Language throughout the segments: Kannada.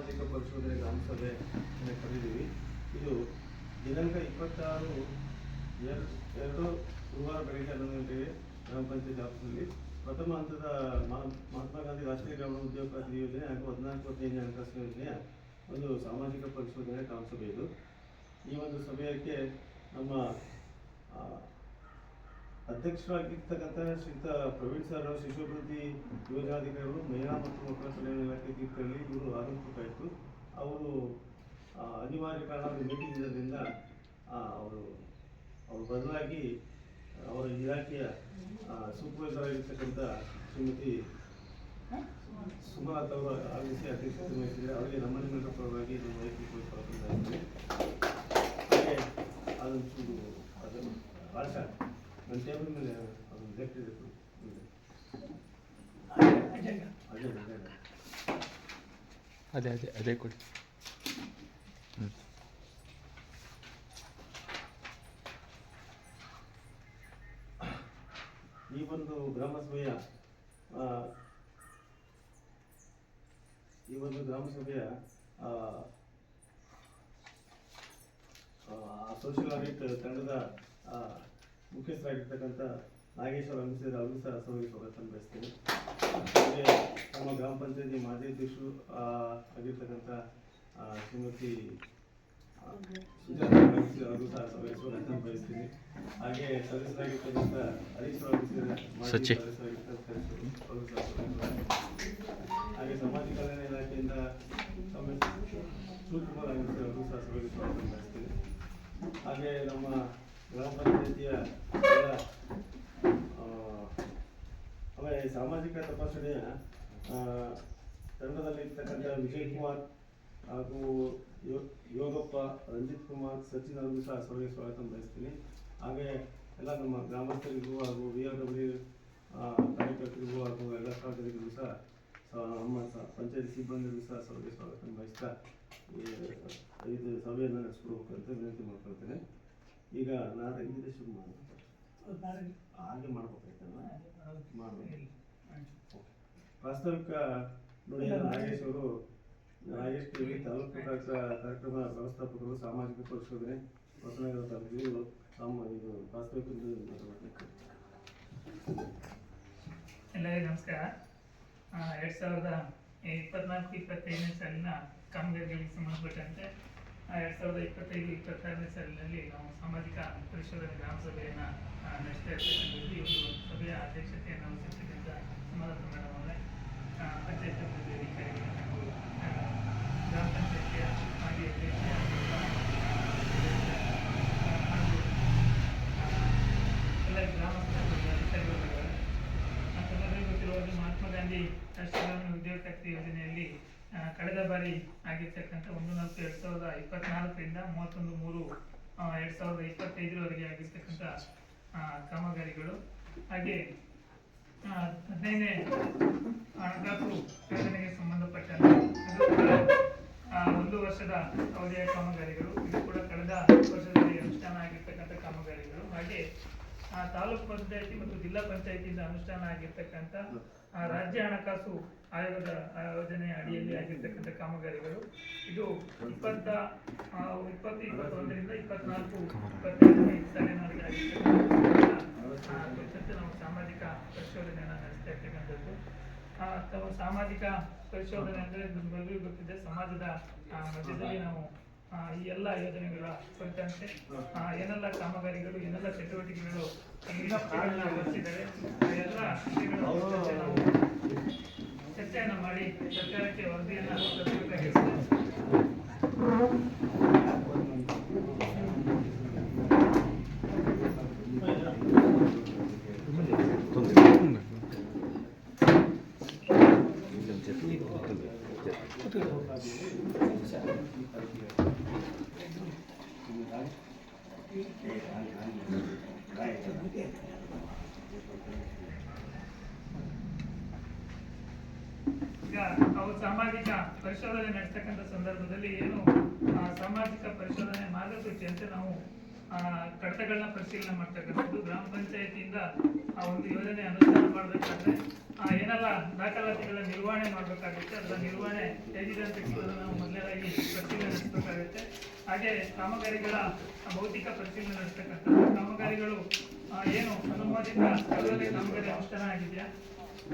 ಸಾಮಾಜಿಕ ಪರಿಶೋಧನೆ ಗ್ರಾಮ ಸಭೆ ಕರೆದಿದ್ದೀವಿ. ಇದು ದಿನಾಂಕ 26/2 ಗುರುವಾರ ಬೆಳಗ್ಗೆ 11 ಗಂಟೆಗೆ ಗ್ರಾಮ ಪಂಚಾಯತ್ ಆಫೀಸ್ನಲ್ಲಿ ಪ್ರಥಮ ಹಂತದ ಮಹಾತ್ಮ ಗಾಂಧಿ ರಾಷ್ಟ್ರೀಯ ಗ್ರಾಮೀಣ ಉದ್ಯೋಗ ಖಾತ್ರಿ ಯೋಜನೆ ಹಾಗೂ 14-15 ಹಣಕಾಸು ಯೋಜನೆಯ ಒಂದು ಸಾಮಾಜಿಕ ಪರಿಶೋಧನೆ ಗ್ರಾಮ ಸಭೆ ಇದು. ಈ ಒಂದು ಸಭೆಯಕ್ಕೆ ನಮ್ಮ ಅಧ್ಯಕ್ಷರಾಗಿರ್ತಕ್ಕಂಥ ಶ್ರೀಯುತ ಪ್ರವೀಣ್ ಸರ್ ಶಿಶುಭಿವೃದ್ಧಿ ಯೋಜನಾಧಿಕಾರಿಗಳು ಮಹಿಳಾ ಮತ್ತು ಮಕ್ಕಳ ಕಲ್ಯಾಣ ಇಲಾಖೆ ತೀರ್ಥಹಳ್ಳಿ ಇವರು ಆಗಮಿಸಬೇಕಾಯಿತು. ಅವರು ಅನಿವಾರ್ಯ ಕಾರಣ ಮೀಟಿಂಗ್ ಇರೋದ್ರಿಂದ ಅವರು ಬದಲಾಗಿ ಅವರ ಇಲಾಖೆಯ ಸೂಪರ್ವೈಸರ್ ಆಗಿರ್ತಕ್ಕಂಥ ಶ್ರೀಮತಿ ಸುಮಲತಾ ಅವರು ಆಗಮಿಸಿ ಅಧ್ಯಕ್ಷತೆ ವಹಿಸಿದರೆ ಅವರಿಗೆ ನಮ್ಮ ನಿಮ್ಮೆಲ್ಲರ ಪರವಾಗಿ ನಮ್ಮ ವೈಯಕ್ತಿಕ ಹಾಗೆ ಅದನ್ನು ಭಾಷಾ ನನ್ನ ಟೇಬಲ್ ಮೇಲೆ ಅದು ಲೆಕ್ಕಿರಬೇಕು. ಅದೇ ಕೊಡಿ. ಈ ಒಂದು ಗ್ರಾಮ ಸಭೆಯ ಸೋಷಿಯಲ್ ಆಡಿಟ್ ತಂಡದ ಮುಖ್ಯಸ್ಥರಾಗಿರ್ತಕ್ಕಂಥ ನಾಗೇಶ್ವರ ಅಂಬಿಸಿದ ಅವರು ಸಹ ಸಭೆಗೆ ಸ್ವಾಗತ ಬಯಸ್ತೇನೆ. ಹಾಗೆ ನಮ್ಮ ಗ್ರಾಮ ಪಂಚಾಯತಿ ಮಾಜಿ ಅಧ್ಯಕ್ಷರು ಆಗಿರ್ತಕ್ಕಂಥ ಶ್ರೀಮತಿ ಸುಜಾತ ಅವರು ಸಹ ಸಭೆಗೆ ಸ್ವಾಗತ ಬಯಸ್ತೀನಿ. ಹಾಗೆ ಸದಸ್ಯರಾಗಿರ್ತಕ್ಕಂಥ ಹರೀಶ್ವರ ಹಾಗೆ ಸಮಾಜ ಕಲ್ಯಾಣ ಇಲಾಖೆಯಿಂದ ಶಿವಕುಮಾರ್ ಅವರು ಸಹ ಸಭೆಗೆ ಸ್ವಾಗತ ಬಯಸ್ತೀನಿ. ಹಾಗೆ ನಮ್ಮ ಗ್ರಾಮ ಪಂಚಾಯತಿಯ ಆಮೇಲೆ ಸಾಮಾಜಿಕ ತಪಾಸಣೆಯ ತಂಡದಲ್ಲಿರ್ತಕ್ಕಂಥ ವಿಜಯ್ ಕುಮಾರ್ ಹಾಗೂ ಯೋಗಪ್ಪ, ರಂಜಿತ್ ಕುಮಾರ್, ಸಚಿನ್ ಅವರಿಗೂ ಸಹ ಸಭೆಗೆ ಸ್ವಾಗತ ಬಯಸ್ತೀನಿ. ಹಾಗೆ ಎಲ್ಲ ನಮ್ಮ ಗ್ರಾಮಸ್ಥರಿಗೂ ಹಾಗೂ VRW ಕಾರ್ಯಕರ್ತರಿಗೂ ಹಾಗೂ ಎಲ್ಲ ಸಾರ್ವಜನಿಕರಿಗೂ ಸಹ ನಮ್ಮ ಪಂಚಾಯತ್ ಸಿಬ್ಬಂದಿಗೂ ಸಹ ಸಭೆಗೆ ಸ್ವಾಗತ ಬಯಸ್ತಾ ಇದು ಸಭೆಯನ್ನು ನಡೆಸ್ಕೊಡ್ಬೇಕಂತ ವಿನಂತಿ ಮಾಡ್ಕೊಳ್ತೇನೆ. ಈಗ ನಾಳೆ ಶುರು ಹಾಗೆ ಮಾಡ್ಬೇಕಾಯ್ತಲ್ಲ ಮಾಡಬೇಕು. ಪ್ರಾಸ್ತಾವಿಕ ನುಡಿಯ ನಾಗೇಶ್ ಟಿವಿ ತಾಲೂಕು ಕಾರ್ಯಕ್ರಮ ವ್ಯವಸ್ಥಾಪಕರು ಸಾಮಾಜಿಕ ಪರಿಶೋಧನೆ ಹೊಸನಗರ ತಾಲೂಕು ಇದು ಪ್ರಾಸ್ತಾವಿಕ ಎಲ್ಲರಿಗೂ ನಮಸ್ಕಾರ. 2024-25ನೇ ಸಾಲಿನ ಕಾಮಗಾರಿಗಳಿಗೆ ಸಂಬಂಧಪಟ್ಟಂತೆ 2025-26ನೇ ಸಾಲಿನಲ್ಲಿ ನಾವು ಸಾಮಾಜಿಕ ಪರಿಶೋಧನೆ ಗ್ರಾಮ ಸಭೆಯನ್ನು ನಡೆಸ್ತಾ ಇರ್ತಕ್ಕಂಥದ್ದು. ಈ ಒಂದು ಸಭೆಯ ಅಧ್ಯಕ್ಷತೆಯನ್ನು ವಹಿಸಿರ್ತಕ್ಕಂಥ ಸುಮಲತಾ ಮೇಡಮ್ ಅವರೇ, ಪಂಚಾಯತ್ ಅಭಿವೃದ್ಧಿ ಅಧಿಕಾರಿಗಳು ಹಾಗೂ ಗ್ರಾಮ ಪಂಚಾಯತಿಯ ಮಾಜಿ ಅಧ್ಯಕ್ಷ ಹಾಗೂ ಎಲ್ಲ ಗ್ರಾಮ ಅಧಿಕಾರಿಗಳು ತಮ್ಮೆಲ್ಲರಿಗೂ ಗೊತ್ತಿರುವುದು ಮಹಾತ್ಮ ಗಾಂಧಿ ರಾಷ್ಟ್ರೀಯ ಗ್ರಾಮೀಣ ಉದ್ಯೋಗ ಖಾತ್ರಿ ಯೋಜನೆಯಲ್ಲಿ ಕಳೆದ ಬಾರಿ ಆಗಿರ್ತಕ್ಕಂಥ 1-4-2024ರಿಂದ 31-3-2025 ಆಗಿರ್ತಕ್ಕಂಥ ಕಾಮಗಾರಿಗಳು. ಹಾಗೆ 15ನೇ ಹಣಕಾಸು ಯೋಜನೆಗೆ ಸಂಬಂಧಪಟ್ಟಂತೆ ಇದು ಕೂಡ 1 ವರ್ಷದ ಅವಧಿಯ ಕಾಮಗಾರಿಗಳು. ಇದು ಕೂಡ ಕಳೆದ ವರ್ಷದಲ್ಲಿ ಅನುಷ್ಠಾನ ಆಗಿರ್ತಕ್ಕಂಥ ಕಾಮಗಾರಿಗಳು. ಹಾಗೆ ತಾಲೂಕು ಪಂಚಾಯತಿ ಮತ್ತು ಜಿಲ್ಲಾ ಪಂಚಾಯತಿಯಿಂದ ಅನುಷ್ಠಾನ ಆಗಿರ್ತಕ್ಕಂಥ ರಾಜ್ಯ ಹಣಕಾಸು ಆಯೋಗದ ಯೋಜನೆಯ ಅಡಿಯಲ್ಲಿ ಆಗಿರ್ತಕ್ಕಂಥ ಕಾಮಗಾರಿಗಳು. ಇದು 2021ರಿಂದ 24-25ನೇ ಸಾಲಿನಲ್ಲಿ ಆಗಿರ್ತಕ್ಕಂಥ ನಾವು ಸಾಮಾಜಿಕ ಪರಿಶೋಧನೆಯನ್ನು ನಡೆಸ್ತಾ ಇರ್ತಕ್ಕಂಥದ್ದು. ಸಾಮಾಜಿಕ ಪರಿಶೋಧನೆ ಅಂದರೆ ನಮ್ಮೆಲ್ಲರಿಗೂ ಗೊತ್ತಿದೆ, ಸಮಾಜದ ಮಧ್ಯದಲ್ಲಿ ನಾವು ಈ ಎಲ್ಲ ಯೋಜನೆಗಳ ಕುರಿತಂತೆ ಏನೆಲ್ಲ ಕಾಮಗಾರಿಗಳು, ಏನೆಲ್ಲ ಚಟುವಟಿಕೆಗಳು ನಡೆಸಿದ್ದಾರೆ, ಎಲ್ಲ ವಿಷಯಗಳ ನಾವು ಚರ್ಚೆಯನ್ನು ಮಾಡಿ ಸರ್ಕಾರಕ್ಕೆ ವರದಿಯನ್ನು ಸಲ್ಲಿಸಬೇಕಾಗಿರುತ್ತದೆ. ಈಗ ಅವು ಸಾಮಾಜಿಕ ಪರಿಶೋಧನೆ ನಡೆಸ್ತಕ್ಕಂಥ ಸಂದರ್ಭದಲ್ಲಿ ಏನು ಸಾಮಾಜಿಕ ಪರಿಶೋಧನೆ ಮಾರ್ಗಸೂಚಿ ಅಂತ ನಾವು ಕಡತಗಳನ್ನ ಪರಿಶೀಲನೆ ಮಾಡ್ತಕ್ಕಂಥದ್ದು. ಗ್ರಾಮ ಪಂಚಾಯತಿಯಿಂದ ಒಂದು ಯೋಜನೆ ಅನುಷ್ಠಾನ ಮಾಡಬೇಕಾದ್ರೆ ಏನೆಲ್ಲ ದಾಖಲಾತಿಗಳ ನಿರ್ವಹಣೆ ಮಾಡಬೇಕಾಗುತ್ತೆ, ಅದರ ನಿರ್ವಹಣೆ ಹೇಗಿದೆ ಅಂತ ನಾವು ಮೊದಲನೇದಾಗಿ ಪರಿಶೀಲನೆ ನಡೆಸಬೇಕಾಗುತ್ತೆ. ಹಾಗೆ ಕಾಮಗಾರಿಗಳ ಭೌತಿಕ ಪರಿಶೀಲನೆ ನಡೆಸತಕ್ಕಂಥದ್ದು. ಕಾಮಗಾರಿಗಳು ಏನು ಅನುಮೋದಿತ ಸ್ಥಳದಲ್ಲಿ ಕಾಮಗಾರಿ ಅನುಷ್ಠಾನ ಆಗಿದೆಯಾ,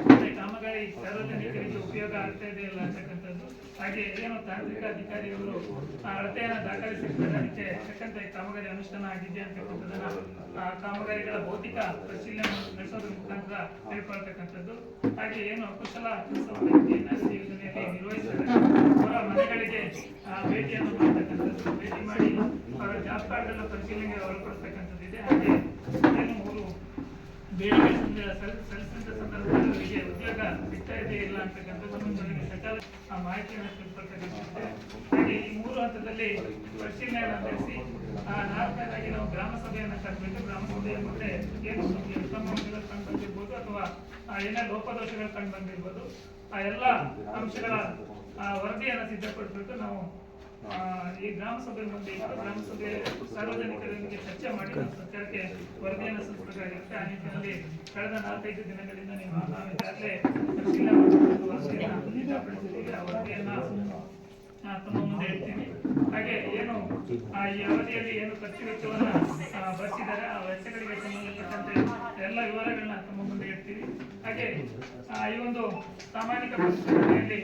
ಮತ್ತೆ ಕಾಮಗಾರಿ ಸಾರ್ವಜನಿಕರಿಗೆ ಉಪಯೋಗ ಆಗ್ತಾ ಇದೆ ಇಲ್ಲ ಅಂತಕ್ಕಂಥದ್ದು. ಹಾಗೆ ಏನು ತಾಂತ್ರಿಕ ಅಧಿಕಾರಿಯವರು ಅಳತೆಯನ್ನು ದಾಖಲಿಸಿರ್ತಾರೆ, ಅದಕ್ಕೆ ತಕ್ಕಂತೆ ಕಾಮಗಾರಿ ಅನುಷ್ಠಾನ ಆಗಿದೆಯಾ ಅಂತಕ್ಕಂಥದ್ದನ್ನ ಕಾಮಗಾರಿಗಳ ಭೌತಿಕ ಪರಿಶೀಲನೆ ನಡೆಸೋದ್ರ ಮುಖಾಂತರ ತಿಳ್ಕೊಳ್ತಕ್ಕಂಥದ್ದು. ಹಾಗೆ ಏನು ಕುಶಲ ಕೆಲಸವನ್ನು ಯೋಜನೆಯಲ್ಲಿ ನಿರ್ವಹಿಸಿದರೆ ಅವರ ಮನೆಗಳಿಗೆ ಭೇಟಿಯನ್ನು ಮಾಡತಕ್ಕಂಥದ್ದು, ಭೇಟಿ ಮಾಡಿ ಅವರ ಜಾಬ್ ಕಾರ್ಡ್ಗಳ ಪರಿಶೀಲನೆಗೆ ಒಳಪಡಿಸ್ತಕ್ಕಂಥದ್ದಿದೆ. ಹಾಗೆ ಏನು ಮೂರು ಬೇಡಿಕೆ ಸಲ್ಲಿಸಿದ ಸಂದರ್ಭದಲ್ಲಿ ಅವರಿಗೆ ಉದ್ಯೋಗ ಸಿಗ್ತಾ ಇದೆ ಇಲ್ಲ ಅಂತಕ್ಕಂಥದ್ದು ಸಕಾಲ ಮಾಹಿತಿಯನ್ನು ತಿಳ್ಕೊಳ್ತಕ್ಕಂಥದ್ದಿದೆ. ಹಾಗೆ ಈ 3 ಹಂತದಲ್ಲಿ ಪರಿಶೀಲನೆಯನ್ನು ನಡೆಸಿ ನಾಲ್ಕನೇದಾಗಿ ನಾವು ಗ್ರಾಮ ಸಭೆಯನ್ನು ಕರೆದ್ಬಿಟ್ಟು ಗ್ರಾಮ ಸಭೆಯ ಮುಂದೆ ಏನು ಉತ್ತಮ ಅಂಶಗಳು ಕಂಡು ಬಂದಿರ್ಬೋದು ಅಥವಾ ಏನೇ ಲೋಪದೋಷಗಳು ಕಂಡು ಬಂದಿರ್ಬೋದು, ಆ ಎಲ್ಲ ಅಂಶಗಳ ವರದಿಯನ್ನು ಸಿದ್ಧಪಡಿಸ್ಬಿಟ್ಟು ನಾವು ಈ ಗ್ರಾಮ ಸಭೆ ಮುಂದೆ ಗ್ರಾಮ ಸಭೆ ಸಾರ್ವಜನಿಕರೊಂದಿಗೆ ಚರ್ಚೆ ಮಾಡಿ ನಾವು ಸರ್ಕಾರಕ್ಕೆ ವರದಿಯನ್ನು ಸಲ್ಲಿಸಬೇಕಾಗಿರುತ್ತೆ. ಆ ನಿಟ್ಟಿನಲ್ಲಿ ಕಳೆದ 4-5 ದಿನಗಳಿಂದ ನಾವು ಈಗಾಗಲೇ ಪರಿಶೀಲನೆ ಮಾಡಿಕೊಂಡು ವರದಿಯನ್ನು ಸಿದ್ಧಪಡಿಸಿದ್ದೀವಿ. ಆ ವರದಿಯನ್ನು ತಮ್ಮ ಮುಂದೆ ಹೇಳ್ತೀನಿ. ಹಾಗೆ ಏನು ಈ ಅವಧಿಯಲ್ಲಿ ಏನು ಖರ್ಚು ವೆಚ್ಚವನ್ನು ಬರ್ಸಿದ್ದಾರೆ, ಆ ವೆಚ್ಚಗಳಿಗೆ ಸಂಬಂಧಪಟ್ಟಂತೆ ಎಲ್ಲ ವಿವರಗಳನ್ನ ತಮ್ಮ ಮುಂದೆ ಹೇಳ್ತೀವಿ. ಹಾಗೆ ಈ ಒಂದು ಸಾಮಾಜಿಕ ಪರಿಸ್ಥಿತಿಯಲ್ಲಿ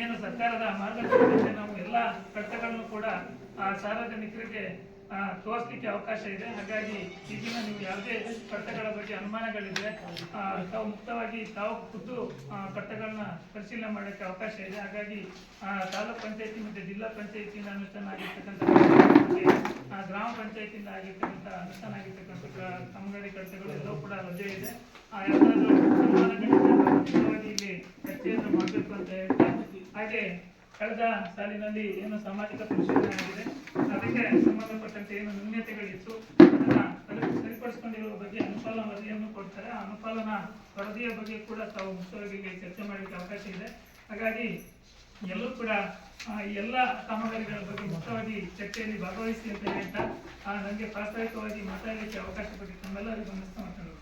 ಏನು ಸರ್ಕಾರದ ಮಾರ್ಗದರ್ಶನದಂತೆ ನಾವು ಎಲ್ಲ ಕಟ್ಟಡಗಳನ್ನು ಕೂಡ ಸಾರ್ವಜನಿಕರಿಗೆ ತೋರಿಸಲಿಕ್ಕೆ ಅವಕಾಶ ಇದೆ. ಹಾಗಾಗಿ ಈಗಿನ ನೀವು ಯಾವುದೇ ಕಟ್ಟಡಗಳ ಬಗ್ಗೆ ಅನುಮಾನಗಳಿದ್ರೆ ತಾವು ಮುಕ್ತವಾಗಿ ತಾವು ಖುದ್ದು ಕಟ್ಟಡಗಳನ್ನ ಪರಿಶೀಲನೆ ಮಾಡೋಕ್ಕೆ ಅವಕಾಶ ಇದೆ. ಹಾಗಾಗಿ ತಾಲೂಕ್ ಪಂಚಾಯತಿ ಮತ್ತು ಜಿಲ್ಲಾ ಪಂಚಾಯತಿಯಿಂದ ಅನುಷ್ಠಾನ ಆಗಿರ್ತಕ್ಕಂಥ ಗ್ರಾಮ ಪಂಚಾಯತಿಯಿಂದ ಆಗಿರ್ತಕ್ಕಂಥ ಅನುಷ್ಠಾನ ಆಗಿರ್ತಕ್ಕಂಥ ಕಾಮಗಾರಿ ಕಟ್ಟಡಗಳು ಎಲ್ಲವೂ ಕೂಡ ಲಭ್ಯ ಇದೆ. ಯಾವ್ದಾದ್ರು ಅನುಮಾನಗಳಿದ್ರೆ ಇಲ್ಲಿ ಚರ್ಚೆಯನ್ನು ಮಾಡಬೇಕು ಅಂತ ಹೇಳ್ತಾರೆ. ಹಾಗೆ ಕಳೆದ ಸಾಲಿನಲ್ಲಿ ಏನು ಸಾಮಾಜಿಕ ಪರಿಶೀಲನೆ ಆಗಿದೆ, ಅದಕ್ಕೆ ಸಂಬಂಧಪಟ್ಟಂತೆ ಏನು ನ್ಯೂನತೆಗಳಿತ್ತು ಅದನ್ನ ಸರಿಪಡಿಸಿಕೊಂಡಿರುವ ಬಗ್ಗೆ ಅನುಪಾಲನಾ ವರದಿಯನ್ನು ಕೊಡ್ತಾರೆ. ಆ ಅನುಪಾಲನಾ ವರದಿಯ ಬಗ್ಗೆ ಕೂಡ ತಾವು ಮುಖ್ಯವಾಗಿ ಚರ್ಚೆ ಮಾಡಲಿಕ್ಕೆ ಅವಕಾಶ ಇದೆ. ಹಾಗಾಗಿ ಎಲ್ಲರೂ ಕೂಡ ಈ ಎಲ್ಲ ಕಾಮಗಾರಿಗಳ ಬಗ್ಗೆ ಮುಖ್ಯವಾಗಿ ಚರ್ಚೆಯಲ್ಲಿ ಭಾಗವಹಿಸಿ ಅಂತ ಹೇಳ್ತಾ ನನಗೆ ಪ್ರಾಸ್ತಾವಿಕವಾಗಿ ಮಾತಾಡಲಿಕ್ಕೆ ಅವಕಾಶ ಕೊಟ್ಟು ತಮ್ಮೆಲ್ಲರಿಗೂ ನಮಸ್ಕಾರ ಮಾತಾಡೋದು.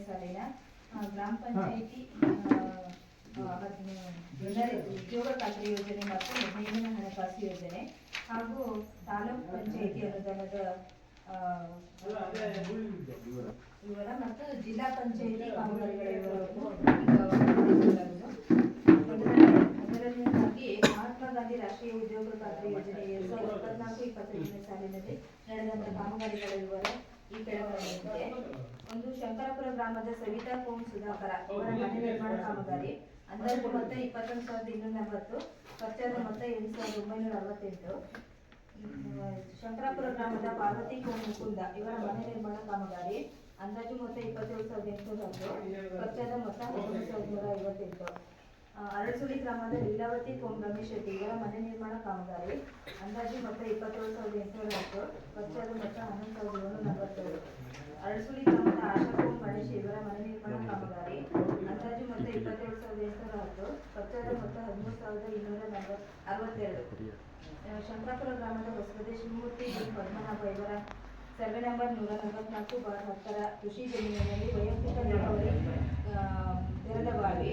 ಸಾಲಿನ ಗ್ರಾಮ ಪಂಚಾಯಿತಿ ಉದ್ಯೋಗ ಖಾತ್ರಿ ಯೋಜನೆ ಮತ್ತು ನೀರಿನ ಹಣಕಾಸು ಯೋಜನೆ ಹಾಗೂ ತಾಲೂಕು ಪಂಚಾಯಿತಿ ಅನುದಾನದ ವಿವರ ಮತ್ತು ಜಿಲ್ಲಾ ಪಂಚಾಯಿತಿ ಕಾಮಗಾರಿಗಳ ವಿವರವನ್ನು ಅದರಲ್ಲಿಂದಾಗಿ ಮಹಾತ್ಮ ಗಾಂಧಿ ರಾಷ್ಟ್ರೀಯ ಉದ್ಯೋಗ ಖಾತ್ರಿ ಯೋಜನೆ 2024-25ನೇ ಸಾಲಿನಲ್ಲಿ ನಡೆದಂತ ಕಾಮಗಾರಿಗಳ ವಿವರ ಈ ಕೆಳಗಡೆ. ಒಂದು ಶಂಕರಪುರ ಗ್ರಾಮದ ಸವಿತಾ ಕೋಮ್ ಸುಧಾಕರ ಅವರ ಮನೆ ನಿರ್ಮಾಣ ಕಾಮಗಾರಿ ಅಂದಾಜು ಮೊತ್ತ 21,240, ಖರ್ಚಾದ ಮೊತ್ತ 8,968. ಶಂಕರಾಪುರ ಗ್ರಾಮದ ಪಾರ್ವತಿ ಕೋಮ್ ಮುಕುಂದ ಇವರ ಮನೆ ನಿರ್ಮಾಣ ಕಾಮಗಾರಿ ಅಂದಾಜು ಮೊತ್ತ 27,810, ಖರ್ಚಾದ ಮೊತ್ತ 11,158. ಅರಳಸುಳಿ ಗ್ರಾಮದ ಲೀಲಾವತಿ ಕೋಮ್ ರಮೇಶ್ ಶೆಟ್ಟಿ ಇವರ ಮನೆ ನಿರ್ಮಾಣ ಕಾಮಗಾರಿ ಅಂದಾಜು ಮೊತ್ತ 27,810, ಖರ್ಚಾದ ಮೊತ್ತ 11,747. ಅರಳಸುಳಿ ಗ್ರಾಮದ ಆಶಾ ಕೋಮ್ ಗಣೇಶ್ ಇವರ ಮನೆ ನಿರ್ಮಾಣ ಕಾಮಗಾರಿ ಅಂದಾಜು ಮೊತ್ತ 27,810, ಖರ್ಚಾದ ಮೊತ್ತ 13,262. ಶಂಕರಾಪುರ ಗ್ರಾಮದ ಹೊಸಗದೆ ಶಿವಮೂರ್ತಿ ಪದ್ಮನಾಭ ಇವರ ಸರ್ವೆ ನಂಬರ್ 144/10 ಕೃಷಿ ಜಮೀನಿನಲ್ಲಿ ವೈಯಕ್ತಿಕ ನೀರಾವರಿ ತೆರೆದ ಬಾವಿ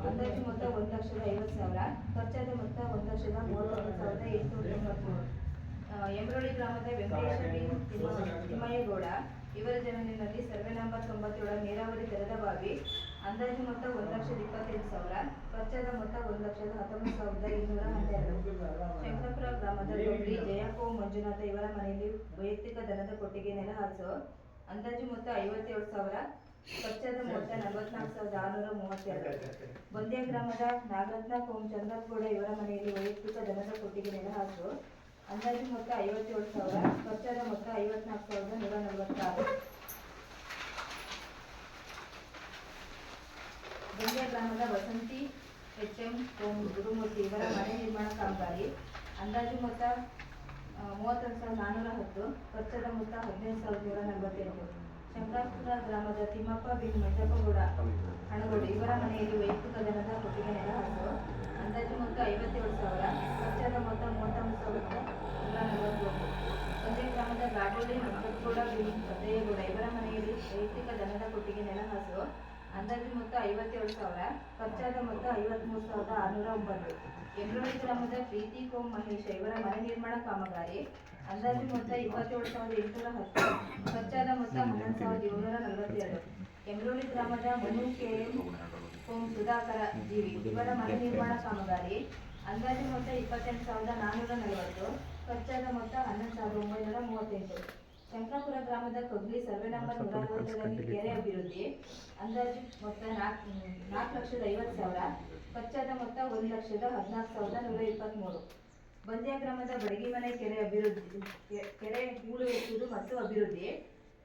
ಅಂದಾಜು ಮೊತ್ತ 1,50,000, ಖರ್ಚಾದ ಮೊತ್ತ 1,31,893. ಯಮರೋಳಿ ಗ್ರಾಮದ ವೆಂಕಟೇಶ ಬಿ ತಿಮ್ಮಯ್ಯಗೌಡ ಇವರ ಜಮೀನಿನಲ್ಲಿ ಸರ್ವೆ ನಂಬರ್ 97 ನೀರಾವರಿ ತೆರೆದ ಬಾವಿ, ಅಂದಾಜು ಮೊತ್ತ 1,28,000, ಖರ್ಚಾದ ಮೊತ್ತ 1,19,212. ಶಂಕರಪುರ ಗ್ರಾಮದ ಗೌರಿ ಜಯಪ್ಪ ಮಂಜುನಾಥ ಇವರ ಮನೆಯಲ್ಲಿ ವೈಯಕ್ತಿಕ ದನದ ಕೊಟ್ಟಿಗೆ ನೆಲ ಹಾಸು, ಅಂದಾಜು ಮೊತ್ತ 57,000, ಖರ್ಚಾದ ಮೊತ್ತ 44,632. ಬಂದ್ಯ ಗ್ರಾಮದ ನಾಗರತ್ನ ಚಂದ್ರಗೌಡ ಇವರ ಮನೆಯಲ್ಲಿ ವೈಯಕ್ತಿಕ ದನದ ಕೊಟ್ಟಿಗೆ ನೆಲ ಹಾಸು, ಅಂದಾಜು ಮೊತ್ತ 57,000, ಖರ್ಚಾದ ಮೊತ್ತ 54,146. ಬಂದ್ಯ ಗ್ರಾಮದ ವಸಂತಿ HM ಗುರುಮೂರ್ತಿ ಇವರ ಮನೆ ನಿರ್ಮಾಣ ಕಾಮಗಾರಿ, ಅಂದಾಜು ಮೊತ್ತ 31,410, ಖರ್ಚಾದ ಮೊತ್ತ 15,148. ಶಂಕರಾಪುರ ಗ್ರಾಮದ ತಿಮ್ಮಪ್ಪ ಬಿನ್ ಮಂಜಪ್ಪಗೌಡ ಹಣಗೋಡು ಇವರ ಮನೆಯಲ್ಲಿ ವೈಯಕ್ತಿಕ ದನದ ಕೊಟ್ಟಿಗೆ ನೆಲ ಹಾಸು, ಅಂದಾಜು ಮೊತ್ತ 57,000, ಖರ್ಚಾದ ಮೊತ್ತ 33,141. ಒಂದೇ ಗ್ರಾಮದ ಗಾಡೋಳಿ ಮಂಜಪ್ಪಗೌಡ ಬಿನ್ ಪದ್ದಯ್ಯಗೌಡ ಇವರ ಮನೆಯಲ್ಲಿ ವೈಯಕ್ತಿಕ ದನದ ಕೊಟ್ಟಿಗೆ ನೆಲ ಹಾಸು, ಅಂದಾಜು ಮೊತ್ತ 57,000, ಖರ್ಚಾದ ಮೊತ್ತ 53,609. ಯಮರೋಳಿ ಗ್ರಾಮದ ಪ್ರೀತಿ ಮಹೇಶ ಇವರ ಮನೆ ನಿರ್ಮಾಣ ಕಾಮಗಾರಿ, ಅಂದಾಜು ಮೊತ್ತ 27,810, ಖರ್ಚಾದ ಮೊತ್ತ 11,742. ಯಮರೋಳಿ ಗ್ರಾಮದ ಮನು KM ಸುಧಾಕರ ಜೀವಿ ಇವರ ಮನೆ ನಿರ್ಮಾಣ ಕಾಮಗಾರಿ, ಅಂದಾಜು ಮೊತ್ತ 28,440, ಖರ್ಚಾದ ಮೊತ್ತ 11,938. ಶಂಕರಾಪುರ ಗ್ರಾಮದ ಕೊಗ್ಲಿ ಸರ್ವೆ ನಂಬರ್ 160 ಕೆರೆ ಅಭಿವೃದ್ಧಿ, ಅಂದಾಜು ಮೊತ್ತ 4,50,000, ಖರ್ಚಾದ ಮೊತ್ತ 1,14,123. ಬಂದ್ಯ ಗ್ರಾಮದ ಬಡಗಿಮನೆ ಕೆರೆ ಹೂಳು ಎತ್ತುವುದು ಮತ್ತು ಅಭಿವೃದ್ಧಿ,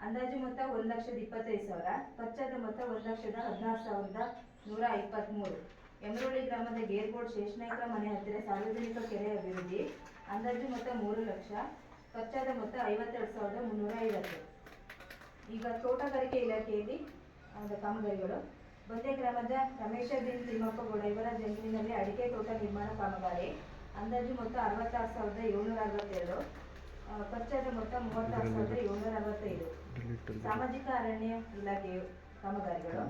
ಅಂದಾಜು ಮೊತ್ತ 1,25,000, ಖರ್ಚಾದ ಮೊತ್ತ 1,16,123. ಯಮರೋಳಿ ಗ್ರಾಮದ ಗೇರ್ಬೋರ್ಡ್ ಶೇಷನಾಯ್ಕ ಮನೆ ಹತ್ತಿರ ಸಾರ್ವಜನಿಕ ಕೆರೆ ಅಭಿವೃದ್ಧಿ, ಅಂದಾಜು ಮೊತ್ತ 3 ಲಕ್ಷ, ಖರ್ಚಾದ ಮೊತ್ತ 52,350. ಈಗ ತೋಟಗಾರಿಕೆ ಇಲಾಖೆಯಲ್ಲಿ ಕಾಮಗಾರಿಗಳು. ಬಂದ್ಯ ಗ್ರಾಮದ ರಮೇಶ ಬಿನ್ ತಿಮ್ಮಪ್ಪಗೌಡ ಇವರ ಜಮೀನಿನಲ್ಲಿ ಅಡಿಕೆ ತೋಟ ನಿರ್ಮಾಣ ಕಾಮಗಾರಿ, ಅಂದಾಜು ಮೊತ್ತ 66,762, ಖರ್ಚಾದ ಮೊತ್ತ 36,765. ಸಾಮಾಜಿಕ ಅರಣ್ಯ ಇಲಾಖೆಯು ಕಾಮಗಾರಿಗಳು.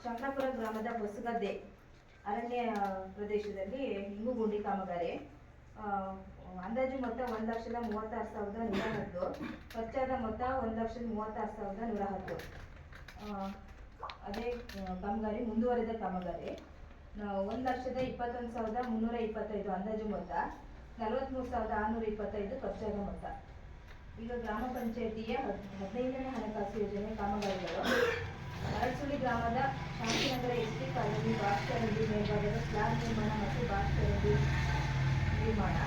ಶಂಕರಾಪುರ ಗ್ರಾಮದ ಹೊಸಗದ್ದೆ ಅರಣ್ಯ ಪ್ರದೇಶದಲ್ಲಿ ಇಂಗುಗುಂಡಿ ಕಾಮಗಾರಿ, ಅಂದಾಜು ಮೊತ್ತ 1,36,110, ಖರ್ಚಾದ ಮೊತ್ತ 1,36,110. ಅದೇ ಕಾಮಗಾರಿ ಮುಂದುವರೆದ ಕಾಮಗಾರಿ 1,21,325 ಅಂದಾಜು ಮೊತ್ತ, 43,625 ಖರ್ಚಾದ ಮೊತ್ತ. ಈಗ ಗ್ರಾಮ ಪಂಚಾಯಿತಿಯ 15ನೇ ಹಣಕಾಸು ಯೋಜನೆ ಕಾಮಗಾರಿಗಳು. ಅರಳಸುಳಿ ಗ್ರಾಮದ ಶಾಂತಿನಗರ ST ಕಾಲೋನಿ ಬಾಕ್ಸ್ ಮೇಲ್ಭಾಗದ ಸ್ಲಾಬ್ ನಿರ್ಮಾಣ ಮತ್ತು ಬಾಕ್ಸ್ ನಿರ್ಮಾಣ,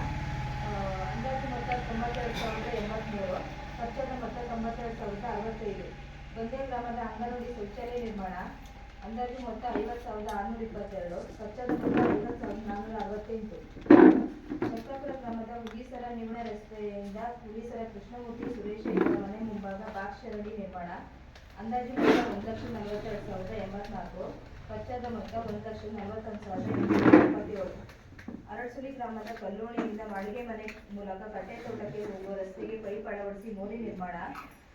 ಅಂದಾಜು ಮೊತ್ತ 92,083, ಖರ್ಚಾದ ಮೊತ್ತ 92,065. ಬಂದ್ಯ ಗ್ರಾಮದ ಅಂಗನವಾಡಿ ಶೌಚಾಲಯ ನಿರ್ಮಾಣ, ಅಂದಾಜು ಮೊತ್ತ 50,622, ಖರ್ಚಾದ ಮೊತ್ತ 50,468. ಶಂಕರಾಪುರ ಗ್ರಾಮದ ಹುಲಿಸರ ನಿವಣ ರಸ್ತೆಯಿಂದ ಹುಲಿಸರ ಕೃಷ್ಣಮೂರ್ತಿ ಸುರೇಶ ಇವರ ಮನೆ ಮುಂಭಾಗ ಬಾಕ್ಸ್ ಚರಂಡಿ ನಿರ್ಮಾಣ, ಅಂದಾಜು ಮೊತ್ತ 1,42,084, ಖರ್ಚಾದ ಮೊತ್ತ 1,41,877. ಅರಳಸುಳಿ ಗ್ರಾಮದ ಕಲ್ಲೋಣಿಯಿಂದ ಮಾಳಿಗೆ ಮನೆ ಮೂಲಕ ಕಟ್ಟೆ ತೋಟಕ್ಕೆ ಹೋಗುವ ರಸ್ತೆಗೆ ಪೈಪ್ ಅಳವಡಿಸಿ ಮೋರಿ ನಿರ್ಮಾಣ,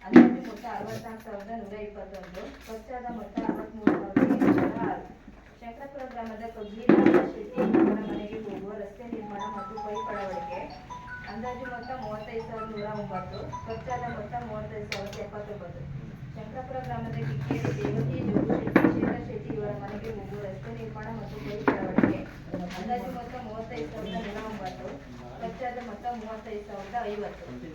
ಅಂದಾಜು ಮೊತ್ತ 64,121, ಖರ್ಚಾದ ಮೊತ್ತ 63,806. ಶಂಕರಾಪುರ ಗ್ರಾಮದ ಕೊಗ್ಲಿ ಶೆಟ್ಟಿ ಅವರ ಮನೆಗೆ ಹೋಗುವ ರಸ್ತೆ ನಿರ್ಮಾಣ ಮತ್ತು ಪೈಪ್ ಅಳವಡಿಕೆ, ಅಂದಾಜು ಮೊತ್ತ 35,109, ಖರ್ಚಾದ ಮೊತ್ತ 35,079. ಶಂಕರಾಪುರ ಗ್ರಾಮದ ಕಿಕ್ಕೇರಿ ದೇವತಿ ಜೋಗು ಶೆಟ್ಟಿ ಶೇಖರ್ ಶೆಟ್ಟಿ ಇವರ ಮನೆಗೆ ಹೋಗುವ ರಸ್ತೆ ನಿರ್ಮಾಣ ಮತ್ತು ಪೈಪ್ ಅಳವಡಿಕೆ, ಅಂದಾಜು ಮೊತ್ತ 35,109, ಖರ್ಚಾದ ಮೊತ್ತ 35,050.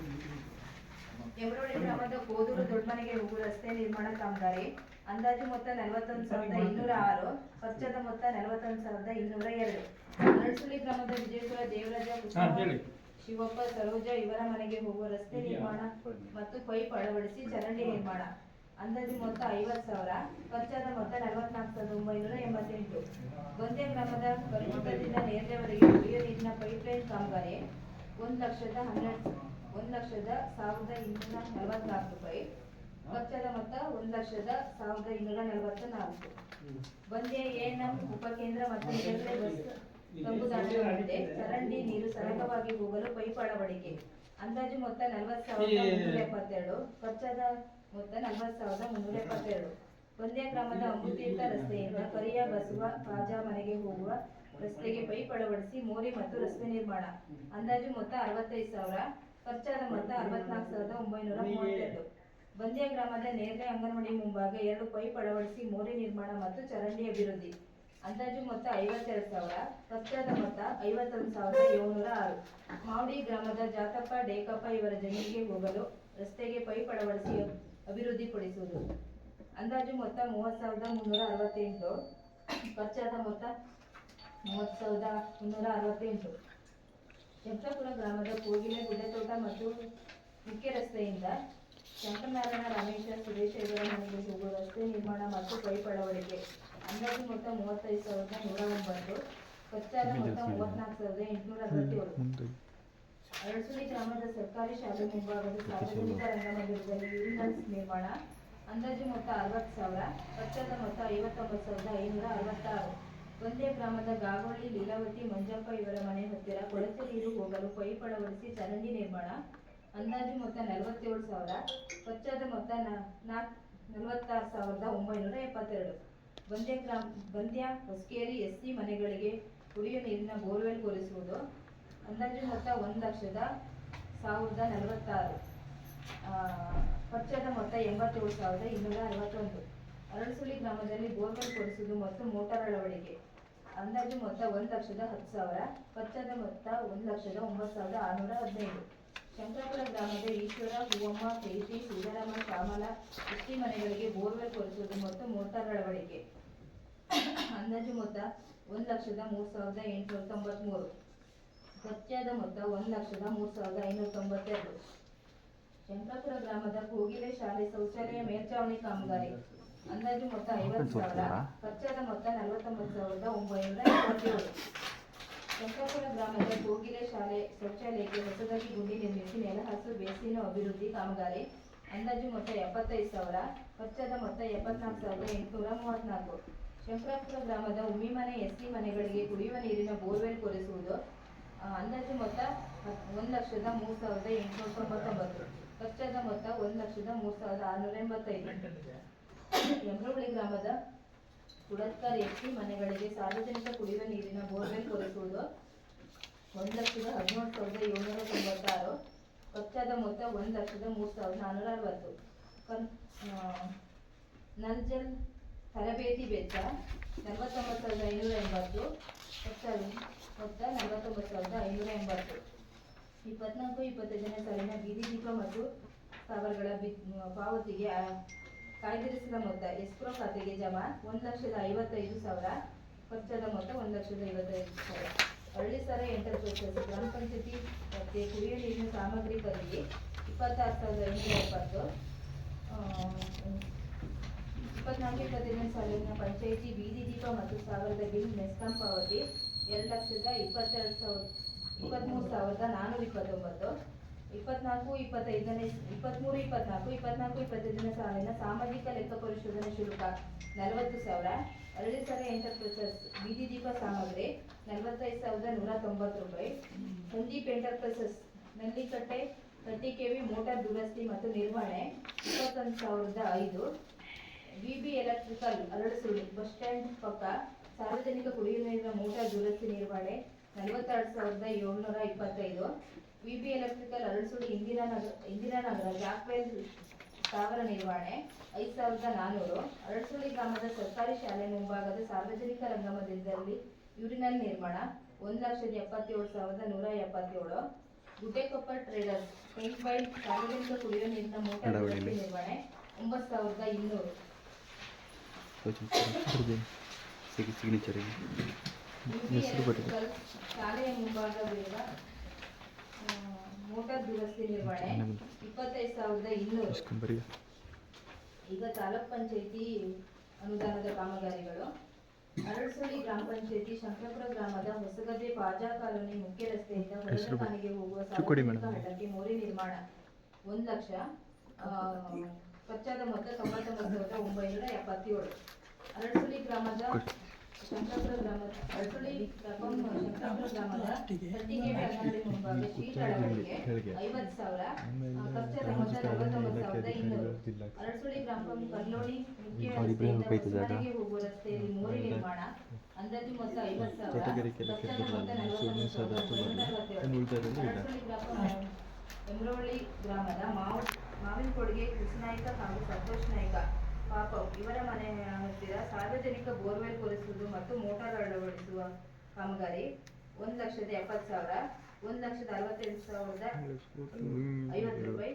ಯಮರೋಳಿ ಗ್ರಾಮದ ಕೋದೂರು ದೊಡ್ಡಮನೆಗೆ ಹೋಗುವ ರಸ್ತೆ ನಿರ್ಮಾಣ ಕಾಮಗಾರಿ, ಅಂದಾಜು ಮೊತ್ತ 41,206, ಖರ್ಚಾದ ಮೊತ್ತ 41,202. ಅರಳಸುಳಿ ಗ್ರಾಮದ ವಿಜಯಪುರ ದೇವರಾಜ ಶಿವಪ್ಪ ಸರೋಜ ಇವರ ಮನೆಗೆ ಹೋಗುವ ರಸ್ತೆ ನಿರ್ಮಾಣ ಮತ್ತು ಪೈಪ್ ಅಳವಡಿಸಿ ಚರಂಡಿ ನಿರ್ಮಾಣ, ಅಂದಾಜು ಮೊತ್ತ 50,000, ಖರ್ಚಾದ ಮೊತ್ತ 44,988. ಬಂದ್ಯ ಗ್ರಾಮದ ಕಲ್ಮುಖದಿಂದ ನೇರ್ಲೆವರೆಗೆ ಕುಡಿಯುವ ನೀರಿನ ಪೈಪ್ಲೈನ್ ಕಾಮಗಾರಿ, 1,01,244 ರೂಪಾಯಿ, ಖರ್ಚಾದ ಮೊತ್ತ 1,01,244. ಬಂದ್ಯ ANM ಉಪಕೇಂದ್ರ ಮತ್ತು ಮಿಡಲ್ಲೆ ಬಸ್ ತಂಗುದಾಣದ ಮುಂದೆ ಚರಂಡಿ ನೀರು ಸರಾಗವಾಗಿ ಹೋಗಲು ಪೈಪ್ ಅಳವಡಿಕೆ, ಅಂದಾಜು ಮೊತ್ತ 40,372, ಖರ್ಚಾದ ಮೊತ್ತ 40,372. ಬಂದ್ಯ ಗ್ರಾಮದ ಅಂಬುತೀರ್ಥ ರಸ್ತೆಯಿಂದ ಕರಿಯ ಬಸವ ಪಾಜಾ ಮನೆಗೆ ಹೋಗುವ ರಸ್ತೆಗೆ ಪೈಪ್ ಅಳವಡಿಸಿ ಮೋರಿ ಮತ್ತು ರಸ್ತೆ ನಿರ್ಮಾಣ. ಅಂದಾಜು ಮೊತ್ತ 65,000. ಖರ್ಚಾದ ಮೊತ್ತ 64,932. ಬಂದ್ಯ ಗ್ರಾಮದ ನೇರಳೆ ಅಂಗನವಾಡಿ ಮುಂಭಾಗ 2 ಪೈಪ್ ಅಳವಡಿಸಿ ಮೋರಿ ನಿರ್ಮಾಣ ಮತ್ತು ಚರಂಡಿ ಅಭಿವೃದ್ಧಿ. ಅಂದಾಜು ಮೊತ್ತ 52,000. ಖರ್ಚಾದ ಮೊತ್ತ 51,706. ಮಾವಡಿ ಗ್ರಾಮದ ಜಾತಪ್ಪ ಡೇಕಪ್ಪ ಇವರ ಜಮೀನಿಗೆ ಹೋಗಲು ರಸ್ತೆಗೆ ಪೈಪ್ ಅಳವಡಿಸಿ ಅಭಿವೃದ್ಧಿಪಡಿಸುವುದು. ಅಂದಾಜು ಮೊತ್ತ 30,368. ಖರ್ಚಾದ ಮೊತ್ತ 30,368. ಶಂಕರಪುರ ಗ್ರಾಮದ ಕೋಗಿಲೆ ಗುಡ್ಡತೋಟ ಮತ್ತು ಮುಖ್ಯ ರಸ್ತೆಯಿಂದ ಶಂಕರನಾರಾಯಣ ರಾಮೇಶ್ವರ ಸುರೇಶ ಇವರ ಮನೆಗೆ ಹೋಗುವ ರಸ್ತೆ ನಿರ್ಮಾಣ ಮತ್ತು ಪೈಪ್ ಅಳವಡಿಕೆ. ಅಂದಾಜು ಮೊತ್ತ 35,109. ಖರ್ಚಾದ ಮೊತ್ತ 34,867. ಅರಳಸುಳಿ ಗ್ರಾಮದ ಸರ್ಕಾರಿ ಶಾಲೆ ಮುಂಭಾಗದ ಸಾರ್ವಜನಿಕ ರಂಗಮಂದಿರದಲ್ಲಿ ಯೂರಿನಲ್ಸ್ ನಿರ್ಮಾಣ. ಅಂದಾಜು ಮೊತ್ತ 60,000. ಖರ್ಚಾದ ಮೊತ್ತ 59,566. ಬಂದ್ಯ ಗ್ರಾಮದ ಗಾಗೋಳಿ ಲೀಲಾವತಿ ಮಂಜಪ್ಪ ಇವರ ಮನೆ ಹತ್ತಿರ ಕೊಳಚೆ ನೀರು ಹೋಗಲು ಪೈಪ್ ಅಳವಡಿಸಿ ಚರಂಡಿ ನಿರ್ಮಾಣ. ಅಂದಾಜು ಮೊತ್ತ 47,000. ಖರ್ಚಾದ ಮೊತ್ತ 46,972. ಬಂದ್ಯ ಹೊಸಕೇರಿ ಎಸ್ಸಿ ಮನೆಗಳಿಗೆ ಕುಡಿಯುವ ನೀರಿನ ಬೋರ್ವೆಲ್ ಕೊರೆಸುವುದು. ಅಂದಾಜು ಮೊತ್ತ 1,00,000,146. ಖರ್ಚಾದ ಮೊತ್ತ 87,261. ಅರಳಸುಳಿ ಗ್ರಾಮದಲ್ಲಿ ಬೋರ್ವೆಲ್ ಕೊರೆಸುವುದು ಮತ್ತು ಮೋಟಾರ್ ಅಳವಡಿಕೆ. ಅಂದಾಜು ಮೊತ್ತ 1,10,10,000. ಖರ್ಚಾದ ಮೊತ್ತ 1,09,615. ಶಂಕರಪುರ ಗ್ರಾಮದ ಈಶ್ವರ, ಹೂವಮ್ಮ, ಪ್ರೀತಿ, ಸೀತಾರಾಮ, ಶ್ಯಾಮಲ ಎಸ್ಟಿ ಮನೆಗಳಿಗೆ ಬೋರ್ವೆಲ್ ಕೊರೆಸುವುದು ಮತ್ತು ಮೋಟಾರ್ ಅಳವಡಿಕೆ. ಅಂದಾಜು ಮೊತ್ತ 1,03,893. ಖರ್ಚಾದ ಮೊತ್ತ 1,03,592. ಶಂಕರಪುರ ಗ್ರಾಮದ ಕೋಗಿಲೆ ಶಾಲೆ ಶೌಚಾಲಯ ಮೇಲ್ಛಾವಣಿ ಕಾಮಗಾರಿ. ಅಂದಾಜು ಮೊತ್ತ 50,000. ಖರ್ಚಾದ ಮೊತ್ತ 49,927. ಶಂಕರಪುರ ಗ್ರಾಮದ ಕೋಗಿಲೆ ಶಾಲೆ ಶೌಚಾಲಯಕ್ಕೆ ಹೊಸದಾಗಿ ಗುಂಡಿ ನಿರ್ಮಿಸಿ ನೆಲಹಾಸು ಬೇಸಿನ ಅಭಿವೃದ್ಧಿ ಕಾಮಗಾರಿ. ಅಂದಾಜು ಮೊತ್ತ 75,000. ಖರ್ಚಾದ ಮೊತ್ತ 74,834. ಶಂಕರಪುರ ಗ್ರಾಮದ ಉಮ್ಮಿಮನೆ ಎಸ್ಸಿ ಮನೆಗಳಿಗೆ ಕುಡಿಯುವ ನೀರಿನ ಬೋರ್ವೆಲ್ ಕೊರೆಸುವುದು. ಅಂದಾಜು ಮೊತ್ತ 1,03,899. ಖರ್ಚಾದ ಮೊತ್ತ 1,03,685. ಯಮರವಳ್ಳಿ ಗ್ರಾಮದ ಕುಡತ್ಕರ್ ಎಸ್ಸಿ ಮನೆಗಳಿಗೆ ಸಾರ್ವಜನಿಕ ಕುಡಿಯುವ ನೀರಿನ ಬೋರ್ವೆಲ್ ಕೊರೆಸುವುದು. 1,17,796. ಖರ್ಚಾದ ಮೊತ್ತ 1,03,460. ನಲ್ಜಲ್ ತರಬೇತಿ ವೆಚ್ಚ 49,580. ಖರ್ಚಾದ ಮೊತ್ತ 49,580. 24-25ನೇ ಸಾಲಿನ ಬೀದಿ ದೀಪ ಮತ್ತು ಸಾವಿರಗಳ ಪಾವತಿಗೆ ಕಾಯ್ದಿರಿಸಿದ ಮೊತ್ತ ಎಸ್ಕ್ರೋ ಖಾತೆಗೆ ಜಮಾ 1,55,000. ಖರ್ಚಾದ ಮೊತ್ತ 1,55,000. ಹಳ್ಳಿಸರ ಎಂಟರ್ಪ್ರೈಸಸ್ ಗ್ರಾಮ ಪಂಚಾಯತಿ ಮತ್ತೆ ಕುಡಿಯುವ ನೀರಿನ ಸಾಮಗ್ರಿ ಖರೀದಿ 26,570. 24-25ನೇ ಸಾಲಿನ ಪಂಚಾಯಿತಿ ಬೀದಿ ದೀಪ ಮತ್ತು ಸಾವಿರದ ಬಿಲ್ ಮೆಸ್ಕಾಂ ಪಾವತಿ 2,23,429. 24-25ನೇ ಸಾಲಿನ ಸಾಮಾಜಿಕ ಲೆಕ್ಕ ಪರಿಶೋಧನೆ ಶುಲ್ಕ 40,000. ಹಳ್ಳಿಸರ ಎಂಟರ್ಪ್ರೈಸಸ್ ಬೀದಿ ದೀಪ ಸಾಮಗ್ರಿ 45,190 ರೂಪಾಯಿ. ಸಂದೀಪ್ ಎಂಟರ್ಪ್ರೈಸಸ್ ನಲ್ಲಿಕಟ್ಟೆ 30 kV ಮೋಟಾರ್ ದುರಸ್ತಿ ಮತ್ತು ನಿರ್ವಹಣೆ 21,005. ವಿಬಿ ಎಲೆಕ್ಟ್ರಿಕಲ್ ಅರಳಸುಳಿ ಬಸ್ ಸ್ಟ್ಯಾಂಡ್ ಪಕ್ಕ ಸಾರ್ವಜನಿಕ ಕುಡಿಯುವ ನೀರಿನ ಮೋಟಾರ್ ದುರಸ್ತಿ ನಿರ್ವಹಣೆ 42,725. ವಿಬಿ ಎಲೆಕ್ಟ್ರಿಕಲ್ ಅರಳಸುಳಿ ಇಂದಿರಾನಗರ ಜಾಕ್ವೆಲ್ ಸ್ಥಾವರ ನಿರ್ವಹಣೆ 5,400. ಅರಳಸುಳಿ ಗ್ರಾಮದ ಸರ್ಕಾರಿ ಶಾಲೆ ಮುಂಭಾಗದ ಸಾರ್ವಜನಿಕ ರಂಗಮಂದಿರದಲ್ಲಿ ಯೂರಿನಲ್ ನಿರ್ಮಾಣ 1,77,177. ಗುಡ್ಡೆಕೊಪ್ಪ ಟ್ರೇಡರ್ಸ್ ಪೇಂಟ್ ಬೈಲ್ ಸಾರ್ವಜನಿಕ ಕುಡಿಯುವ ನೀರಿನ ಮೋಟಾರ್ ದುರಸ್ತಿ ನಿರ್ವಹಣೆ 9,200. ಶಾಲೆಯ ಮುಂಭಾಗವಿರುವ ಮೋಟಾರ್ ದುರಸ್ತಿ ನಿರ್ವಹಣೆ 25,200. ಈಗ ತಾಲೂಕ್ ಪಂಚಾಯತಿ ಅನುದಾನದ ಕಾಮಗಾರಿಗಳು. ಅರಳಸುಳಿ ಗ್ರಾಮ ಪಂಚಾಯತಿ ಶಂಕರಪುರ ಗ್ರಾಮದ ಹೊಸಗದ್ದೆ ಪಾಜಾ ಕಾಲೋನಿ ಮುಖ್ಯ ರಸ್ತೆಯಿಂದ ಹೊರಕಾನಿಗೆ ಹೋಗುವ ಸಾರ್ವಜನಿಕ ಹಳ್ಳಕ್ಕೆ ಮೋರಿ ನಿರ್ಮಾಣ 1,00,000. ಖರ್ಚಾದ ಮೊತ್ತ 99,977. ಅರಳಸುಳಿ ಗ್ರಾಮದ ಶಂಕರಪುರ ಗ್ರಾಮದ 30 KV ಅಂಗನವಾಡಿ ಮುಂಭಾಗ ಶೀಟ್ ಅಳವಡಿಕೆ 50,000. ಖರ್ಚಾದ ಮೊತ್ತ 99,200. ಅರಳಸುಳಿ ಗ್ರಾಮ ಕಲ್ಲೋಳಿ ಮುಖ್ಯ ರಸ್ತೆಯಿಂದ ಹೊಸಮನೆಗೆ ಹೋಗುವ ರಸ್ತೆಯಲ್ಲಿ ಮೋರಿ ನಿರ್ಮಾಣ ಅಂದಾಜು ಮೊತ್ತ 50,000. ತೋಟಗಾರಿಕೆ ಇಲಾಖೆ ಬರಲ್ಲ, ಶೂನ್ಯ ಸದಸ್ಯರು ಬರಲ್ಲ, ಇನ್ನು ಉಳಿದವರೆಲ್ಲ ಇಲ್ಲ. ಅರಸಳ್ಳಿ ಗ್ರಾಮ ಎಮ್ರವಳ್ಳಿ ಗ್ರಾಮದ ಮಾವಿನ ಕೊಡುಗೆ ಕೃಷ್ಣನಾಯ್ಕ ಹಾಗೂ ಸಂತೋಷ್ ನಾಯ್ಕ ಪಾಪ ಇವರ ಮನೆ ಹತ್ತಿರ ಸಾರ್ವಜನಿಕ ಬೋರ್ವೆಲ್ ಕೊರೆಸುವುದು ಮತ್ತು ಮೋಟಾರ್ ಅಳವಡಿಸುವ ಕಾಮಗಾರಿ 1,70,000, 1,68,050 ರೂಪಾಯಿ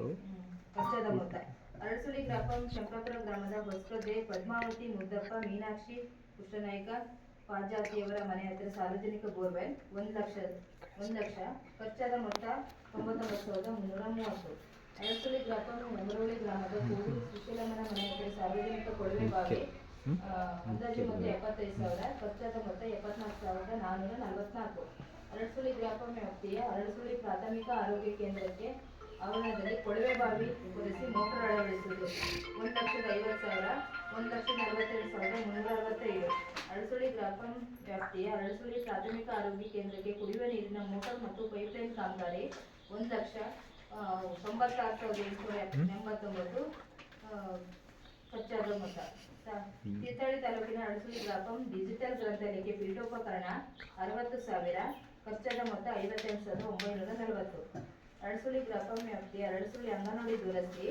ಖರ್ಚಾದ ಮೊತ್ತ. ಅರಸಳ್ಳಿ ಗ್ರಾಪಂ ಶಂಕರಪುರ ಗ್ರಾಮದ ಹೊಸಗದ್ದೆ ಪದ್ಮಾವತಿ ಮುದ್ದಪ್ಪ ಮೀನಾಕ್ಷಿ ಕೃಷ್ಣನಾಯ್ಕ ಪಾಜಾತಿಯವರ ಮನೆ ಹತ್ತಿರ ಸಾರ್ವಜನಿಕ ಬೋರ್ವೆಲ್ 1,00,000 ಖರ್ಚಾದ ಮೊತ್ತ 99,330. ಅರಸಳ್ಳಿ ಗ್ರಾಪಂ ಎಮರವಳ್ಳಿ ಗ್ರಾಮದ ಕೂಡೂರು ಸುಶೀಲಮ್ಮನ ಮನೆ ಹತ್ತಿರ ಸಾರ್ವಜನಿಕ ಕೊಳವೆ ಬಾವಿ ಅಂದಾಜು ಮೊತ್ತ 75,000 ಖರ್ಚಾದ ಮೊತ್ತ 74,444. ಅರಸಳ್ಳಿ ಗ್ರಾಪಂ ವ್ಯಾಪ್ತಿಯ ಅರಸಳ್ಳಿ ಪ್ರಾಥಮಿಕ ಆರೋಗ್ಯ ಕೇಂದ್ರಕ್ಕೆ ಆವರಣದಲ್ಲಿ ಕೊಳವೆ ಬಾವಿ ಕೊರೆಸಿ ಮೋಟಾರ್ ಅಳವಡಿಸುವುದು 1,50,000 1,42,365. ಅರಸಳ್ಳಿ ಗ್ರಾಪಂ ವ್ಯಾಪ್ತಿಯ ಅರಸಳ್ಳಿ ಪ್ರಾಥಮಿಕ ಆರೋಗ್ಯ ಕೇಂದ್ರಕ್ಕೆ ಕುಡಿಯುವ ನೀರಿನ ಮೋಟಾರ್ ಮತ್ತು ಪೈಪ್ಲೈನ್ ಕಾಮಗಾರಿ 1,96,889 ಖರ್ಚಾದ ಮೊತ್ತ. ತೀರ್ಥಹಳ್ಳಿ ತಾಲೂಕಿನ ಅರಸಳ್ಳಿ ಗ್ರಾಪಂ ಡಿಜಿಟಲ್ ಗ್ರಂಥಾಲಯಕ್ಕೆ ಪೀಠೋಪಕರಣ 60,000 ಖರ್ಚಾದ ಮೊತ್ತ 58,940. ಅರಸಳ್ಳಿ ಗ್ರಾಪಂ ವ್ಯಾಪ್ತಿಯ ಅರಸಳ್ಳಿ ಅಂಗನವಾಡಿ ದುರಸ್ತಿ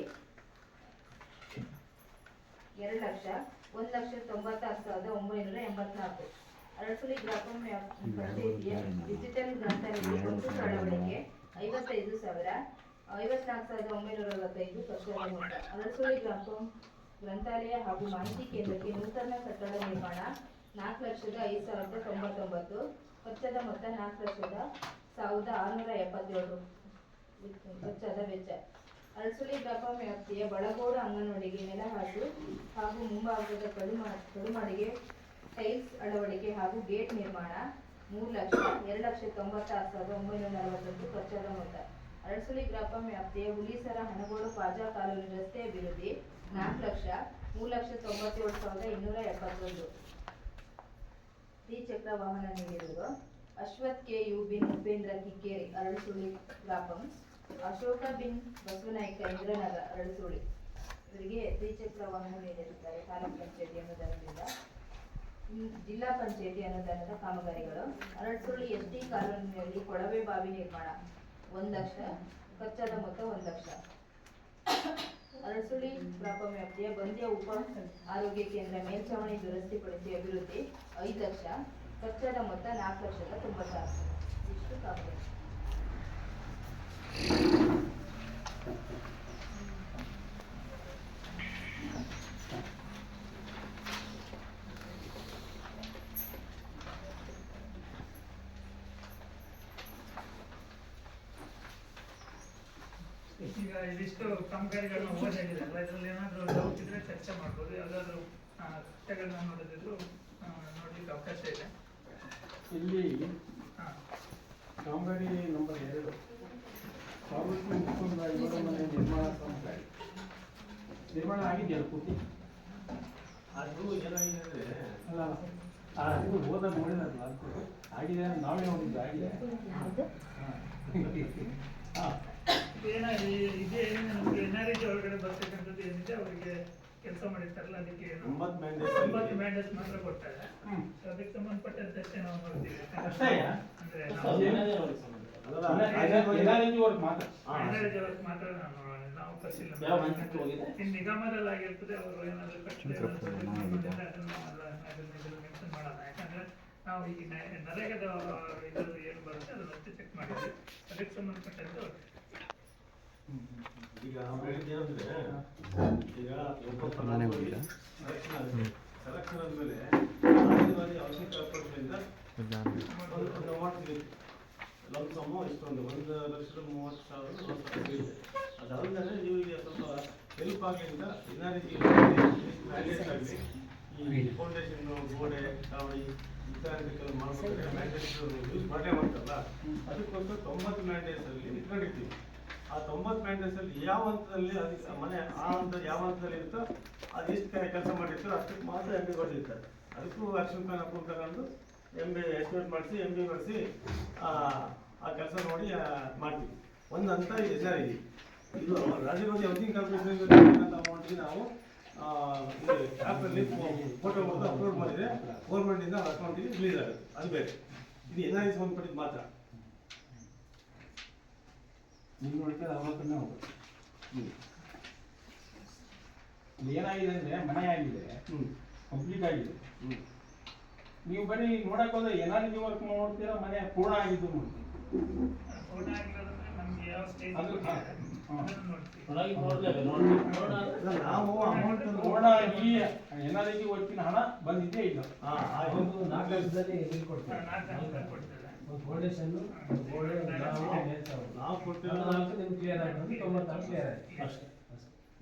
2,00,000 1,96,984. ಅರಸಳ್ಳಿ ಗ್ರಾಪಂ ಪಂಚಾಯಿತಿಯ ಡಿಜಿಟಲ್ ಗ್ರಂಥಾಲಯಕ್ಕೆ ಕಂಪ್ಯೂಟರ್ ಅಳವಡಿಕೆ 55,000 54,945 ಖರ್ಚಾದ ಮೊತ್ತ. ಅರಸಳ್ಳಿ ಗ್ರಾಪಂ ಗ್ರಂಥಾಲಯ ಹಾಗೂ ಮಾಹಿತಿ ಕೇಂದ್ರಕ್ಕೆ ನೂತನ ಕಟ್ಟಡ ನಿರ್ಮಾಣ 4,05,099 ಖರ್ಚಾದ ಮೊತ್ತ 4,01,677 ಖರ್ಚಾದ ವೆಚ್ಚ. ಅರಸಳ್ಳಿ ಗ್ರಾಪಂ ವ್ಯಾಪ್ತಿಯ ಬಳಗೋಡು ಅಂಗನವಾಡಿಗೆ ನೆಲಹಾಸು ಹಾಗೂ ಮುಂಭಾಗದ ಕಡುಮಾಡಿಗೆ ಟೈಲ್ಸ್ ಅಳವಡಿಕೆ ಹಾಗೂ ಗೇಟ್ ನಿರ್ಮಾಣ 3,00,000 2,96,940 ಖರ್ಚಾದ ಮೊತ್ತ. ಅರಸಳ್ಳಿ ಗ್ರಾಪಂ ವ್ಯಾಪ್ತಿಯ ಹುಲಿಸರ ಹನಗೋಡು ಪಾಜಾ ಕಾಲೋನಿ ರಸ್ತೆ ಅಭಿವೃದ್ಧಿ 4,00,000 3,97,271. ದ್ವಿಚಕ್ರ ವಾಹನ ನೀಡಿರುವುದು ಅಶ್ವಥ್ ಕೆ ಯು ಬಿನ್ ಉಪೇಂದ್ರ ಕಿಕ್ಕೇರಿ ಅರಳಸುಳ್ಳಿ ಗ್ರಾಪಂ, ಅಶೋಕ ಬಿನ್ ಬಸವನಾಯ್ಕ ಇಂದ್ರನಗರ ಅರಳಸುಳ್ಳಿ ಇವರಿಗೆ ದ್ವಿಚಕ್ರ ವಾಹನ ನೀಡಿರುತ್ತಾರೆ. ತಾಲೂಕು ಪಂಚಾಯತಿ ಅನುದಾನದಿಂದ. ಜಿಲ್ಲಾ ಪಂಚಾಯತಿ ಅನುದಾನದ ಕಾಮಗಾರಿಗಳು ಅರಳಸುಳ್ಳಿ ಎಸ್ಟಿ ಕಾಲೋನಿಯಲ್ಲಿ ಕೊಳವೆ ಬಾವಿ ನಿರ್ಮಾಣ 1,00,000 ಖರ್ಚಾದ ಮೊತ್ತ 1,00,000. ಅರಳಸುಳ್ಳಿ ಗ್ರಾಪಂ ವ್ಯಾಪ್ತಿಯ ಬಂದ್ಯ ಉಪ ಆರೋಗ್ಯ ಕೇಂದ್ರ ಮೇಲ್ಛಾವಣಿ ದುರಸ್ತಿಪಡಿಸಿ ಅಭಿವೃದ್ಧಿ 5,00,000 ಖರ್ಚಾದ ಮೊತ್ತ 4,90,000. ಇಷ್ಟು ಕಾಮಗಾರಿ. ಈಗ ಇದಿಷ್ಟು ಕಾಮಗಾರಿಗಳನ್ನ ಓದಾಗಿದೆ ಅಲ್ಲ, ಇದರಲ್ಲಿ ಏನಾದರೂ ಡೌಟ್ ಇದ್ರೆ ಚರ್ಚೆ ಮಾಡ್ಬೋದು. ಯಾವುದಾದ್ರೂ ಕಷ್ಟಗಳನ್ನ ನೋಡೋದಿದ್ರು ನೋಡ್ಲಿಕ್ಕೆ ಅವಕಾಶ ಇದೆ. ಇಲ್ಲಿ ಕಾಮಗಾರಿ ನಂಬರ್ 2 ಸಾರ್ವಜನಿಕ ಮುಖಂಡರ ಇವರ ಮನೆ ನಿರ್ಮಾಣ ಕಾಮಗಾರಿ ನಿರ್ಮಾಣ ಆಗಿದೆಯಲ್ಲ ಪೂರ್ತಿ? ಅದು ಏನಾಗಿದೆ ಅಂದರೆ ಇದು ಹೋದಾಗ ನೋಡಿದ್ರಲ್ಲ, ಅದು ಆಗಿದೆ, ನಾವೇ ನೋಡಿದ್ದು ಆಗಿದೆ. ಇದೇ ನಮಗೆ NREG ಒಳಗಡೆ ಬರ್ತಕ್ಕಂಥದ್ದು ಏನಿದೆ ಅವರಿಗೆ ಕೆಲಸ ಮಾಡಿರ್ತಾರಲ್ಲ, ಅದಕ್ಕೆ 90 ಮ್ಯಾಂಡೇಟ್ಸ್ ಮಾತ್ರ ಕೊಡ್ತಾರೆ. ಅದಕ್ಕೆ ಸಂಬಂಧಪಟ್ಟಂತೆ ನಾವು ನೋಡ್ತೀವಿ. ಅಂದ್ರೆ ಮಾತ್ರ ನಾವು ಪರಿಶೀಲನೆ ನಿಗಮದಲ್ಲಿ ಆಗಿರ್ತದೆ. ಅವರು ಏನಾದರೂ ಮೆನ್ಷನ್ ಮಾಡೋಣ. ಯಾಕಂದ್ರೆ ನಾವು ಈಗ ನರೇಗಾದ ಇದ್ರದ್ದು ಏನು ಬರುತ್ತೆ ಅದನ್ನಷ್ಟೇ ಚೆಕ್ ಮಾಡಿದ್ವಿ. ಅದಕ್ಕೆ ಸಂಬಂಧಪಟ್ಟಂತೆ ಈಗ ಏನಂದ್ರೆ ಈಗ ಸೆಲೆಕ್ಷನ್ ಆದ್ಮೇಲೆ ಅವಶ್ಯಕ ಪಟ್ಟಿಂದ ಲಂಸಮ್ಮು ಇಷ್ಟೊಂದು 1,30,30,000 ಅದಾದ್ಮೇಲೆ ನೀವು ಈಗ ಸ್ವಲ್ಪ ಹೆಲ್ಪ್ ಆಗಲಿಂದ NREG ಮ್ಯಾಂಡೇಟ್ ಆಗಲಿ ಈ ಫೌಂಡೇಶನ್ ಗೋಡೆ ಚಾವಡಿ ಇತ್ಯಾದಿಗಳು ಮಾಡ್ಬೇಕಾದ್ರೆ ಮ್ಯಾಂಡೇಟ್ಸ್ ಯೂಸ್ ಮಾಡೇ ಮಾಡ್ತಾರಲ್ಲ, ಅದಕ್ಕೋಸ್ಕರ 90 ಮ್ಯಾಂಡೇಟ್ಸಲ್ಲಿ ಇಟ್ಕೊಂಡಿರ್ತೀವಿ. ಆ 90 ಮ್ಯಾಂಡೇಟ್ಸಲ್ಲಿ ಯಾವ ಹಂತದಲ್ಲಿ ಅದಕ್ಕೆ ಮನೆ ಆ ಹಂತದಲ್ಲಿ ಯಾವ ಹಂತದಲ್ಲಿ ಇರುತ್ತೋ ಅದು ಎಷ್ಟು ಕೆಲಸ ಮಾಡಿರ್ತಾರೋ ಅಷ್ಟಕ್ಕೆ ಮಾತ್ರ MB ಕೊಟ್ಟಿರ್ತಾರೆ. ಅದಕ್ಕೂ ಆಕ್ಷನ್ ಪ್ಲಾನ್ ಅಪ್ರೂವ್ ತಗೊಂಡು MB ಎಸ್ಟಿಮೇಟ್ ಮಾಡಿಸಿ MB ಮಾಡಿಸಿ ಆ ಕೆಲಸ ನೋಡಿ ಮಾಡ್ತೀವಿ. ಒಂದು ಹಂತ NREG. ಇದು ರಾಜೀವ್ ಗಾಂಧಿ ಹೌಸಿಂಗ್ ಕಾರ್ಪೊರೇಷನ್ ಅಮೌಂಟ್ಗೆ ನಾವು ಆ್ಯಪಲ್ಲಿ ಫೋಟೋ ಹೊಡೆದು ಅಪ್ಲೋಡ್ ಮಾಡಿದರೆ ಗೌರ್ಮೆಂಟಿಂದ ಅಕೌಂಟಿಗೆ ರಿಲೀಸ್ ಆಗುತ್ತೆ, ಅದು ಬೇರೆ. ಇದು NRI ಸಂಬಂಧಪಟ್ಟಿದ್ದು ಮಾತ್ರ. ನಿಮ್ಮ ನೋಡ್ತಾರೆ ಅವತ್ತನ್ನೇ ಹೋಗುತ್ತೆ. ಏನಾಗಿದೆ ಅಂದರೆ ಮನೆ ಆಗಿದೆ, ಕಂಪ್ಲೀಟ್ ಆಗಿದೆ. ನೀವು ಬರೀ ನೋಡಕ್ಕೆ ಹೋದ್ರೆ NRI ವರ್ಕ್ ನೋಡ್ತೀರಾ, ಮನೆ ಪೂರ್ಣ ಆಗಿದ್ದು ನೋಡ್ತೀವಿ. ಫೋಟೋ ಆಗಿರೋದಂದ್ರೆ ನಮ್ಗೆ ಯಾವ ಸ್ಟೇಜ್ ಅದು ನಾವು ಅಮೌಂಟ್ ಈ NRI ವರ್ಕಿನ ಹಣ ಬಂದಿದ್ದೇ ಇಲ್ಲ. ಒಂದು 4 ಲಕ್ಷದಲ್ಲಿ ಬಿಲ್ ಕೊಡ್ತಾರೆ. 4 ಲಕ್ಷ ಕೊಡ್ತಾರೆ. ಒಂದು ಫೌಂಡೇಶನ್ ನಾವು ಕೊಟ್ಟಿರೋ ನಿಮ್ಗೆ ಕ್ಲಿಯರ್ ಆಯ್ತು, 94 ಕ್ಲಿಯರ್ ಆಯ್ತು ಅಷ್ಟೇ.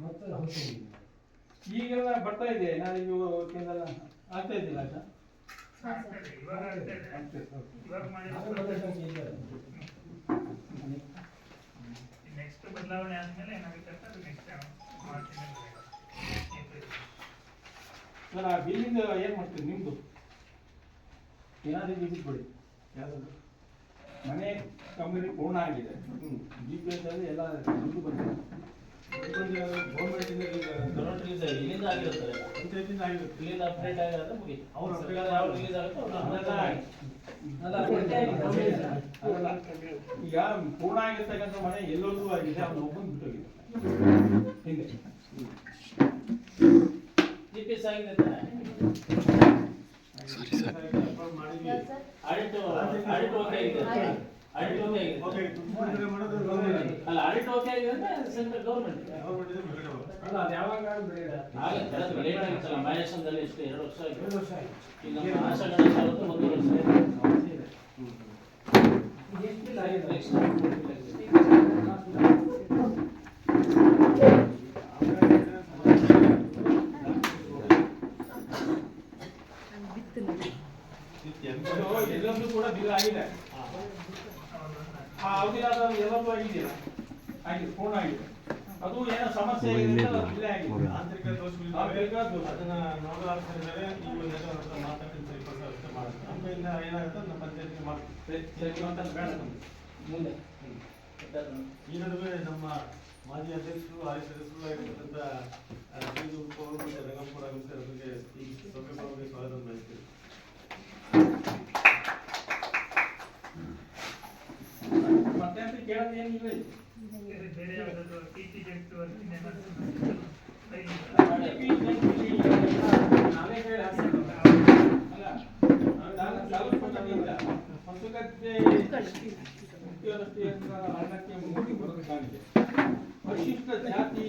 ಮತ್ತೆ ಹೌಸಿಂಗ್ ಈಗೆಲ್ಲ ಬರ್ತಾ ಇದೆ NRI ವರ್ಕಿಂದೆಲ್ಲ ಆಗ್ತಾ ಇದ್ದಿಲ್ಲ ಆಯ್ತಾ? ಆಗ್ತದೆ, ಇವಾಗ ಆಗ್ತದೆ. ಇವಾಗ ಮಾಡಿದ್ರೆ ನೆಕ್ಸ್ಟ್ ಬದಲಾವಣೆ ಆದ್ಮೇಲೆ ಏನಾಗುತ್ತೆ ಅಂತ ಅದು ನೆಕ್ಸ್ಟ್ ಮಾಡ್ತೀನಿ. ಸರ್ ಆ ಬಿಲ್ಲಿಂದ ಏನು ಮಾಡ್ತೀರಿ ನಿಮ್ಮದು? NRI ವಿಸಿಟ್ ಕೊಡಿ. ಯಾವುದು ಮನೆ ಕಂಪ್ನಿ ಪೂರ್ಣ ಆಗಿದೆ, GPS ಅಲ್ಲಿ ಎಲ್ಲ ದುಡ್ಡು ಬಂದಿದೆ. ಗೌರ್ಮೆಂಟಿಂದ ಇಲ್ಲಿಂದ ಆಗಿರುತ್ತದೆ, ಪಂಚಾಯತಿಂದ ಆಗಿರುತ್ತೆ. ಇಲ್ಲಿಂದ ಅಪ್ಡೇಟ್ ಆಗಿರೋದು ಮುಗಿತು. ಅವ್ರು update ಯಾವ ರಿಲೀಸ್ ಆಗುತ್ತೋ ಅದೆಲ್ಲ ಈಗ ಪೂರ್ಣ ಆಗಿರ್ತಕ್ಕಂಥ ಮನೆ ಎಲ್ಲೋದು ಆಗಿದೆ, ಅವ್ನು ಒಬ್ಬನು ಬಿಟ್ಟೋಗಿದೆ ಹಿಂದೆ. GPS ಆಗಿದೆ ತಾನೆ? ಮಾಡಿದ್ವಿ. ಆಡಿಟ್ ಓಕೆ ಆಗಿದೆ, ಆಡಿಟ್ ಓಕೆ ಆಗಿದೆ. ಓಕೆ, ಬಿಡುಗಡೆ ಮಾಡೋದು ಗೌರ್ಮೆಂಟ್. ಅಲ್ಲ, ಆಡಿಟ್ ಓಕೆ ಆಗಿದೆ ಅಂದ್ರೆ ಸೆಂಟ್ರಲ್ ಗೌರ್ಮೆಂಟ್ ಗೌರ್ಮೆಂಟಿಂದ ಬಿಡುಗಡೆ ಮಾಡೋದು. ಅಲ್ಲ ಅದು ಯಾವಾಗ ಬೆಳೆಯುತ್ತೆ? ಆಗುತ್ತೆ. ಅದು ಲೇಟ್ ಆಗಿತ್ತಲ್ಲ, ಮಹೇಶಂದಲ್ಲಿ ಎಷ್ಟು 2 ವರ್ಷ ಆಗಿದೆ. 2 ವರ್ಷ ಆಯ್ತು. ಈಗ ನಮ್ಮ ಆಶಾ ಗಣೇಶ ಅವತ್ತು 1 ವರ್ಷ ಆಗಿದೆ. ಈಗ ಎಷ್ಟು ಬಿಲ್ ಆಗಿದೆ? ನೆಕ್ಸ್ಟ್ ಎಲ್ಲೊಂದು ಕೂಡ ಬಿಲ್ ಆಗಿದೆ. ಆ ಅವಧಿಯಾದ ಎಲ್ಲವೂ ಆಗಿದೆಯಲ್ಲ, ಆಗಿದೆ, ಪೂರ್ಣ ಆಗಿದೆ. ಅದು ಏನೋ ಸಮಸ್ಯೆ ಆಗಿದೆ ಅಂತ ಅದು ಬಿಲ್ ಆಗಿದೆ. ಆಂತರಿಕ ದೋಷಗಳಿಂದ ಅದನ್ನ ನೋಡಲಾಗ್ತಿದ್ದಾರೆ. ಈಗ ಮಾತಾಡ್ತಿದ್ದ 20 ವರ್ಷ ಮಾಡುತ್ತೆ. ನಮ್ಮಿಂದ ಏನಾಗುತ್ತೆ ನಮ್ಮ ಪಂಚಾಯತಿಗೆ ಮಾಡ್ತೀವಿ ಅಂತ ಬೇಡ ನಮ್ಗೆ. ಮುಂದೆ ಈ ನಡುವೆ ನಮ್ಮ ಮಾಜಿ ಅಧ್ಯಕ್ಷರು ಆಯುಷ್ ಸದಸ್ಯರು ಆಗಿರ್ತಕ್ಕಂಥ ಅವರು ಮತ್ತು ರಂಗಪುರ ಅವರಿಗೆ ಈ ಸೌಕರ್ಯವಾಗಿ ಸ್ವಾಗತ ಬಯಸ್ತೀವಿ. ಮತ್ತೆ ಅಂತ ಕೇಳೋದು ಏನಿಲ್ಲ. ಬೇರೆ ಯಾವುದಾದ್ರು TPJect ವರ್ಕ್ ನಾವೇ ಹೇಳಿ ಅಲ್ಲ, ನಾನು ಸಾಲ ಕೊಟ್ಟಿಲ್ಲ. ಹೊಸಗದ್ದೆ ಹಣಕ್ಕೆ ಮುಗಿ ಬರೋದಕ್ಕಾಗಿದೆ. ಪರಿಶಿಷ್ಟ ಜಾತಿ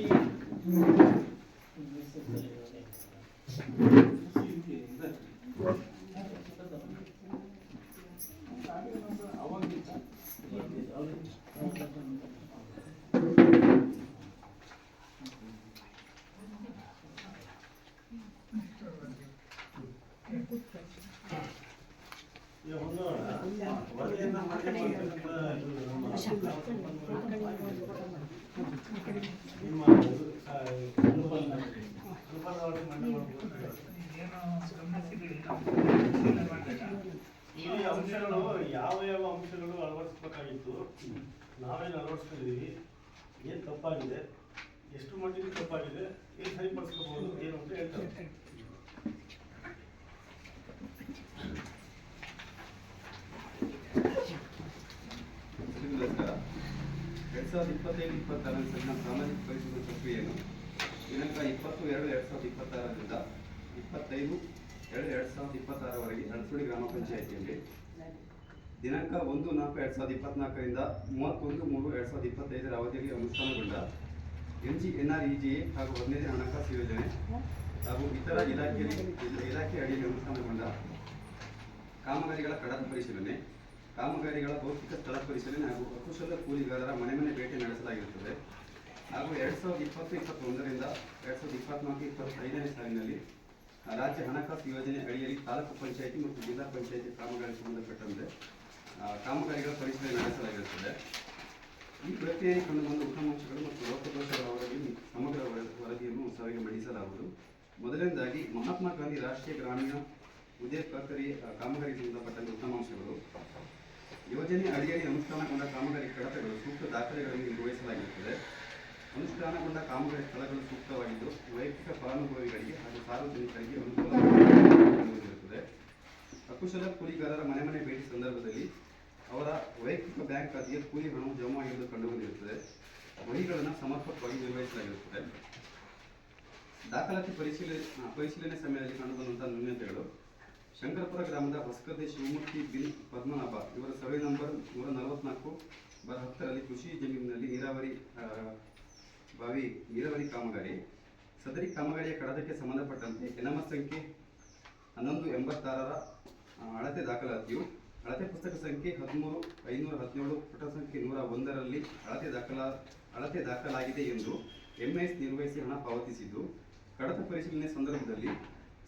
ವರದಿಯನ್ನ ಈ ಅಂಶಗಳು ಯಾವ ಅಂಶಗಳು ಅಳವಡಿಸಬೇಕಾಗಿತ್ತು, ನಾವೇನು ಅಳವಡಿಸ್ಕೊಂಡಿದ್ದೀವಿ, ಏನು ತಪ್ಪಾಗಿದೆ, ಎಷ್ಟು ಮಟ್ಟಿಗೆ ತಪ್ಪಾಗಿದೆ, ಏನು ಸರಿಪಡಿಸ್ಕೋಬಹುದು ಏನು ಅಂತ ಹೇಳ್ತಾರೆ. ನಮಸ್ಕಾರ. 2025-26 ಸಾಲಿನ ಸಾಮಾಜಿಕ ಪರಿಶೀಲನಾ ಪ್ರಕ್ರಿಯೆಯನ್ನು ದಿನಾಂಕ 20-2-2026ರಿಂದ 25-2-2026 ಅರಸೋಡಿ ಗ್ರಾಮ ಪಂಚಾಯಿತಿಯಲ್ಲಿ, ದಿನಾಂಕ 1-4-2024ರಿಂದ 31-3-2025 ಅವಧಿಯಲ್ಲಿ ಅನುಷ್ಠಾನಗೊಂಡ NGNREGA ಹಾಗೂ 15ನೇ ಹಣಕಾಸು ಯೋಜನೆ ಹಾಗೂ ಇತರ ಇಲಾಖೆ ಅಡಿಯಲ್ಲಿ ಅನುಷ್ಠಾನಗೊಂಡ ಕಾಮಗಾರಿಗಳ ಕಡತ ಪರಿಶೀಲನೆ, ಕಾಮಗಾರಿಗಳ ಭೌತಿಕ ಸ್ಥಳ ಪರಿಶೀಲನೆ ಹಾಗೂ ಅಕುಶಲ ಕೂಲಿಗಾರರ ಮನೆ ಭೇಟಿ ನಡೆಸಲಾಗಿರುತ್ತದೆ. ಹಾಗೂ 2020-21ರಿಂದ 2024-25ನೇ ಸಾಲಿನಲ್ಲಿ ರಾಜ್ಯ ಹಣಕಾಸು ಯೋಜನೆ ಅಡಿಯಲ್ಲಿ ತಾಲೂಕು ಪಂಚಾಯಿತಿ ಮತ್ತು ಜಿಲ್ಲಾ ಪಂಚಾಯಿತಿ ಕಾಮಗಾರಿ ಸಂಬಂಧಪಟ್ಟಂತೆ ಕಾಮಗಾರಿಗಳ ಪರಿಶೀಲನೆ ನಡೆಸಲಾಗಿರುತ್ತದೆ. ಈ ಪ್ರಕ್ರಿಯೆಯಲ್ಲಿ ಕಂಡುಬಂದ ಉತ್ತಮಾಂಶಗಳು ಮತ್ತು ಲೋಪದೋಷಗಳ ವರದಿ ಸಮಗ್ರ ವರದಿಯನ್ನು ಸಭೆಗೆ ಮಂಡಿಸಲಾಗುವುದು. ಮೊದಲನೇದಾಗಿ ಮಹಾತ್ಮ ಗಾಂಧಿ ರಾಷ್ಟ್ರೀಯ ಗ್ರಾಮೀಣ ಉದ್ಯೋಗ ಖಾತರಿ ಕಾಮಗಾರಿ ಸಂಬಂಧಪಟ್ಟಂತೆ ಉತ್ತಮಾಂಶಗಳು. ಯೋಜನೆ ಅಡಿಯಲ್ಲಿ ಅನುಷ್ಠಾನಗೊಂಡ ಕಾಮಗಾರಿ ಕಡತಗಳು ಸೂಕ್ತ ದಾಖಲೆಗಳನ್ನು ನಿರ್ವಹಿಸಲಾಗಿರುತ್ತದೆ. ಅನುಷ್ಠಾನಗೊಂಡ ಕಾಮಗಾರಿ ಸ್ಥಳಗಳು ಸೂಕ್ತವಾಗಿದ್ದು ವೈಯಕ್ತಿಕ ಫಲಾನುಭವಿಗಳಿಗೆ ಹಾಗೂ ಸಾರ್ವಜನಿಕರಿಗೆ ಅನುಕೂಲವಾಗಿರುತ್ತದೆ. ಅಕುಶಲ ಕೂಲಿಗಾರರ ಮನೆ ಭೇಟಿ ಸಂದರ್ಭದಲ್ಲಿ ಅವರ ವೈಯಕ್ತಿಕ ಬ್ಯಾಂಕ್ ಖಾತೆಗೆ ಕೂಲಿ ಹಣವು ಜಮಾ ಆಗಿರುವುದು ಕಂಡುಬಂದಿರುತ್ತದೆ. ವಹಿಗಳನ್ನು ಸಮರ್ಪಕವಾಗಿ ನಿರ್ವಹಿಸಲಾಗಿರುತ್ತದೆ. ದಾಖಲಾತಿ ಪರಿಶೀಲನೆ ಸಮಯದಲ್ಲಿ ಕಂಡುಬಂದಂತಹ ನ್ಯೂನತೆಗಳು: ಶಂಕರಪುರ ಗ್ರಾಮದ ಹೊಸಗದ್ದೆ ಶಿವಮೂರ್ತಿ ಬಿನ್ ಪದ್ಮನಾಭ ಇವರ ಸರ್ವೆ ನಂಬರ್ 144/10ರಲ್ಲಿ ಕೃಷಿ ಜಮೀನಿನಲ್ಲಿ ನೀರಾವರಿ ಕಾಮಗಾರಿ. ಸದರಿ ಕಾಮಗಾರಿಯ ಕಡತಕ್ಕೆ ಸಂಬಂಧಪಟ್ಟಂತೆ ಎನ್ಎಂಎಸ್ ಸಂಖ್ಯೆ 1186ರ ಅಳತೆ ದಾಖಲಾತಿಯು ಅಳತೆ ಪುಸ್ತಕ ಸಂಖ್ಯೆ 13/517 ಪುಟ ಸಂಖ್ಯೆ 101ರಲ್ಲಿ ಅಳತೆ ದಾಖಲಾಗಿದೆ ಎಂದು ಎಂಎಸ್ ನಿರ್ವಹಿಸಿ ಹಣ ಪಾವತಿಸಿದ್ದು, ಕಡತ ಪರಿಶೀಲನೆ ಸಂದರ್ಭದಲ್ಲಿ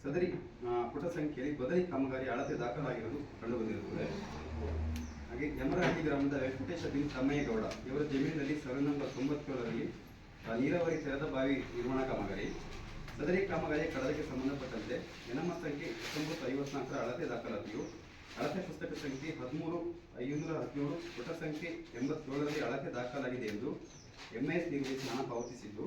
ಸದರಿ ಪುಟ ಸಂಖ್ಯೆಯಲ್ಲಿ ಬದಲಿ ಕಾಮಗಾರಿ ಅಳತೆ ದಾಖಲಾಗಿರುವುದು ಕಂಡುಬಂದಿರುತ್ತದೆ. ಹಾಗೆ ಯಮರಹಳ್ಳಿ ಗ್ರಾಮದ ವೆಂಕಟೇಶ ಬಿನ್ ತಮ್ಮಯ್ಯಗೌಡ ಇವರ ಜಮೀನಿನಲ್ಲಿ ಸರ್ವೆ ನಂಬರ್ 97ರಲ್ಲಿ ನೀರಾವರಿ ತೆರೆದ ಬಾವಿ ನಿರ್ಮಾಣ ಕಾಮಗಾರಿ. ಸದರಿ ಕಾಮಗಾರಿಯ ಕಡತಕ್ಕೆ ಸಂಬಂಧಪಟ್ಟಂತೆ ಎನ್ಎಂಎಸ್ ಸಂಖ್ಯೆ 1954ರ ಅಳತೆ ದಾಖಲಾತಿಯು ಅಳತೆ ಪುಸ್ತಕ ಸಂಖ್ಯೆ 13/517 ಪುಟ ಸಂಖ್ಯೆ 87ರಲ್ಲಿ ಅಳತೆ ದಾಖಲಾಗಿದೆ ಎಂದು ಎಂಎಸ್ ನಿರ್ವಹಿಸಿ ಹಣ ಪಾವತಿಸಿದ್ದು,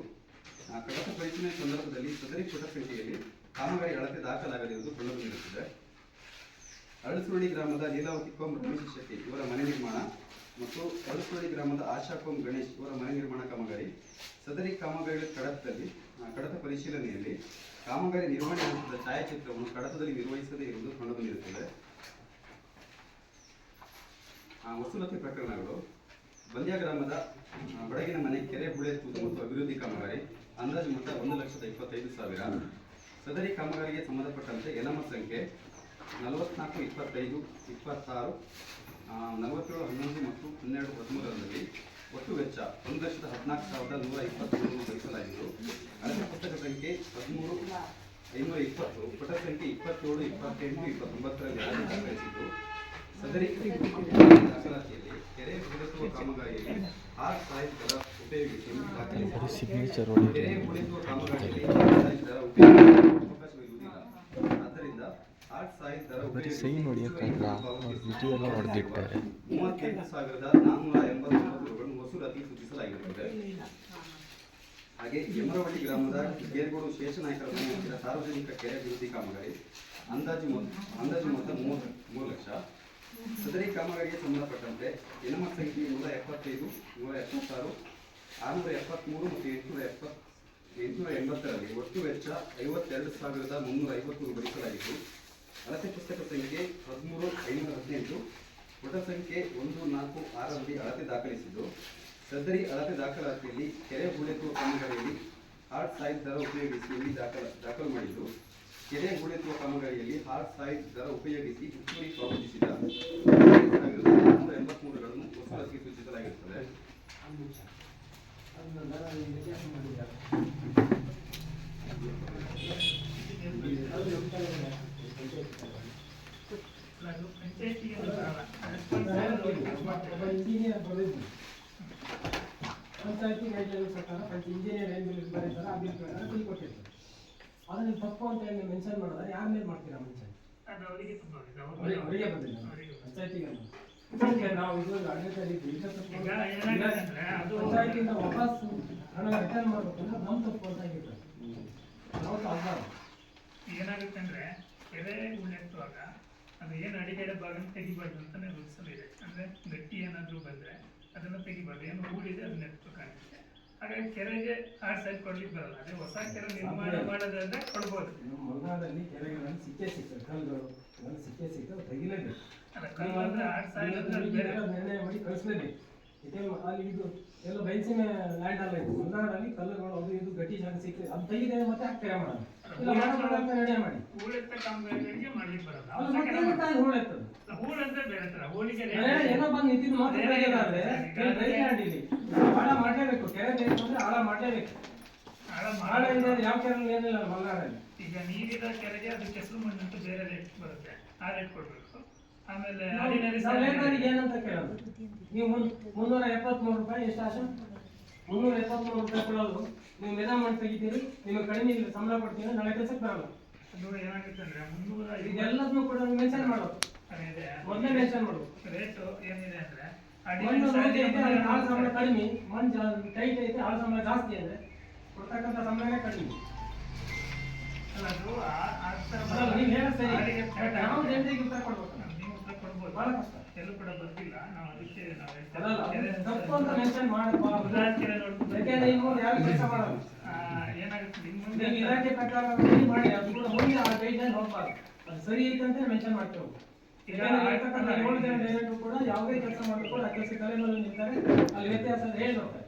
ಕಡತ ಪರಿಶೀಲನೆ ಸಂದರ್ಭದಲ್ಲಿ ಸದರಿ ಪುಟ ಸಂಖ್ಯೆಯಲ್ಲಿ ಕಾಮಗಾರಿ ಅಳತೆ ದಾಖಲಾಗದಿರುವುದು ಕಂಡುಬಂದಿರುತ್ತದೆ. ಅರಳಸುರಳಿ ಗ್ರಾಮದ ಲೀಲಾವತಿ ಕೋಮ್ ರಮೇಶ್ ಶೆಟ್ಟಿ ಇವರ ಮನೆ ನಿರ್ಮಾಣ ಮತ್ತು ಅರಳಸುರಳಿ ಗ್ರಾಮದ ಆಶಾ ಕೋಮ್ ಗಣೇಶ್ ಇವರ ಮನೆ ನಿರ್ಮಾಣ ಕಾಮಗಾರಿ. ಸದರಿ ಕಾಮಗಾರಿಗಳ ಕಡತ ಪರಿಶೀಲನೆಯಲ್ಲಿ ಕಾಮಗಾರಿ ನಿರ್ವಹಣೆ ಹಂತದ ಛಾಯಾಚಿತ್ರವನ್ನು ಕಡತದಲ್ಲಿ ನಿರ್ವಹಿಸದೇ ಇರುವುದು ಕಂಡುಬಂದಿರುತ್ತದೆ. ವಸೂಲತಿ ಪ್ರಕರಣಗಳು: ಬಂದ್ಯ ಗ್ರಾಮದ ಬಡಗಿನ ಮನೆ ಕೆರೆ ಹೂಳೆತ್ತುವುದು ಮತ್ತು ಅಭಿವೃದ್ಧಿ ಕಾಮಗಾರಿ. ಅಂದಾಜು ಮೊತ್ತ 1,25,000. ಸದರಿ ಕಾಮಗಾರಿಗೆ ಸಂಬಂಧಪಟ್ಟಂತೆ ಎನ್ಎಂಎಸ್ ಸಂಖ್ಯೆ 44/25/26, 47/11 ಮತ್ತು 12/13ರಲ್ಲಿ ಒಟ್ಟು ವೆಚ್ಚ 1,14,123 ಭರಿಸಲಾಗಿದ್ದು, ಅಳತೆ ಪುಸ್ತಕ ಸಂಖ್ಯೆ 13/520 ಪುಟ ಸಂಖ್ಯೆ 27, 28, 29ರಲ್ಲಿ ಅಳತೆ ದಾಖಲಿಸಿದ್ದು, ಸದರಿ ದಾಖಲಾತಿಯಲ್ಲಿ ಕೆರೆ ಹೂಳೆತ್ತುವ ಕಾಮಗಾರಿಯಲ್ಲಿ ಆರ್ಟ್ ಸಾಹಿತ್ಯ ದರ ಉಪಯೋಗಿಸಿ ಕೆರೆ ಹೂಳೆತ್ತುವ ಕಾಮಗಾರಿಯಲ್ಲಿ ಸಾಹಿತ್ಯ ದರ ಉಪಯೋಗಿಸಲು ಅವಕಾಶವಿರುವುದಿಲ್ಲ. ಆದ್ದರಿಂದ ಆರ್ಟ್ ಸಾಹಿತ್ಯ ದರ ಉಪಯೋಗಿಸಿ 38,489 ರೂಗಳನ್ನು ವಸೂಲಾತಿ ಸೂಚಿಸಲಾಗಿರುತ್ತದೆ. ಹಾಗೆ ಯಮರವಳ್ಳಿ ಗ್ರಾಮದ ಗೇರ್ಗೋಡು ಶೇಷನಾಯಕರ ಮನೆ ಹತ್ತಿರ ಸಾರ್ವಜನಿಕ ಕೆರೆ ಅಭಿವೃದ್ಧಿ ಕಾಮಗಾರಿ. ಅಂದಾಜು ಮೊತ್ತ 3 ಲಕ್ಷ. ಸದರಿ ಕಾಮಗಾರಿಗೆ ಸಂಬಂಧಪಟ್ಟಂತೆ ಎನ್ಎಂಎಸ್ ಸಂಖ್ಯೆ 175, 176, 673 ಮತ್ತು 880ರಲ್ಲಿ ಒಟ್ಟು ವೆಚ್ಚ 52,350 ಭರಿಸಲಾಗಿದ್ದು, ಅಳತೆ ಪುಸ್ತಕ ಸಂಖ್ಯೆ 13/518 ಪುಟ ಸಂಖ್ಯೆ 146ರಲ್ಲಿ ಅಳತೆ ದಾಖಲಿಸಿದ್ದು, ಸದರಿ ಅಳತೆ ದಾಖಲಾತಿಯಲ್ಲಿ ಕೆರೆ ಹೂಳೆತ್ತುವ ಕಾಮಗಾರಿಯಲ್ಲಿ ಆರ್ಟ್ ಸಾಹಿತ್ಯ ದರ ಉಪಯೋಗಿಸಿ ಇಲ್ಲಿ ದಾಖಲು ಮಾಡಿದ್ದು, ಕೆರೆ ಹೂಳೆತ್ತುವ ಕಾಮಗಾರಿಯಲ್ಲಿ ಆರ್ಟ್ ಸಾಹಿತ್ಯ ದರ ಉಪಯೋಗಿಸಿ ಹೆಚ್ಚುವರಿ ಪಾವತಿಸಿದ 483ಗಳನ್ನು ವಸೂಲಾತಿಗೆ ಸೂಚಿಸಲಾಗಿರುತ್ತದೆ. ಇಂಜಿನಿಯರ್ ಬರೆದು ಪಂಚಾಯತಿ ಗೈಡ್ಲೈನ್ ಪ್ರಕಾರ ಇಂಜಿನಿಯರ್ ಏನು ಬರೀತಾರೆ ಅದ್ರ ಪ್ರಕಾರ ಕೈ ಕೊಟ್ಟಿರ್ತಾರೆ. ಅದನ್ನ ತಪ್ಪು ಅಂತ ಹೇಳಿ ಮೆನ್ಷನ್ ಮಾಡಿದ್ರೆ ಯಾರ ಮೇಲೆ ಮಾಡ್ತೀರಾ ಮೆನ್ಷನ್? ಅವರಿಗೆ ಬಂದಿಲ್ಲ ಪಂಚಾಯತಿಗೆ ನಾವು ಇದು ಪಂಚಾಯತಿಯಿಂದ ವಾಪಸ್ ಹಣ ರಿಟರ್ನ್ ಮಾಡ್ಬೇಕಂದ್ರೆ ನಮ್ಮ ತಪ್ಪು ಅಂತ ಆಗಿರ್ತದೆ. ನಾವು ಸಾಧ್ಯ ಏನಾಗುತ್ತೆ ಅಂದ್ರೆ ಕೆರೆ ಉಳ್ಳೆತ್ತುವಾಗ ಅದು ಏನು ಅಡಿಗಡೆ ಭಾಗ ತೆಗಿಬಾರ್ದು ಅಂತಾನೆ ರೂಲ್ಸ್ ಇದೆ. ಅಂದ್ರೆ ಗಟ್ಟಿ ಏನಾದರೂ ಬಂದ್ರೆ ಅದನ್ನ ತೆಗಿಬಾರ್ದು, ಏನು ಹೂಡಿದೆ ಅದನ್ನ ಎತ್ತಬೇಕಾಗುತ್ತೆ. ಹಾಗಾಗಿ ಕೆರೆಗೆ ಆ ಸೈಡ್ ಕೊಡ್ಲಿಕ್ಕೆ ಬರಲ್ಲ. ಅದೇ ಹೊಸ ಕೆರೆ ನಿರ್ಮಾಣ ಮಾಡೋದಾದ್ರೆ ಕೊಡ್ಬೋದು. ಮಲೆನಾಡಲ್ಲಿ ಕೆರೆಗಳಲ್ಲಿ ಸಿಕ್ಕೇ ಸಿಗ್ತದೆ, ಕಲ್ಲುಗಳು ಸಿಕ್ಕೇ ಸಿಗ್ತದೆ, ತೆಗಿಲೇಬೇಕು. ನಿರ್ಣಯ ಮಾಡಿ ಕಳಿಸ್ಲೇಬೇಕು. ಅಲ್ಲಿ ಇದು ಎಲ್ಲ ಬಯಸಿನ ಲ್ಯಾಂಡ್ ಅಲ್ಲ, ಇದು ಮಲೆನಾಡಲ್ಲಿ ಕಲ್ಲುಗಳು ಅದು ಇದು ಗಟ್ಟಿ ಜಾಗ ಸಿಗ್ತದೆ, ಅದು ತೆಗಿದೆ ಮತ್ತೆ ಕೆರೆ ಮಾಡೋದು ನಿರ್ಣಯ ಮಾಡಿ ಏನೋ ಬಂದು ನಿಂತಿದ್ದು ಮಾತ್ರ ಹಾಳ ಮಾಡಲೇಬೇಕು. ಕೆರೆ ಬೇಕು ಅಂದ್ರೆ ಹಾಳ ಮಾಡಲೇಬೇಕು. ಹಾಳ ಇದೆ ಯಾವ ಕೆರೆ ಏನಿಲ್ಲ ಮಲೆನಾಡಲ್ಲಿ. ಈಗ ನೀರಿನ ಕೆರೆಗೆ ಅದು ಕೆಸರು ಮಣ್ಣು ಅಂತ ಬೇರೆ ರೇಟ್ ಬರುತ್ತೆ, ಆ ರೇಟ್ ಕೊಡ್ಬೇಕು. ಆಮೇಲೆ ಏನಂತ ಕೇಳೋದು, ನೀವು 373 ರೂಪಾಯಿ ಎಷ್ಟು ಆಶಾ 373 ರೂಪಾಯಿ ಕೊಡೋದು, ನೀವು ಮೆಜರ್ಮೆಂಟ್ ತೆಗಿತೀರಿ, ನಿಮಗೆ ಕಡಿಮೆ ಸಂಬಳ ಕೊಡ್ತೀವಿ, ನಾಳೆ ಕೆಲಸಕ್ಕೆ ಬರಲ್ಲ. ಅದು ಏನಾಗುತ್ತೆ ಅಂದ್ರೆ 300 ಇದೆಲ್ಲದನ್ನು ಕೂಡ ಮೆನ್ಷನ್ ಮಾಡೋದು, ಮೊದಲೇ ಮೆನ್ಷನ್ ಮಾಡೋದು. ರೇಟು ಏನಿದೆ ಅಂದ್ರೆ ಮಣ್ಣು ಲೂಸ್ ಐತೆ ಅದಕ್ಕೆ ಆಳು ಸಂಬಳ ಕಡಿಮೆ, ಮಣ್ಣು ಟೈಟ್ ಐತೆ ಆಳು ಸಂಬಳ ಜಾಸ್ತಿ ಅಂದ್ರೆ ಕೊಡ್ತಕ್ಕಂಥ ಸಂಬಳನೇ ಕಡಿಮೆ. ಅಲ್ಲ, ಅದು ಆ ಥರ ಅಲ್ಲ, ನೀವು ಹೇಳೋದು ಸರಿ, ಬಾಡಿಗೆ ಬಟ್ ನಾವು ಜನರಿಗೆ ಉತ್ತರ ಕೊಡ್ಬೇಕು. ನೀವು ಉತ್ತರ ಕೊಡ್ಬೋದು, ಬಹಳ ಕಷ್ಟ. ಎಲ್ಲೂ ಕೂಡ ಬರ್ತಿಲ್ಲ. ನಾವು ಅದಕ್ಕೆ ನಾವು ಅಲ್ಲ, ತಪ್ಪು ಅಂತ ಮೆನ್ಷನ್ ಮಾಡಬಾರ್ದು. ಉದಾಹರಣೆ ನೋಡ್ಬೋದು. ಯಾಕೆಂದ್ರೆ ಇನ್ನು ಮುಂದೆ ಯಾರು ಕೆಲಸ ಮಾಡಲ್ಲ. ಏನಾಗುತ್ತೆ ನಿಮ್ಮ ಮುಂದೆ ನೀವು ಇಲಾಖೆ ಪ್ರಕಾರ ready ಮಾಡಿ ಅದು ಕೂಡ ಮುಂದೆ ಆ ಗೈಡ್ಲೈನ್ ಹೋಗ್ಬಾರ್ದು. ಅದು ಸರಿ ಐತೆ ಅಂತ ಮೆನ್ಷನ್ ಮಾಡ್ತೇವೆ. ಈಗ ಯಾಕಂದ್ರೆ ಇರ್ತಕ್ಕಂಥ 7 ಜನ ಡೈರೆಕ್ಟರ್ ಕೂಡ ಯಾವುದೇ ಕೆಲಸ ಮಾಡಿದ್ರು ಕೂಡ ಆ ಕೆಲಸ ತಲೆಮೇಲೆ ನಿಂತಾರೆ, ಅಲ್ಲಿ ವ್ಯತ್ಯಾಸ ಹೇಳಿ ಹೋಗ್ತಾರೆ.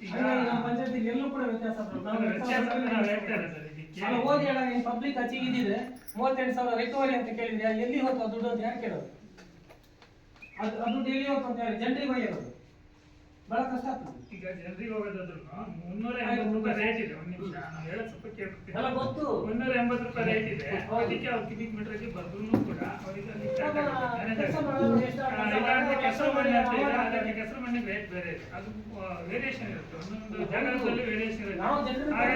ಈಗ ಹಾಗಾಗಿ ನಮ್ಮ ಪಂಚಾಯತಿಗೆ ಎಲ್ಲೂ ಕೂಡ ವ್ಯತ್ಯಾಸ ಬರೋದು. ನಾವು ವ್ಯತ್ಯಾಸ ಅಂತ ನಾವು ಹೇಳ್ತಾ ಇರೋದು ಸರ್. ಇದಕ್ಕೆ ಅಲ್ಲ, ಓದಿ ಹೇಳಾಗ ನೀನು ಪಬ್ಲಿಕ್ ಹಚ್ಚಿಗೆ ಇದ್ದಿದ್ರೆ 38,000 ರಿಕವರಿ ಅಂತ ಕೇಳಿದ್ರೆ ಎಲ್ಲಿ ಹೋಯ್ತು ಆ ದುಡ್ಡು ಅಂತ ಯಾರು ಕೇಳೋದು? ಅದು ದುಡ್ಡು ಎಲ್ಲಿ ಹೋಯ್ತು ಅಂತ ಹೇಳಿ ಜನರಿಗೆ ಬೈಯೋದು ಬಹಳ ಕಷ್ಟ ಆಗ್ತದೆ. ಈಗ ಜನರಿಗೆ ಹೋಗೋದಾದ್ರು 380 ರೂಪಾಯಿ ರೇಟ್ ಇದೆ. ಒಂದು ನಿಮಿಷ ನಾನು ಹೇಳೋದು ಸ್ವಲ್ಪ ಕೇಳ್ತೀನಿ. ಎಲ್ಲ ಗೊತ್ತು. 380 ರೂಪಾಯಿ ರೇಟ್ ಇದೆ. ಅದಕ್ಕೆ ಅವ್ರು ಕ್ಯೂಬಿಕ್ ಮೀಟರ್ಗೆ ಬರ್ದ್ರು ಕೂಡ ಅವರಿಗೆ ಅಲ್ಲಿ ಕರೆಕ್ಟ್ ಆಗುತ್ತೆ. ಕೆಲಸ ಮಾಡೋದು ಎಷ್ಟು ಇಲ್ಲಾಂದ್ರೆ ಕೆಸರು ಮಣ್ಣು ಅಂತ ಇದೆ, ಅದಕ್ಕೆ ಕೆಸರು ಮಣ್ಣಿಗೆ ರೇಟ್ ಬೇರೆ ಇದೆ. ಅದು ವೇರಿಯೇಷನ್ ಇರುತ್ತೆ, ಒಂದೊಂದು ಜಾಗದಲ್ಲಿ ವೇರಿಯೇಷನ್ ಇರುತ್ತೆ. ನಾವು ಜನರಿಗೆ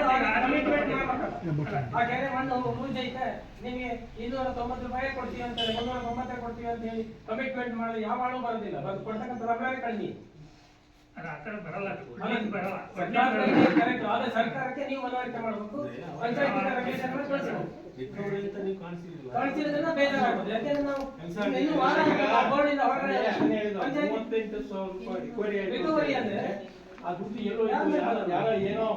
ಕಮಿಟ್ಮೆಂಟ್ ಮಾಡ್ಬೇಕಲ್ಲ. ಆ ಕೆರೆ ಮಣ್ಣು ಲೂಸ್ ಐತೆ, ನಿಮಗೆ 290 ರೂಪಾಯಿ ಕೊಡ್ತೀವಿ ಅಂತಾರೆ, 390 ಕೊಡ್ತೀವಿ ಅಂತ ಹೇಳಿ ಕಮಿಟ್ಮೆಂಟ್ ಮಾಡಿ ಯಾವ ಆಳು ಬರೋದಿಲ್ಲ. ಬಂದು ಕೊಡ್ತಕ್ಕಂಥ ರಬ್ಬಾರಿ ಕಳ್ಳಿ ಅದು ಆ ಥರ ಬರಲ್ಲ, ಅದು ಬರಲ್ಲ. ಕರೆಕ್ಟ್. ಆದ್ರೆ ಸರ್ಕಾರಕ್ಕೆ ನೀವು ಮನವರಿಕೆ ಮಾಡಬೇಕು, ಪಂಚಾಯತ್ ರೆಗ್ಯುಲೇಷನ್ ಕಾಣಿಸಿರೋದನ್ನ ಬೇಜಾರಾಗ್ತದೆ. ಯಾಕೆಂದ್ರೆ ನಾವು ಇನ್ನು ವಾರ ಬೋರ್ಡಿಂದ ಹೊರಗಡೆ ರಿಕವರಿ ಅಂದ್ರೆ ಆ ದುಡ್ಡು ಎಲ್ಲೋ ಯಾರೋ ಏನೋ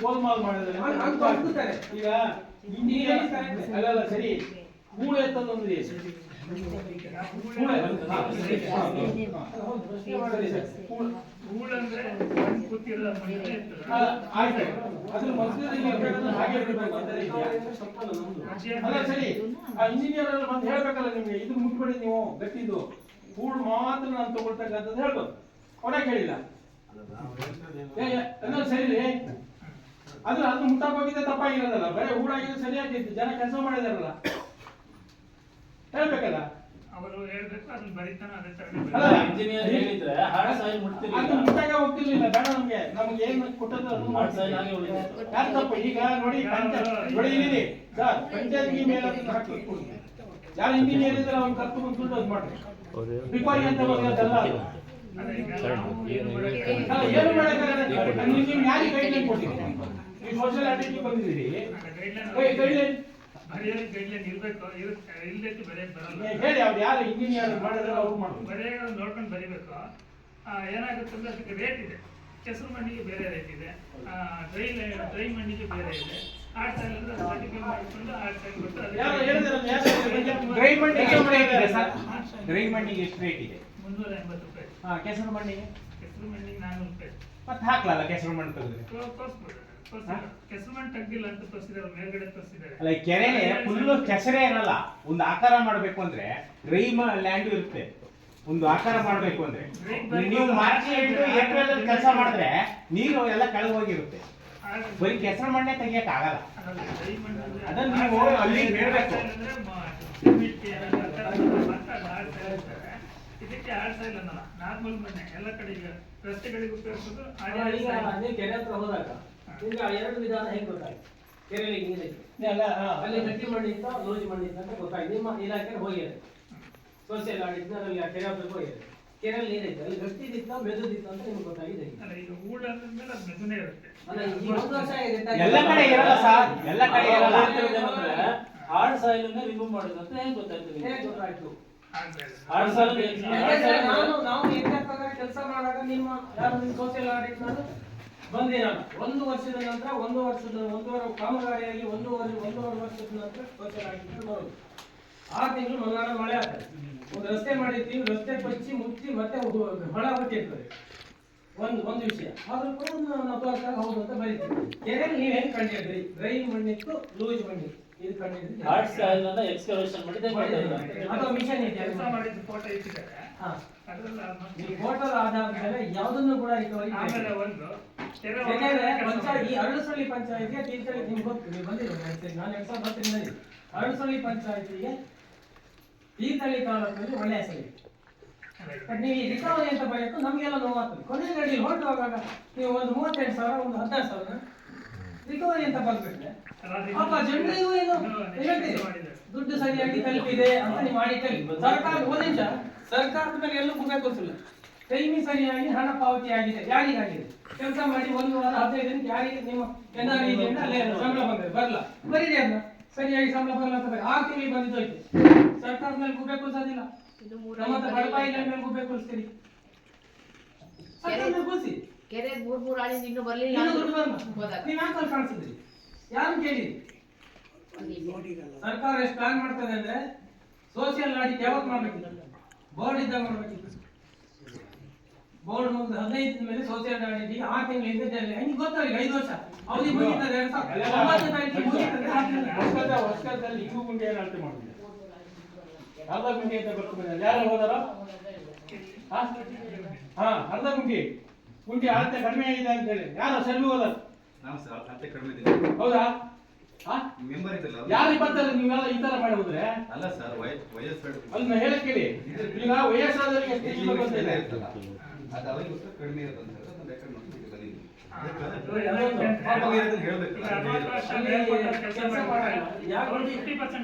ಗೋಲ್ಮಾಲ್ ಮಾಡಿದ್ರೆ ಅನ್ಕೊಂಡ್ಬಿಡ್ತಾರೆ. ಈಗ ಅಲ್ಲ ಸರಿ, ಹೂಳು ಎತ್ತದೊಂದು ಇದೆ. ಹೂಳಂದ್ರೆ ಮಣ್ಣು ಕೂತಿರೋ ಮಣ್ಣು ಇರ್ತದೆ. ಆಯ್ತು, ಅದ್ರ ಮಧ್ಯದಲ್ಲಿ ಹಾಗೆ ಇರ್ಬೇಕು ಅಂತ ಇದೆಯಾ? ಅಲ್ಲ ಸರಿ, ಆ ಇಂಜಿನಿಯರ್ ಬಂದು ಹೇಳ್ಬೇಕಲ್ಲ ನಿಮ್ಗೆ, ಇದು ಮುಟ್ಬಿಡಿ ನೀವು ಗಟ್ಟಿದ್ದು ಹೂಳು ಮಾತ್ರ ನಾನು ತಗೊಳ್ತಕ್ಕಂಥದ್ದು ಹೇಳ್ಬೋದು. ಕೊಡಕ್ಕೆ ಹೇಳಿಲ್ಲ ಸರಿ. ಅದು ಮುಟ್ಟಾಕ್ ಹೋಗಿದ್ದೆ ತಪ್ಪಾಗಿರೋದಲ್ಲ, ಬರೀ ಹೂಳಾಗಿದ್ದು ಸರಿಯಾಗಿತ್ತು, ಜನ ಕೆಲಸ ಮಾಡಿದಾರಲ್ಲ, ಹೇಳ್ಬೇಕಲ್ಲ. ಅವರು ಹೇಳ್ಬೇಕು, ಅದನ್ನ ಬರಿತಾನೆ ಅದೇ ತರ. ಅಲ್ಲ, ಇಂಜಿನಿಯರ್ ಹೇಳಿದ್ರೆ ಹಾರ್ಡ್ ಸಾಯಿಲ್ ಅದು ಮುಟ್ತಿರ್ಲಿಲ್ಲ, ಮುಟ್ಟಾಗ ಹೋಗ್ತಿರ್ಲಿಲ್ಲ. ಬೇಡ ನಮ್ಗೆ ಏನ್ ಕೊಟ್ಟದ್ದು ಅದು ಹಾರ್ಡ್ ಸಾಯಿಲ್ ಆಗಿ ಉಳಿದಿದೆ. ಯಾರು ತಪ್ಪು? ಈಗ ನೋಡಿ ನೋಡಿ ಇಲ್ಲಿ ಸರ್, ಪಂಚಾಯತ್ಗೆ ಮೇಲೆ ಹಾಕಿ ಯಾರು ಇಂಜಿನಿಯರ್ ಇದ್ರೆ ಅವ್ನು ಕತ್ತು ಬಂದು ದುಡ್ಡು ಅದು ಮಾಡ್ರಿ ಬಿಕಾರಿ ಅಂತ ಬರೋದಲ್ಲ. ಅಲ್ಲ, ಈಗ ನಾವು ಏನು ಏನು ಮಾಡಕ್ಕಾಗಲ್ಲ. ನೀವು ಯಾರಿಗೆ ಗೈಡ್ಲೈನ್ ಕೊಟ್ಟಿದ್ದೀರಿ? ನೀವು ಸೋಷಿಯಲ್ ಆಕ್ಟಿವಿಟಿ ಬಂದಿದ್ದೀರಿ, ಗೈಡ್ಲೈನ್ ಬರೆಯೋದು ಗೈಡ್ಲೈನ್ ಇರ್ಬೇಕು, ಇಲ್ಲದಕ್ಕೆ ಬರೆಯಕ್ಕೆ ಬರಲ್ಲ. ಹೇಳಿ. ಅವ್ರು ಯಾರು ಇಂಜಿನಿಯರ್ ಮಾಡಿದ್ರೆ ಅವ್ರು ಮಾಡ್ಬೋದು. ಬರೆಯೋದು ನೋಡ್ಕೊಂಡು ಬರಿಬೇಕು. ಏನಾಗುತ್ತೆ ಅಂದ್ರೆ ಅದಕ್ಕೆ ರೇಟ್ ಇದೆ. ಕೆಸರು ಮಣ್ಣಿಗೆ ಬೇರೆ ರೇಟ್ ಇದೆ, ಡ್ರೈ ಮಣ್ಣಿಗೆ ಬೇರೆ ಇದೆ. ಆರ್ಟ್ ಸೈಲ್ ಅಂದ್ರೆ ಸರ್ಟಿಫೈ ಮಾಡಿಕೊಂಡು ಆರ್ಟ್ ಸೈಲ್ ಕೊಟ್ಟು ಯಾರು ಹೇಳಿದ್ರಲ್ಲ, ಡ್ರೈ ಮಣ್ಣಿಗೆ ಎಷ್ಟು ರೇಟ್ ಇದೆ ಸರ್? ಡ್ರೈ ಮಣ್ಣಿಗೆ ಎಷ್ಟು ರೇಟ್ ಇದೆ? 380 ರೂಪಾಯಿ. ಕೆಸರು ಮಣ್ಣಿಗೆ ಕೆಸರು ಮಣ್ಣಿಗೆ 400 ರೂಪಾಯಿ. ಮತ್ತೆ ಹಾಕ್ಲಲ್ಲ ಕೆಸರು ಮಣ್ಣು ತೆಗೆದ್ರೆ? ತೋರಿಸ್ಬೋದು. ಕೆಸರು ಮಣ್ಣು ತೆಗ್ದಿಲ್ಲ ಅಂತ ತೋರಿಸಿದ್ದಾರೆ, ಮೇಲ್ಗಡೆ ತೋರಿಸಿದ್ದಾರೆ. ಅಲ್ಲ, ಕೆರೆಗೆ ಫುಲ್ ಕೆಸರೇ ಇರಲ್ಲ. ಒಂದು ಆಕಾರ ಮಾಡ್ಬೇಕು ಅಂದ್ರೆ ಡ್ರೈ ಲ್ಯಾಂಡ್ ಇರುತ್ತೆ. ಒಂದು ಆಕಾರ ಮಾಡ್ಬೇಕು ಅಂದ್ರೆ ನೀವು ಮಾರ್ಚ್ ಏಪ್ರಿಲ್ ಅಲ್ಲಿ ಕೆಲಸ ಮಾಡಿದ್ರೆ ನೀರು ಎಲ್ಲ ಕೆಳಗೆ ಹೋಗಿರುತ್ತೆ. ಬರೀ ಕೆಸರು ಮಣ್ಣೆ ತೆಗಿಯಕ್ ಆಗಲ್ಲ. ಅದನ್ನ ನೀವು ಅಲ್ಲಿ ಹೇಳ್ಬೇಕು. ಇದಕ್ಕೆ ಆರ್ಟ್ ಸೈಲ್ ಅನ್ನಲ್ಲ, ನಾರ್ಮಲ್ ಮಣ್ಣೆ ಎಲ್ಲ ಕಡೆ ಈಗ ರಸ್ತೆಗಳಿಗೆ ಉಪಯೋಗಿಸೋದು. ಈಗ ಅದೇ ಕೆರೆ ಹತ್ರ ಹೋದಾಗ ಈಗ 2 ವಿಧಾನ ಹೆಂಗ್ ಗೊತ್ತಾಯ್ತು? ಕೆರೆಯಲ್ಲಿ ನೀರಿತ್ತು, ಅಲ್ಲಿ ಗಟ್ಟಿ ಮಣ್ಣಿತ್ತ ಲೂಜ್ ಮಣ್ಣಿತ್ತ ಅಂತ ಗೊತ್ತಾಯ್ತು. ನಿಮ್ಮ ಇಲಾಖೆ ಹೋಗಿದೆ, ಸೋಷಿಯಲ್ ಆಡಿಟ್ ಅಲ್ಲಿ ಆ ಕೆರೆ ಹತ್ರ ಹೋಗಿದೆ. ಕೆರೆಯಲ್ಲಿ ನೀರಿತ್ತು, ಅಲ್ಲಿ ಗಟ್ಟಿದಿತ್ತ ಮೆದುದಿತ್ತು ಅಂತ ನಿಮ್ಗೆ ಗೊತ್ತಾಗಿದೆ. ಅಲ್ಲ, ಈಗ ಊಟ ಅಂದ್ಮೇಲೆ ಅದು ಮೆದುನೇ ಇರುತ್ತೆ. ಅಲ್ಲ, ಈ 1 ವರ್ಷ ಆಗಿದೆ ಎಲ್ಲ ಕಡೆ ಇರಲ್ಲ ಸರ್, ಎಲ್ಲ ಕಡೆ ಇರಲ್ಲ. ಹಾರ್ಡ್ ಸಾಯಿಲ್ ಅನ್ನ ರಿಮೂವ್ ಮಾಡೋದು ಅಂತ ಹೇಗೆ ಗೊತ್ತಾಯ್ತು ನಿಮ್ಗೆ? ಹೇಗೆ ಗೊತ್ತಾಯ್ತು? ಹಾರ್ಡ್ ಸಾಯಿಲ್ ಯಾಕಂದ್ರೆ ನಾವು ಪ್ರಕಾರ ಕೆಲಸ ಮಾಡುವಾಗ ನಿಮ್ಮ ಯಾರು ಸೋಷಿಯಲ್ ಆಡಿಟ್ ನಾನು ಬಂದೆ. ನಾನು 1 ವರ್ಷದ ನಂತರ 1 ವರ್ಷದ ಕಾಮಗಾರಿಯಾಗಿ 1.5 ವರ್ಷದ ನಂತರ ಸೋಷಿಯಲ್ ಆಡಿಟ್ ಬರೋದು. 6 ತಿಂಗಳು ಮಂಗಳವಾರ ಮಳೆ ಆಗ್ತದೆ, ಒಂದು ರಸ್ತೆ ಮಾಡಿರ್ತೀವಿ, ರಸ್ತೆ ಕೊಚ್ಚಿ ಮುಚ್ಚಿ ಮತ್ತೆ ಹೊಳ ಹೊಟ್ಟಿರ್ತದೆ. ಒಂದು ವಿಷಯ ಆದ್ರೂ ಕೂಡ ನಾವು ತೋರಿಸಿದಾಗ ಹೌದು ಅಂತ ಬರೀತೀವಿ. ಕೆರೆಯಲ್ಲಿ ನೀವು ಹೆಂಗ್ ಕಂಡಿದ್ರಿ? ಡ್ರೈ ಮಣ್ಣಿತ್ತು, ಲೂಸ್ ಮಣ್ಣಿತ್ತು, ಇದು ಕಂಡಿದ್ರಿ. ಹಾರ್ಡ್ ಸಾಯಿಲ್ ಅನ್ನ ಎಕ್ಸ್ಕವೇಷನ್ ಮಾಡಿದ್ರೆ ಅಥವಾ ಮಿಷನ್ ಇದೆ, ಕೆಲಸ ಮಾಡಿದ್ದು ಫೋಟೋ ಇಟ್ಟಿದ್ದಾರೆ. ಹಾ, ಅದ್ರಲ್ಲಿ ಈ ಫೋಟೋದ ಆಧಾರದ ಮೇಲೆ ಯಾವುದನ್ನು ಕೂಡ ರಿಕವರಿ ಆಮೇಲೆ ಒಂದು ಕೆರೆ ಯಾಕೆಂದ್ರೆ ಪಂಚಾಯತ್ ಈ ಅರಳಸಳ್ಳಿ ಪಂಚಾಯತ್ಗೆ ತೀರ್ಥಹಳ್ಳಿ ನಿಮ್ಗೆ ಗೊತ್ತು, ನೀವು ಬಂದಿರೋ ನಾನು 2010 ಅರಳಸಳ್ಳಿ ಪಂಚಾಯತಿಗೆ ತೀರ್ಥಹಳ್ಳಿ ತಾಲೂಕಿನಲ್ಲಿ ಒಳ್ಳೆಯ ಹೆಸರು. ಬಟ್ ನೀವು ಈ ರಿಕವರಿ ಅಂತ ಬರೆಯೋದು ನಮಗೆಲ್ಲ ನೋವಾಗ್ತದೆ. ಕೊನೆಯ ಗಡಿ ಹೊರಟುವಾಗ ನೀವು ಒಂದು 38,000 ಒಂದು 16,000 ರಿಕವರಿ ಅಂತ ಬಂದ್ಬಿಟ್ರೆ ಪಾಪ ಜನರಿಗೂ ಏನು ಹೇಳ್ತೀರಿ ದುಡ್ಡು ಸರಿಯಾಗಿ ತಲುಪಿದೆ ಅಂತ ನೀವು ಮಾಡಿ ಕಲಿ. ಸರ್ಕಾರ 1 ನಿಮಿಷ ಸರ್ಕಾರದ ಮೇಲೆ ಎಲ್ಲೂ ಗುಬೆ ಕೊಲ್ಸಿಲ್ಲ. ಟೈಮಿಗೆ ಸರಿಯಾಗಿ ಹಣ ಪಾವತಿ ಆಗಿದೆ. ಯಾರಿಗಾಗಿದೆ? ಕೆಲಸ ಮಾಡಿ 1 ವಾರ 15 ದಿನಕ್ಕೆ ಯಾರಿಗೆ ನಿಮ್ಮ NRE ಇಂದ ಅಲ್ಲೇ ಸಂಬಳ ಬಂದಿದೆ ಬರಲ್ಲ, ಬರೀರಿ ಅದನ್ನ ಸರಿಯಾಗಿ ಸಂಬಳ ಬರಲ್ಲ ಅಂತ ಬರೀ 6 ತಿಂಗಳಿಗೆ ಬಂದಿದ್ದೋಯ್ತು. ಸರ್ಕಾರದ ಮೇಲೆ ಗುಬೆ ಕೊಲ್ಸೋದಿಲ್ಲ, ನಮ್ಮ ಬಡಪಾಯಿಗಳ ಮೇಲೆ ಗುಬೆ ಕೊಲ್ಸ್ತೀರಿ. ಸರ್ಕಾರದ ಕೊಲ್ಸಿ. ಕೆರೆ 3 ಆಳಿ ಇನ್ನು ಬರ್ಲಿಲ್ಲ. ನೀವು ಯಾಕೆ ಕಾಣಿಸಿದ್ರಿ? ಯಾರು ಕೇಳಿ? ಸರ್ಕಾರ ಎಷ್ಟು ಪ್ಲಾನ್ ಮಾಡ್ತದೆ ಅಂದ್ರೆ ಸೋಷಿಯಲ್ ಆಡಿಟ್ ಯಾವತ್ತು ಮಾಡ್ಬೇಕಿಲ್ಲ, ಬೋರ್ಡ್ ಇದ್ದಾಗ ಮಾಡ್ಬೇಕಿತ್ತು. ಬೋರ್ಡ್ ಮುಂದೆ 15 ದಿನ ಮೇಲೆ ಸೋಷಿಯಲ್ ಆಡಿಟ್ 6 ತಿಂಗಳ ಹಿಂದೆ ಹಂಗೆ ಗೊತ್ತಾಗಲಿಲ್ಲ. 5 ವರ್ಷ ಅವಧಿ ಮುಗಿತದೆ. 9 ತಾರೀಕಿಗೆ ಮುಗಿತದೆ. ವರ್ಷದಲ್ಲಿ ಇನ್ನೂ ಗುಂಡಿ ಏನು ಅಳತೆ ಮಾಡಿದೆ? ಅರ್ಧ ಗುಂಡಿ ಅಂತ ಬರ್ತದೆ. ಯಾರು ಹೋದಾರ? ಅರ್ಧ ಗುಂಡಿ ಅಳತೆ ಕಡಿಮೆ ಆಗಿದೆ ಅಂತ ಹೇಳಿ ಯಾರು ಸರ್ವಿ ಹೋದಾರ? ನಾವು ಸರ್ ಅಳತೆ ಕಡಿಮೆ ಇದೆ. ಹೌದಾ? ಮೆಂಬರ್ ಇದ್ದಲ್ಲ ಯಾರು ಬರ್ತಾರೆ? ನೀವೆಲ್ಲ ಈ ತರ ಮಾಡಿ ಹೋದ್ರೆ ಅಲ್ಲ ಸರ್, ವಯಸ್ಸು ಅದನ್ನ ಹೇಳಕ್ ಕೇಳಿ. ಈಗ ವಯಸ್ಸಾದವರಿಗೆ ಎಷ್ಟು ಜೀವ ಬಂದಿದೆ ಇರ್ತಲ್ಲ, ಅದು ಅವರಿಗೋಸ್ಕರ ಕಡಿಮೆ ಇರುತ್ತೆ ಅಂತ ಹೇಳಿ ಅದನ್ನ ರೆಕಾರ್ಡ್ ಮಾಡ್ಕೊಂಡು ಬಂದಿದ್ದೀನಿ.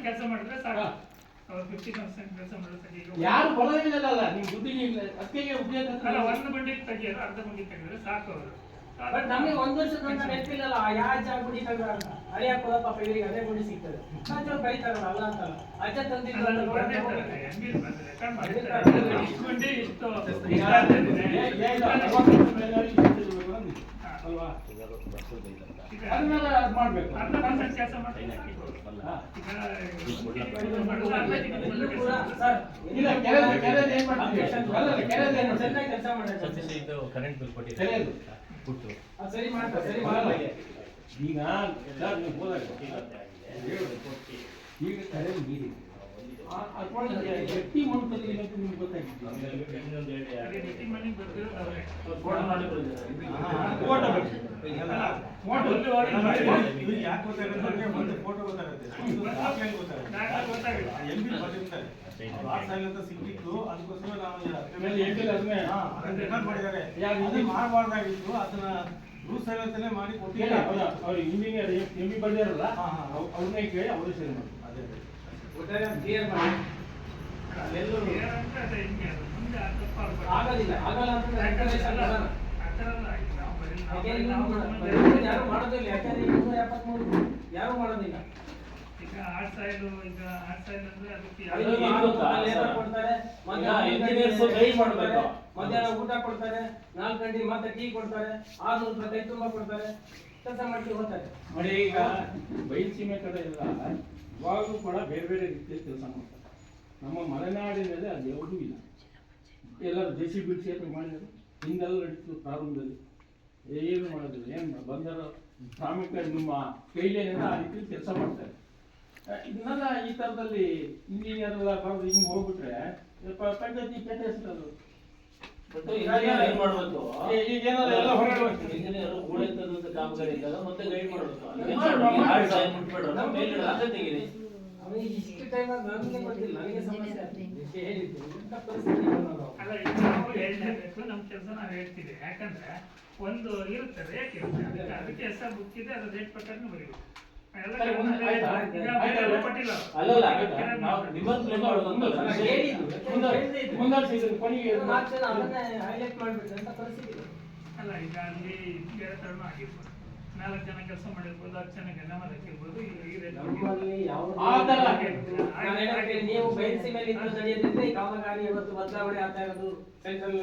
ಕೆಲಸ ಮಾಡಿದ್ರೆ ಸಾಕು. 50% ಕೆಲಸ ಮಾಡಿದ್ರೆ ಯಾರು ಕೊಡೋದಿಲ್ಲಲ್ಲ ನಿಮ್ ದುಡ್ಡಿಗೆ ಅತ್ತಿಗೆ ಉದ್ಯೋಗ ಅಲ್ಲ, 1 ಗುಂಡಿ ತೆಗಿಯೋರು, ಅರ್ಧ ಗುಂಡಿ ತೆಗಿದ್ರೆ ಸಾಕು ಅವರು. ಬಟ್ ನಮಗೆ 1 ವರ್ಷದ ನಂತರ ನೆನಪಿಲ್ಲಲ್ಲ ಯಾವ ಜಾಗ ಗುಡಿ ತೆಗ್ದ ಅಂತ. ಹಳೆಯ ಕೊಡ ಪಾಪ ಇವರಿಗೆ ಅದೇ ಗುಡಿ ಸಿಗ್ತದೆ. ನಾವು ಬರೀತಾರಲ್ಲ ಅಲ್ಲ ಅಂತಲ್ಲ, ಅಜ್ಜ ತಂದಿದ್ದು ಅಲ್ವಾ? ಅದನ್ನೆಲ್ಲ ಮಾಡ್ಬೇಕು. ಕೆಲಸ ಮಾಡ್ತಾರೆ. ಇಲ್ಲ ಕೆರೆದು ಏನ್ ಮಾಡ್ತೀವಿ? ಅಲ್ಲ ಕೆರೆದು ಏನು ಚೆನ್ನಾಗಿ ಕೆಲಸ ಮಾಡಿದ್ರೆ ಸರಿ ಮಾಡ್ತಾರೆ. ಸರಿ ಮಾಡಲ್ಲ. ಈಗ ಎಲ್ಲ ನೀವು ಹೋದಾಗ ಈಗ ಕರೆದು ನೀಡಿ ಗಟ್ಟಿ ಮಾಡ್ತಾರೆ ಏನಂತ ನಿಮ್ಗೆ ಗೊತ್ತಾಗಿತ್ತು. ಯಾಕೆ ಗೊತ್ತಾಗುತ್ತೆ? ಒಂದು ಫೋಟೋ ಗೊತ್ತಾಗುತ್ತೆ, ಅಂತ ಸಿಕ್ಕಿತ್ತು. ಅದಕ್ಕೋಸ್ಕರ ನಾವು ಮಾಡಿದ್ದಾರೆ. ಅದನ್ನ ಮಾಡಬಾರ್ದಾಗಿತ್ತು. ಅದನ್ನ ರೂಲ್ಸ್ ಎಲ್ಲ ಮಾಡಿ ಕೊಟ್ಟಿಲ್ಲ. ಅವ್ರು ಇಂಜಿನಿಯರ್ MB ಬರ್ದಿರಲ್ಲ, ಅವ್ರನ್ನೇ ಕೇಳಿ ಅವರು ಸರಿ ಮಾಡಿ. ಅದೇ ಆಗೋದಿಲ್ಲ ಆಗಲ್ಲ ಅಂತ ಯಾರು ಮಾಡೋದಿಲ್ಲ. ಯಾಕಂದ್ರೆ 273 ಯಾರು ಮಾಡೋದಿಲ್ಲ. ಈಗ ಆರ್ಟ್ ಸೈಡ್ ಅಂದ್ರೆ ಅದಕ್ಕೆ ಕೊಡ್ತಾರೆ, ಮಧ್ಯಾಹ್ನ ಊಟ ಕೊಡ್ತಾರೆ, 4 ಗಂಟೆ ಮತ್ತೆ ಟೀ ಕೊಡ್ತಾರೆ, 600 ರೂಪಾಯಿ ಕೈ ತುಂಬ ಕೊಡ್ತಾರೆ, ಕೆಲಸ ಮಾಡ್ತೀವಿ ಹೋಗ್ತಾರೆ. ನೋಡಿ ಈಗ ಬಯಲುಸೀಮೆ ಕಡೆ ಎಲ್ಲ ಇವಾಗಲೂ ಕೂಡ ಬೇರೆ ಬೇರೆ ರೀತಿಯಲ್ಲಿ ಕೆಲಸ ಮಾಡ್ತಾರೆ. ನಮ್ಮ ಮಲೆನಾಡಿನಲ್ಲಿ ಅದು ಯಾವುದೂ ಇಲ್ಲ. ಎಲ್ಲರೂ JCB ಮಾಡಿದ್ರು, ಹಿಂದೆಲ್ಲ ನಡೀತು. ಪ್ರಾರಂಭದಲ್ಲಿ ಏನು ಮಾಡೋದಿಲ್ಲ, ಏನು ಬಂದರ ಶ್ರಾಮಿಕ ನಿಮ್ಮ ಕೈಲೇನಿಂದ ಆ ರೀತಿ ಕೆಲಸ ಮಾಡ್ತಾರೆ. ಇದನ್ನೆಲ್ಲ ಈ ಥರದಲ್ಲಿ ಇಂಜಿನಿಯರ್ ಎಲ್ಲ ಬರೋದು ಹಿಂಗೆ ಹೋಗ್ಬಿಟ್ರೆ ಪಂಚಾಯತಿ ಕೆಟ್ಟ ಹೆಸರು. ಈಗ ಏನಾದ್ರು ಎಲ್ಲ ಹೊರಗಡೆ ಇಷ್ಟು ಟೈಮ್ ನನಗೆ ಗೊತ್ತಿಲ್ಲ, ನನಗೆ ಸಮಸ್ಯೆ ಹೇಳಿದ್ದು ಅಲ್ಲ. ಈಗ ನಾವು ಹೇಳಲೇಬೇಕು, ನಮ್ಮ ಕೆಲಸ ನಾವು ಹೇಳ್ತೀವಿ. ಯಾಕಂದ್ರೆ ಒಂದು ಇರುತ್ತೆ ರೇಟ್ ಇರುತ್ತೆ, ಅದಕ್ಕೆ ಹೆಸರು ಬುಕ್ ಇದೆ, ಅದು ರೇಟ್ ಪ್ರಕಾರನೇ ಬರೀಬೇಕು. ಹೈಲೈಟ್ ಮಾಡ್ಬಿಟ್ಟು ಅಂತ ಪರಿಸ್ಥಿತಿ. ಅಲ್ಲ, ಈಗ ಅಲ್ಲಿ 2 ತರನೂ ಆಗಿರ್ಬೋದು. 4 ಜನ ಕೆಲಸ ಮಾಡಿರ್ಬೋದು, 10 ಜನ ಗಂಡ ಹಾಕಿರ್ಬೋದು. ನೀವು ಬಯಲುಸೀಮೆ ಮೇಲೆ ಇದ್ದು ನಡೆಯೋದ್ರಿಂದ ಈ ಕಾಮಗಾರಿ ಇವತ್ತು ಬದಲಾವಣೆ ಆಗ್ತಾ ಇರೋದು. ಸೆಂಟ್ರಲ್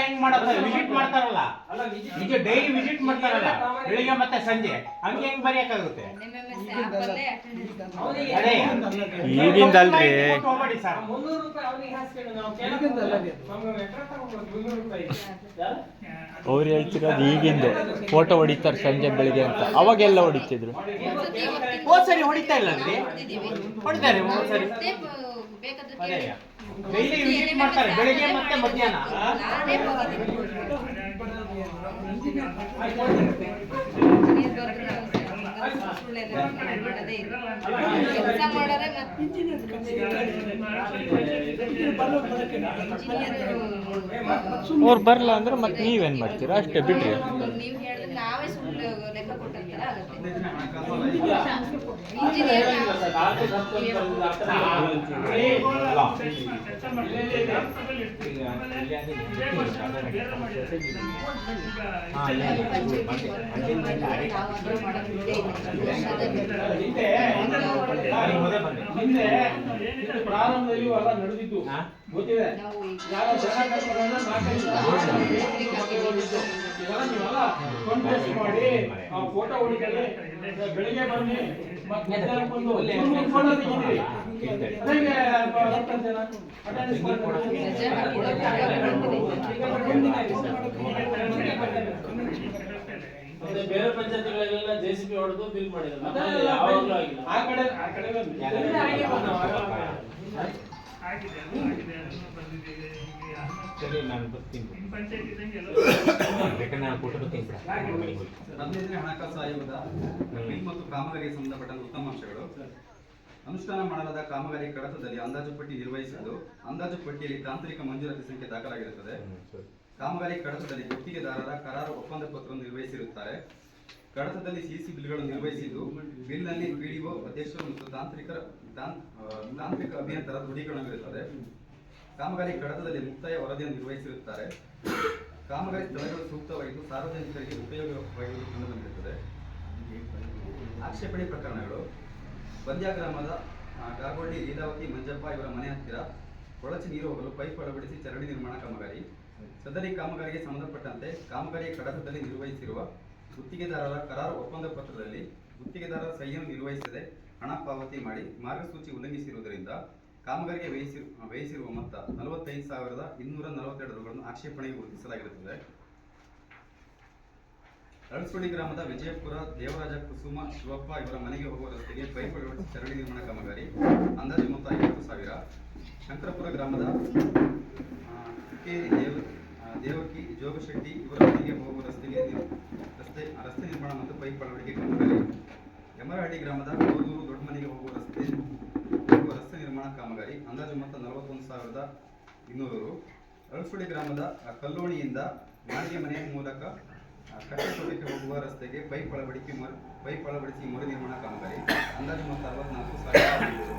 ಹೆಂಗ್ ಮಾಡ್ತಾರೆ? ವಿಸಿಟ್ ಮಾಡ್ತಾರಲ್ಲ, ಈಗ ಡೈಲಿ ವಿಸಿಟ್ ಮಾಡ್ತಾರಲ್ಲ ಬೆಳಿಗ್ಗೆ ಮತ್ತೆ ಸಂಜೆ, ಹಂಗೆ ಹೆಂಗ್ ಬರೆಯಕ್ಕಾಗುತ್ತೆ? ಈಗಿಂದಲ್ರಿ. ಹೋಗ್ಬೇಡಿ ಸರ್. 300 ರೂಪಾಯಿ ಅವನಿಗೆ ಹಾಸ್ಕೊಂಡು ನಾವು ಅವ್ರು ಹೇಳ್ತಿರೋದು ಈಗಿಂದು. ಫೋಟೋ ಹೊಡಿತಾರೆ ಸಂಜೆ ಬೆಳಿಗ್ಗೆ ಅಂತ, ಅವಾಗೆಲ್ಲ ಹೊಡಿತಿದ್ರು. ಹೋದ್ ಸರಿ ಹೊಡಿತಾ ಇಲ್ಲ ಅಂದ್ರೆ ಹೊಡಿತಾರೆ. ಹೋದ್ ಸರಿ ಅದೇ ಡೈಲಿ ವಿಸಿಟ್ ಮಾಡ್ತಾರೆ ಬೆಳಿಗ್ಗೆ ಮತ್ತೆ ಮಧ್ಯಾಹ್ನ. ಅವ್ರು ಬರಲ್ಲ ಅಂದ್ರೆ ಮತ್ತೆ ನೀವೇನ್ ಮಾಡ್ತೀರಾ? ಅಷ್ಟೇ ಬಿಟ್ರಿ. ನೀವು ಹೇಳಿದ್ರೆ ನಾವೇ ಸುಳ್ಳು ಲೆಕ್ಕ ಕೊಟ್ಟಿರ್ತೀರ. ಆಗುತ್ತೆ. 15ನೇ ಹಣಕಾಸು ಇಂಜಿನಿಯರ್ ಹಿಂದೆ ಪ್ರಾರಂಭದಲ್ಲಿ ಎಲ್ಲ ನಡೆದಿದ್ದು ಗೊತ್ತಿದೆ. ಯಾರೋ ಜನ ಕರ್ಕೊಂಡು ನೀವೆಲ್ಲ ಕಾನ್ಫರೆನ್ಸ್ ಮಾಡಿ ಫೋಟೋ ಹೊಡಿತಾರೆ, ಬೆಳಿಗ್ಗೆ ಬನ್ನಿ ಮತ್ತೆ ಮಧ್ಯಾಹ್ನ ಬಂದು ಫೋಟೋ ತೆಗಿತೀರಿ. ಹೇಗೆ ಜನ ಅಟೆಂಡೆನ್ಸ್ ಬೇರೆ ಪಂಚಾಯತಿಗಳೆಲ್ಲ JCB ಹೊಡೆದು ಬಿಲ್ ಮಾಡಿದ್ರು. ಆ ಕಡೆ ಆಗಿದೆ ಅದನ್ನು ಬಂದಿದೆ. ಸರಿ, ನಾನು ಬರ್ತೀನಿ. ನಿಮ್ಮ ಪಂಚಾಯತ್ ಇದ್ದಂಗೆ ಎಲ್ಲ ಬೇಕಾದ್ರೆ ನಾನು ಫೋಟೋ ಬರ್ತೀನಿ ಸರ್. 15ನೇ ಹಣಕಾಸು ಆಯೋಗದ ಬಿಲ್ ಮತ್ತು ಕಾಮಗಾರಿಗೆ ಸಂಬಂಧಪಟ್ಟ ಉತ್ತಮ ಅಂಶಗಳು. ಅನುಷ್ಠಾನ ಮಾಡಲಾದ ಕಾಮಗಾರಿ ಕಡತದಲ್ಲಿ ಅಂದಾಜು ಪಟ್ಟಿ ನಿರ್ವಹಿಸಿದ್ದು ಅಂದಾಜು ಪಟ್ಟಿಯಲ್ಲಿ ತಾಂತ್ರಿಕ ಮಂಜೂರಾತಿ ಸಂಖ್ಯೆ ದಾಖಲಾಗಿರುತ್ತದೆ. ಕಾಮಗಾರಿ ಕಡತದಲ್ಲಿ ಗುತ್ತಿಗೆದಾರರ ಕರಾರು ಒಪ್ಪಂದ ಪತ್ರವನ್ನು ನಿರ್ವಹಿಸಿರುತ್ತಾರೆ. ಕಡತದಲ್ಲಿ ಸಿಸಿ ಬಿಲ್ಗಳನ್ನು ನಿರ್ವಹಿಸಿದ್ದು ಬಿಲ್ನಲ್ಲಿ PDO ಅಧ್ಯಕ್ಷರು ಮತ್ತು ತಾಂತ್ರಿಕ ಅಭಿಯಂತರ ದೃಢೀಕರಣವಿರುತ್ತದೆ. ಕಾಮಗಾರಿ ಕಡತದಲ್ಲಿ ಮುಕ್ತಾಯ ವರದಿಯನ್ನು ನಿರ್ವಹಿಸಿರುತ್ತಾರೆ. ಕಾಮಗಾರಿ ಸ್ಥಳಗಳು ಸೂಕ್ತವಾಗಿದ್ದು ಸಾರ್ವಜನಿಕರಿಗೆ ಉಪಯೋಗವಾಗಿರುವುದು ಕಂಡುಬಂದಿರುತ್ತದೆ. ಆಕ್ಷೇಪಣೆ ಪ್ರಕರಣಗಳು. ಬಂದ್ಯ ಗ್ರಾಮದ ಗಾಗೋಳ್ಳಿ ಲೀಲಾವತಿ ಮಂಜಪ್ಪ ಇವರ ಮನೆ ಹತ್ತಿರ ಕೊಳಚೆ ನೀರು ಹೋಗಲು ಪೈಪ್ ಅಳವಡಿಸಿ ಚರಂಡಿ ನಿರ್ಮಾಣ ಕಾಮಗಾರಿ. ಸದರಿ ಕಾಮಗಾರಿಗೆ ಸಂಬಂಧಪಟ್ಟಂತೆ ಕಾಮಗಾರಿಯ ಕಡತದಲ್ಲಿ ನಿರ್ವಹಿಸಿರುವ ಗುತ್ತಿಗೆದಾರರ ಕರಾರು ಒಪ್ಪಂದ ಪತ್ರದಲ್ಲಿ ಗುತ್ತಿಗೆದಾರರ ಸಹಿಯನ್ನು ನಿರ್ವಹಿಸದೆ ಹಣ ಪಾವತಿ ಮಾಡಿ ಮಾರ್ಗಸೂಚಿ ಉಲ್ಲಂಘಿಸಿರುವುದರಿಂದ ಕಾಮಗಾರಿಗೆ ವ್ಯಯಿಸಿರುವ ಮೊತ್ತ 45,242 ರುಗಳನ್ನು ಆಕ್ಷೇಪಣೆಗೆ ಗುರುತಿಸಲಾಗಿರುತ್ತದೆ. ಅರಳಸುಳಿ ಗ್ರಾಮದ ವಿಜಯಪುರ ದೇವರಾಜ ಕುಸುಮ ಶಿವಪ್ಪ ಇವರ ಮನೆಗೆ ಹೋಗುವ ರಸ್ತೆಗೆ ಪೈಪ್ ಅಳವಡಿಸಿ ಚರಂಡಿ ನಿರ್ಮಾಣ ಕಾಮಗಾರಿ. ಅಂದಾಜು ಮೊತ್ತ 50,000. ಶಂಕರಪುರ ಗ್ರಾಮದ ದೇವಕಿ ಜೋಗಶೆಟ್ಟಿ ಇವರ ಮನೆಗೆ ಹೋಗುವ ರಸ್ತೆ ನಿರ್ಮಾಣ ಮತ್ತು ಪೈಪ್ ಅಳವಡಿಕೆ ಕಾಮಗಾರಿ. ಯಮರಹಳ್ಳಿ ಗ್ರಾಮದ ಕೋದೂರು ದೊಡ್ಡ ಮನೆಗೆ ಹೋಗುವ ರಸ್ತೆ ನಿರ್ಮಾಣ ಕಾಮಗಾರಿ. ಅಂದಾಜು ಮೊತ್ತ 41,200. ಅರಳಸುಳಿ ಗ್ರಾಮದ ಕಲ್ಲೋಣಿಯಿಂದ ಮಾಳಿಗೆ ಮನೆಯ ಮೂಲಕ ಕಟ್ಟೆತೋಟಕ್ಕೆ ಹೋಗುವ ರಸ್ತೆಗೆ ಪೈಪ್ ಅಳವಡಿಸಿ ಮರು ನಿರ್ಮಾಣ ಕಾಮಗಾರಿ. ಅಂದಾಜು ಮೊತ್ತ 64,000.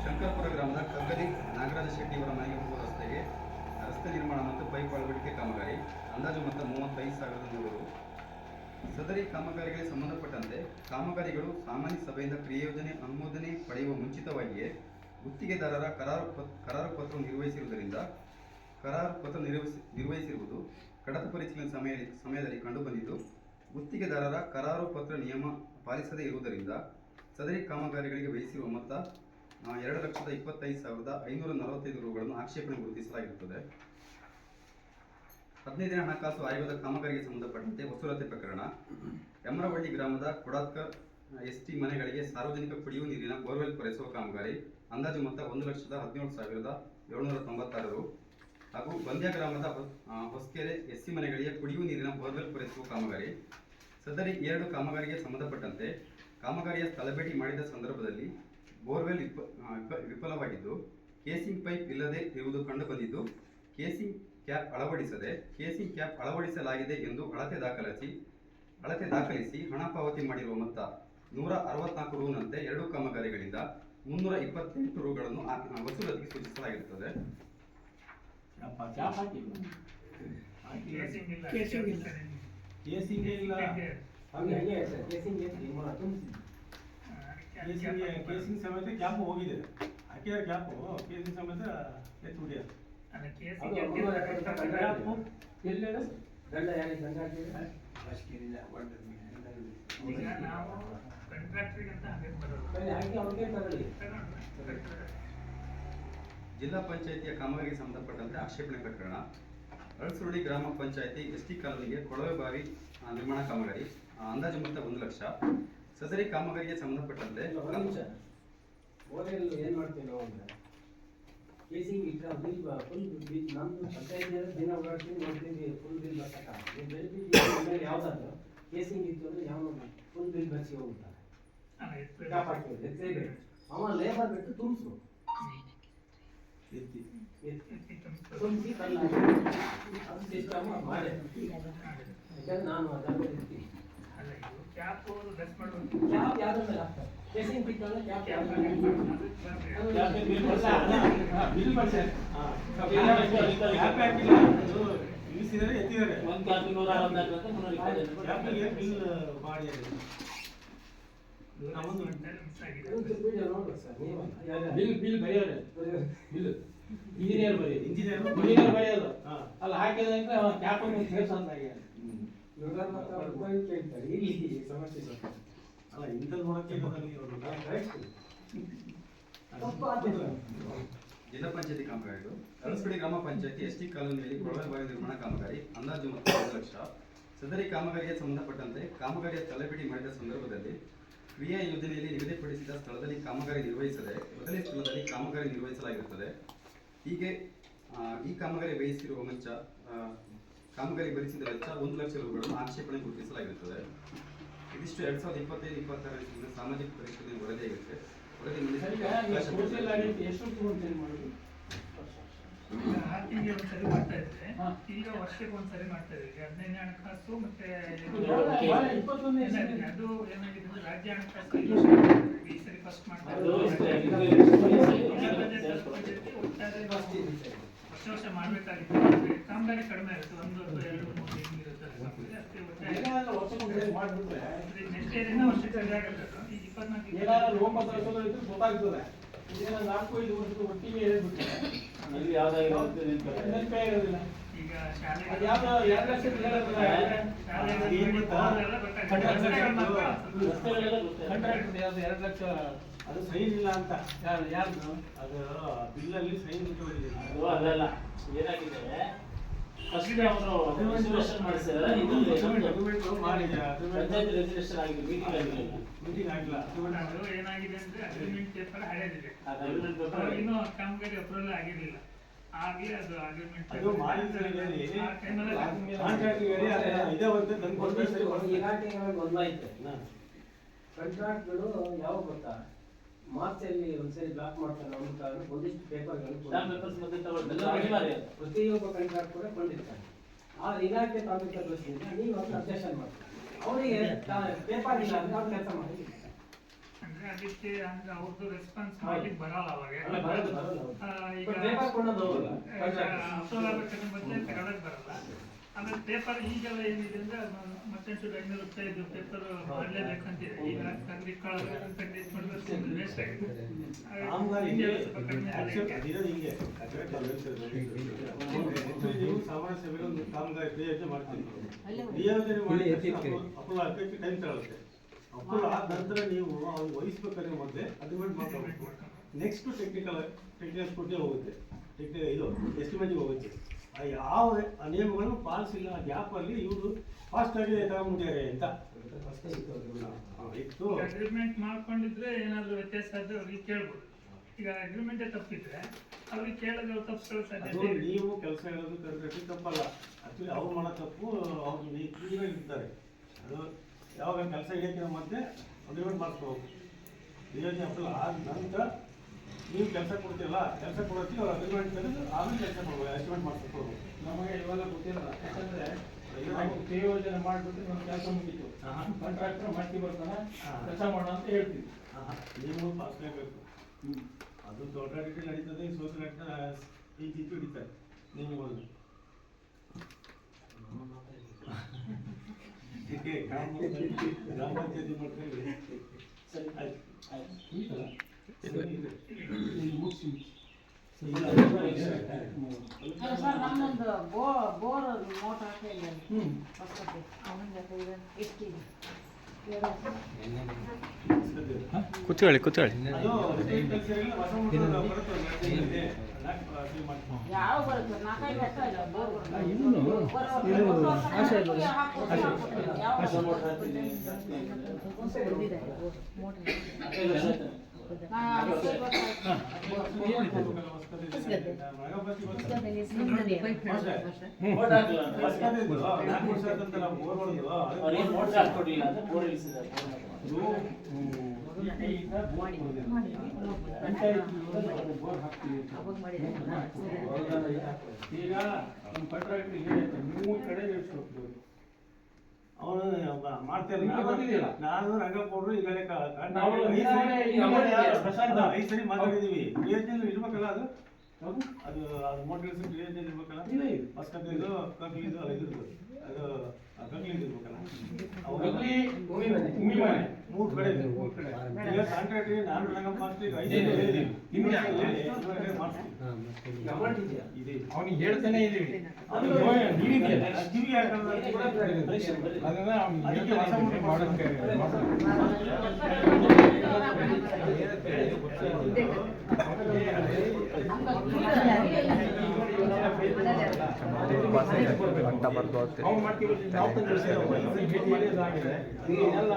ಶಂಕರಪುರ ಗ್ರಾಮದ ಕಗ್ಗಲಿ ನಾಗರಾಜ ಶೆಟ್ಟಿ ಅವರ ಮನೆಗೆ ಹೋಗುವ ರಸ್ತೆ ನಿರ್ಮಾಣ ಮತ್ತು ಪೈಪ್ ಅಳವಡಿಕೆ ಕಾಮಗಾರಿ. ಅಂದಾಜು ಮೊತ್ತ 35,100. ಸದರಿ ಕಾಮಗಾರಿಗಳಿಗೆ ಸಂಬಂಧಪಟ್ಟಂತೆ ಕಾಮಗಾರಿಗಳು ಸಾಮಾನ್ಯ ಸಭೆಯಿಂದ ಕ್ರಿಯೋಜನೆ ಅನುಮೋದನೆ ಪಡೆಯುವ ಮುಂಚಿತವಾಗಿಯೇ ಗುತ್ತಿಗೆದಾರರ ಕರಾರು ಪತ್ರ ನಿರ್ವಹಿಸಿರುವುದರಿಂದ ಕರಾರು ಪತ್ರ ನಿರ್ವಹಿಸಿರುವುದು ಕಡತ ಪರಿಶೀಲನೆ ಸಮಯದಲ್ಲಿ ಕಂಡುಬಂದಿದ್ದು ಗುತ್ತಿಗೆದಾರರ ಕರಾರು ಪತ್ರ ನಿಯಮ ಪಾಲಿಸದೇ ಇರುವುದರಿಂದ ಸದರಿ ಕಾಮಗಾರಿಗಳಿಗೆ ವ್ಯಯಿಸಿರುವ ಮೊತ್ತ 2,25,545 ರುಗಳನ್ನು ಆಕ್ಷೇಪಣೆ ಗುರುತಿಸಲಾಗಿರುತ್ತದೆ. 15ನೇ ಹಣಕಾಸು ಆಯೋಗದ ಕಾಮಗಾರಿಗೆ ಸಂಬಂಧಪಟ್ಟಂತೆ ವಸೂಲಾತಿ ಪ್ರಕರಣ. ಯಮರವಳ್ಳಿ ಗ್ರಾಮದ ಕೊಡಾತ್ಕರ್ ST ಮನೆಗಳಿಗೆ ಸಾರ್ವಜನಿಕ ಕುಡಿಯುವ ನೀರಿನ ಬೋರ್ವೆಲ್ ಕೊರೆಸುವ ಕಾಮಗಾರಿ. ಅಂದಾಜು ಮೊತ್ತ 1,17,796 ರು. ಹಾಗೂ ಬಂದ್ಯ ಗ್ರಾಮದ ಹೊಸಕೆರೆ SC ಮನೆಗಳಿಗೆ ಕುಡಿಯುವ ನೀರಿನ ಬೋರ್ವೆಲ್ ಕೊರೆಸುವ ಕಾಮಗಾರಿ. ಸದರಿ 2 ಕಾಮಗಾರಿಗೆ ಸಂಬಂಧಪಟ್ಟಂತೆ ಕಾಮಗಾರಿಯ ಸ್ಥಳ ಭೇಟಿ ಮಾಡಿದ ಸಂದರ್ಭದಲ್ಲಿ ಬೋರ್ವೆಲ್ ವಿಫಲವಾಗಿದ್ದು ಕೇಸಿಂಗ್ ಪೈಪ್ ಇಲ್ಲದೆ ಇರುವುದು ಕಂಡುಬಂದಿದ್ದು ಕೇಸಿಂಗ್ ಕ್ಯಾಪ್ ಅಳವಡಿಸಲಾಗಿದೆ ಎಂದು ಅಳತೆ ದಾಖಲಿಸಿ ಹಣ ಪಾವತಿ ಮಾಡಿರುವ ಮೊತ್ತ 164 ರುನಂತೆ 2 ಕಾಮಗಾರಿಗಳಿಂದ 328 ರುಗಳನ್ನು ವಸೂಲಾತಿಗೆ ಸೂಚಿಸಲಾಗಿರುತ್ತದೆ. ಕೇಸಿಂಗ್ ಸಮೇತ ಕ್ಯಾಪ್ ಹೋಗಿದೆ. ಹಾಕಿದ ಕ್ಯಾಪು ಕೇಸಿಂಗ್ ಸಮೇತ ಎತ್ತು ಬಿಡಿಯ ಜಿಲ್ಲಾ ಪಂಚಾಯಿತಿಯ ಕಾಮಗಾರಿಗೆ ಸಂಬಂಧಪಟ್ಟಂತೆ ಆಕ್ಷೇಪಣೆ ಪ್ರಕರಣ. ಅರಳಸುಳಿ ಗ್ರಾಮ ಪಂಚಾಯಿತಿ ST ಕಾಲೋನಿಗೆ ಕೊಳವೆ ಬಾವಿ ನಿರ್ಮಾಣ ಕಾಮಗಾರಿ. ಅಂದಾಜು ಮೊತ್ತ 1 ಲಕ್ಷ. ಸದರಿ ಕಾಮಗಾರಿಗೆ ಸಂಬಂಧಪಟ್ಟಂತೆ ಏನ್ ಮಾಡ್ತೀವಿ ನಾವು ಅಂದ್ರೆ ಕೇಸಿಂಗ್ ಇಟ್ಟರೆ ಬಿಲ್ ಫುಲ್ ಬಿಲ್ ನಮ್ದು ಪಂಚಾಯತ್ ದಿನ ಓಡಾಡ್ತೀವಿ ನೋಡ್ತೀವಿ ಫುಲ್ ಬಿಲ್ ಬರ್ಸಕ್ಕ ಯಾವ್ದಾದ್ರು ಕೇಸಿಂಗ್ ಇತ್ತು ಅಂದ್ರೆ ಯಾವ ಫುಲ್ ಬಿಲ್ ಬರ್ಸಿ ಹೋಗ್ತಾರೆ. ಅವ ಲೇಬರ್ ಬಿಟ್ಟು ತುಂಬಿಸು ತುಂಬಿಸಿ ಕಲ್ಲ ಅದು ಸಿಸ್ಟಮ್ ಮಾಡಿ ಯಾಕಂದ್ರೆ ನಾನು ಅದನ್ನು ಇರ್ತೀನಿ ಅಲ್ಲ ಇದು ಕ್ಯಾಪ್ ರೆಸ್ಟ್ ಮಾಡುವಂತ ಕ್ಯಾಪ್ ಯಾವ್ದ್ರ ಮೇಲೆ ಹಾಕ್ತಾರೆ? ಕೇಸಿಂಗ್ ಬಿಟ್ಟು ಅಂದ್ರೆ ಕ್ಯಾಪ್ ಕ್ಯಾಪ್ ಯಾವ್ದ್ರ ಮೇಲೆ ಹಾಕ್ತಾರೆ? ಬಿಲ್ ಬರ್ತಾರೆ. ಕ್ಯಾಪ್ ಹಾಕಿಲ್ಲ, ಅದು ಇಳಿಸಿದರೆ ಎತ್ತಿದ್ದಾರೆ. ಕ್ಯಾಪಿಗೆ ಬಿಲ್ ಮಾಡಿದ್ದಾರೆ. ನಮ್ಮದು ಮಿಸ್ ಆಗಿದೆ. ಒಂದು ವಿಡಿಯೋ ನೋಡ್ಬೇಕು ಸರ್ ನೀವು. ಬಿಲ್ ಬರೆಯೋರೆ ಬಿಲ್ ಇಂಜಿನಿಯರ್ ಬರೆಯೋದು ಇಂಜಿನಿಯರ್ ಬರೆಯೋದು ಹಾ. ಅಲ್ಲಿ ಹಾಕಿದಂದ್ರೆ ಕ್ಯಾಪ್ ಸೇರ್ಸಂತಾಗ ಇವ್ರ ಮಾತ್ರ ಅವ್ರು ಉಪಯುಕ್ತ ಇರ್ತಾರೆ. ಇಲ್ಲಿ ಸಮಸ್ಯೆ ಸ್ವಲ್ಪ. ಅಲ್ಲ ಇಂಥದ್ದು ನೋಡಕ್ಕೆ ಇರೋದಲ್ಲಿ ಅವರು ತಪ್ಪು ಆಗ್ತದೆ. ಜಿಲ್ಲಾ ಪಂಚಾಯತಿ ಕಾಮಗಾರಿಗಳು ಅರಸಪಡಿ ಗ್ರಾಮ ಪಂಚಾಯತಿ ಎಸ್ಟಿ ಕಾಲೋನಿಯಲ್ಲಿ ಕೊಳವೆ ಬಾವಿ ನಿರ್ಮಾಣ ಕಾಮಗಾರಿ ಅಂದಾಜು ಮೊತ್ತ 1 ಲಕ್ಷ. ಸದರಿ ಕಾಮಗಾರಿಗೆ ಸಂಬಂಧಪಟ್ಟಂತೆ ಕಾಮಗಾರಿಯ ತಲೆಬಿಡಿ ಮಾಡಿದ ಸಂದರ್ಭದಲ್ಲಿ ಕ್ರಿಯಾ ಯೋಜನೆಯಲ್ಲಿ ನಿಗದಿಪಡಿಸಿದ ಸ್ಥಳದಲ್ಲಿ ಕಾಮಗಾರಿ ನಿರ್ವಹಿಸದೆ ಬದಲಿ ಸ್ಥಳದಲ್ಲಿ ಕಾಮಗಾರಿ ನಿರ್ವಹಿಸಲಾಗಿರುತ್ತದೆ. ಹೀಗೆ ಈ ಕಾಮಗಾರಿ ವ್ಯಯಿಸಿರುವ ವೆಚ್ಚ ಕಾಮಗಾರಿ ಭರಿಸಿದ ವೆಚ್ಚ 1 ಲಕ್ಷ ರೂಗಳನ್ನು ಆಕ್ಷೇಪಣೆ ಗುರುತಿಸಲಾಗಿರುತ್ತದೆ. ಇದಿಷ್ಟು 2025-26 ಸಾಮಾಜಿಕ ಪರಿಶೀಲನೆ ವರದಿಯಾಗಿರುತ್ತೆ. ವರದಿ ಸೋಷಿಯಲ್ ಆಡಿಟ್ ಎಷ್ಟು ತಗೊಂಡು ಮಾಡೋದು? ಈಗ 6 ತಿಂಗಳಿಗೆ ಒಂದ್ಸರಿ ಮಾಡ್ತಾ ಇದ್ರೆ ಈಗ ವರ್ಷಕ್ಕೆ ಒಂದ್ಸರಿ ಮಾಡ್ತಾ ಇದ್ದೀವಿ. 15ನೇ ಹಣಕಾಸು ಮತ್ತೆ ಅದು ಏನಾಗಿದೆ ಅಂದ್ರೆ ರಾಜ್ಯ ಹಣಕಾಸು ಈ ಸರಿ ಫಸ್ಟ್ ಮಾಡ್ತಾ ಇದ್ದೀವಿ. ಒಟ್ಟಾರೆ ವರ್ಷ ಮಾಡ್ಬೇಕಾಗಿತ್ತು. ಕಾಮಗಾರಿ ಕಡಿಮೆ ಇರುತ್ತೆ, 1 ಅಥವಾ 2 3 ಹಿಂಗಿರುತ್ತೆ. ನೆಕ್ಸ್ಟ್ ಇಯರಿಂದ ವರ್ಷಕ್ಕೆ ಸರಿ ಆಗುತ್ತೆ. ಈಗ 24 ಏನಾದ್ರು ಲೋಪ ತರಿಸೋದು ಇದ್ರೆ ಗೊತ್ತಾಗ್ತದೆ. ಇದೇನ 4-5 ವರ್ಷದ ಒಟ್ಟಿಗೆ ಹೇಳ್ಬಿಟ್ರೆ ಇಲ್ಲಿ ಯಾವ್ದಾಗಿರುತ್ತೆ ನೆನಪೇ ಇರೋದಿಲ್ಲ. ಈಗ ಶಾಲೆ ಅದು ಯಾವ್ದು 2 ಲಕ್ಷ ಕಾಂಟ್ರಾಕ್ಟ್ ಯಾವ್ದು 2 ಲಕ್ಷ ಅದು ಸೈನ್ ಇಲ್ಲ ಅಂತ ಯಾರ್ದು ಅದು ಬಿಲ್ಲಲ್ಲಿ ಸೈನ್ ಇಟ್ಟುಕೊಂಡಿದೆ. ಅದು ಅದಲ್ಲ ಏನಾಗಿದೆ ಫಸ್ಟ್ ಅವರು ರಿಜಿಸ್ಟ್ರೇಷನ್ ಮಾಡಿಸಿದ್ರೆ ಇದು ಅಗ್ರಿಮೆಂಟ್ ಮಾಡಿದೆ. ಪಂಚಾಯತ್ ರಿಜಿಸ್ಟ್ರೇಷನ್ ಆಗಿದೆ, ಮೀಟಿಂಗ್ ಆಗಿಲ್ಲ. ಮೀಟಿಂಗ್ ಆಗಿಲ್ಲ. ಅದು ಏನಾಗಿದೆ ಅಂದ್ರೆ ಅಗ್ರಿಮೆಂಟ್ ಪೇಪರ್ ಹಳೆದಿದೆ, ಅದು agreement paper ಇನ್ನೂ ಕಾಮಗಾರಿ ಅಪ್ರೂವಲ್ ಆಗಿರ್ಲಿಲ್ಲ. ಆಗ್ಲೇ ಅದು ಅಗ್ರಿಮೆಂಟ್ ಅದು ಮಾಡಿದ್ರೆ ಆ ಟೈಮಲ್ಲಿ ಕಾಂಟ್ರಾಕ್ಟ್ ಹೇಳಿ ಇದೇ ಒಂದು ತಂದು ಕೊಡ್ತಾರೆ, ಸರಿ ಕೊಡ್ತಾರೆ. ಇಲಾಖೆಗಳ ಗೊಂದಲ ಐತೆ. ಕಾಂಟ್ರಾಕ್ಟ್ಗಳು ಯಾವ ಗೊತ್ತಾ, ಮಾರ್ಚಲ್ಲಿ ಒಂದ್ಸರಿ ಬ್ಲಾಕ್ ಮಾಡ್ತಾರೆ. ಅವ್ರ ಕಾರಣ ಒಂದಿಷ್ಟು ಪೇಪರ್ಗಳು ಸ್ಟಾಂಪ್ ಪೇಪರ್ಸ್ ಮತ್ತೆ ತಗೊಳ್ತಾರೆ, ಅನಿವಾರ್ಯ. ಪ್ರತಿಯೊಬ್ಬ ಕಾಂಟ್ರಾಕ್ಟ್ ಕೂಡ ಕೊಂಡಿರ್ತಾರೆ. ಆ ಇಲಾಖೆ ತಾಲೂಕ ದೃಷ್ಟಿಯಿಂದ ನೀವು ಅದನ್ನ ಅಬ್ಜೆಕ್ಷನ್ ಮಾಡ್ತಾರೆ. ಅವರಿಗೆ ಪೇಪರ್ ಇಲ್ಲ ಅಂದ್ರೆ ಅವ್ರು ಕೆಲಸ ಮಾಡಿ ಅಂದ್ರೆ ಅದಕ್ಕೆ ಅಂದ್ರೆ ಅವ್ರದ್ದು ರೆಸ್ಪಾನ್ಸ್ ಮಾಡ್ಲಿಕ್ಕೆ ಬರಲ್ಲ ಅವಾಗ. ಈಗ ಪೇಪರ್ ಕೊಡೋದು ಹೋಗಲ್ಲ. ಅಪ್ರೂವಲ್ ಆಗಬೇಕಂದ್ರೆ ಮೊದಲೇ ತಗೊಳಕ್ ಬರಲ್ಲ. ಆಮೇಲೆ ಪೇಪರ್ ಈಗೆಲ್ಲ ಏನಿದೆ ಅಂದ್ರೆ ಮತ್ತೆ 500 ರೂಪಾಯಿದು ಪೇಪರ್ ಮಾಡಲೇಬೇಕಂತಿದೆ. ಈಗ ತೆಗೆದಿಟ್ಕೊಳ್ಳೋದು ವೇಸ್ಟ್ ಆಗಿದೆ. ಕಾಮಗಾರಿ ಸ್ವಲ್ಪ ಕಡಿಮೆ ಅದಿರೋದು ಹಿಂಗೆ ನೀವು ಸಾಮಾನ್ಯ ಸಭೆಗೆ ಒಂದು ಕಾಮಗಾರಿ ಕ್ರಿಯೋಜನೆ ಮಾಡ್ತೀವಿ. ಕ್ರಿಯೋಜನೆ ಮಾಡಿ ಅಪ್ರೂವಲ್ ಆಗಕ್ಕೆ ಟೈಮ್ ತಗೊಳುತ್ತೆ. ಅಪ್ರೂವಲ್ ಆದ ನಂತರ ನೀವು ಅವ್ರಿಗೆ ವಹಿಸ್ಬೇಕಾದ್ರೆ ಮೊದಲೇ ಅಗ್ರಿಮೆಂಟ್ ಮಾಡ್ಕೋಬೇಕು. ನೆಕ್ಸ್ಟ್ ಟೆಕ್ನಿಕಲ್ ಸ್ಕೂಟಿ ಹೋಗುತ್ತೆ, ಇದು ಎಸ್ಟಿಮೇಟಿಗೆ ಹೋಗುತ್ತೆ. ಯಾವ ನಿಯಮಗಳನ್ನು ಪಾಲಿಸಿಲ್ಲ, ಆ ಗ್ಯಾಪಲ್ಲಿ ಇವರು ಫಾಸ್ಟಾಗಿ ತಗೊಂಡ್ಬಿಟ್ಟಿದ್ದಾರೆ ಅಂತ ಇತ್ತು. ಅಗ್ರಿಮೆಂಟ್ ಮಾಡ್ಕೊಂಡಿದ್ರೆ ಏನಾದ್ರು ವ್ಯತ್ಯಾಸ ಆದ್ರೆ ಅವ್ರಿಗೆ ಕೇಳ್ಬೋದು. ಈಗ ಅಗ್ರಿಮೆಂಟೇ ತಪ್ಪಿದ್ರೆ ಅವ್ರಿಗೆ ಕೇಳೋದು ತಪ್ಪಿಸೋ ಅದು ಸಾಧ್ಯತೆ ಇದೆ. ನೀವು ಕೆಲಸ ಹೇಳೋದು ಕರೆಕ್ಟ್ ತಪ್ಪಲ್ಲ. ಆಕ್ಚುಲಿ ಅವ್ರು ಮಾಡೋ ತಪ್ಪು ಅವ್ರು ಕ್ಲೀನಾಗಿ ಇರ್ತಾರೆ. ಅದು ಯಾವಾಗ ಕೆಲಸ ಹಿಡಿಯೋಕ್ಕಿಂತ ಮಧ್ಯೆ ಅಗ್ರಿಮೆಂಟ್ ಮಾಡಿಸ್ಕೋಬೇಕು. ಯೋಜನೆ ಅಪ್ರೂವಲ್ ಆದ ನಂತರ ನೀವು ಕೆಲಸ ಕೊಡ್ತೀರಲ್ಲ, ಕೆಲಸ ಕೊಡೋಕ್ಕೆ ಅವ್ರು ಅಗ್ರಿಮೆಂಟ್ ತೆಗೆದು ಆಮೇಲೆ ಕೆಲಸ ಕೊಡ್ಬೋದು, ಎಸ್ಟಿಮೇಟ್ ಮಾಡಿಸ್ಕೋಬೇಕು. ನಮಗೆ ಇವೆಲ್ಲ ಗೊತ್ತಿಲ್ಲ. ಯಾಕಂದ್ರೆ ಕ್ರಿಯಾ ಯೋಜನೆ ಮಾಡ್ಬಿಟ್ಟು ನಮ್ಮ ಕೆಲಸ ಮುಗಿತು, ಕಾಂಟ್ರಾಕ್ಟರ್ ಮಾಡ್ತಿ ಬರ್ತಾನೆ ಕೆಲಸ ಮಾಡೋ ಅಂತ ಹೇಳ್ತೀವಿ. ನೀವು ಪಾಸ್ ಆಗಬೇಕು. ಅದು ದೊಡ್ಡ ಅಡಿಕೆ ನಡೀತದೆ, ಸೋಷಿಯಲ್ ಅಡಿಕೆ ಈ ಚಿತ್ತು ಹಿಡಿತಾರೆ. ನೀವು ಇದಕ್ಕೆ ಗ್ರಾಮ ಪಂಚಾಯತಿ ಮಾಡ್ತೀವಿ. ಸರಿ ಆಯ್ತು ಮುಗಿತಲ್ಲ? ಮುಗಿಸಿ ಸರ್ ನಮ್ಮೊಂದು ಬೋರ್ ಮೋಟರ್ ಹಾಕಿಲ್ಲ ಎಷ್ಟಿದೆ? ಕೂತ್ಕೊಳ್ಳಿ ಅದು ಅಗ್ರಿಕಲ್ಚರಲ್ಲಿ ಹೊಸ ಮೋಟರ್ ಬರುತ್ತೆ, ಯಾವ ಬರುತ್ತೆ? 4-5 ವರ್ಷ ಇಲ್ಲ ಬೋರ್ ಈಗ ನಮ್ಮ ಕಾಂಟ್ರಾಕ್ಟರ್ ಹೇಳಿದ್ರೆ 3 ಕಡೆ ನಿಲ್ಲಿಸ್ಬೇಕು. ಅವನು ಮಾಡ್ತೇನೆ ನಿಮ್ಗೆ ಗೊತ್ತಿದೆಯಲ್ಲ? ನಾನು ರಂಗಪ್ಪವ್ರು ಈ ಕಡೆ ನಾವು ಪ್ರಶಾಂತ 5 ಸರಿ ಮಾತಾಡಿದೀವಿ. ಕ್ರಿಯೇಷನ್ ಇರ್ಬೇಕಲ್ಲ ಅದು ಹೌದು. ಅದು ಮೋಟಿವೇಶನ್ ಕ್ರಿಯೇಷನ್ ಇರ್ಬೇಕಲ್ಲ. ಇದೆ. ಫಸ್ಟ್ ಇದು ಕಗ್ಲಿದು ಇದ್ರದ್ದು ಅದು ಕಗ್ಲಿದು ಇರ್ಬೇಕಲ್ಲ. ಗಗ್ಲಿ, ಉಮ್ಮಿ ಮನೆ. 3 ಕಡೆ ಇದೆ. ಈಗ ಕಾಂಟ್ರಾಕ್ಟ್ ನಾನು ರಂಗಪ್ಪ ಮಾಸ್ಟ್ರಿಗೆ 5 ಸರಿ ಹೇಳಿದೀವಿ. ನಿಮ್ಗೆ ಮಾಡ್ತೀವಿ. ಇದೆ. ಅವನಿಗೆ ಹೇಳ್ತಾನೆ ಇದೀವಿ. ಅದು ನೀವಿದೆಯಲ್ಲ? ಕಿವಿ ಹಾಕಲ್ಲ ಅದನ್ನ ಅವ್ನಿಗೆ ಹೊಸ ಮುಟ್ಟಿ ಮಾಡೋದಕ್ಕೆ ಅವ್ನು ಮಾಡ್ತೀವಿ ನಾವು ತಂದು ಇದಾಗಿದೆ ಎಲ್ಲ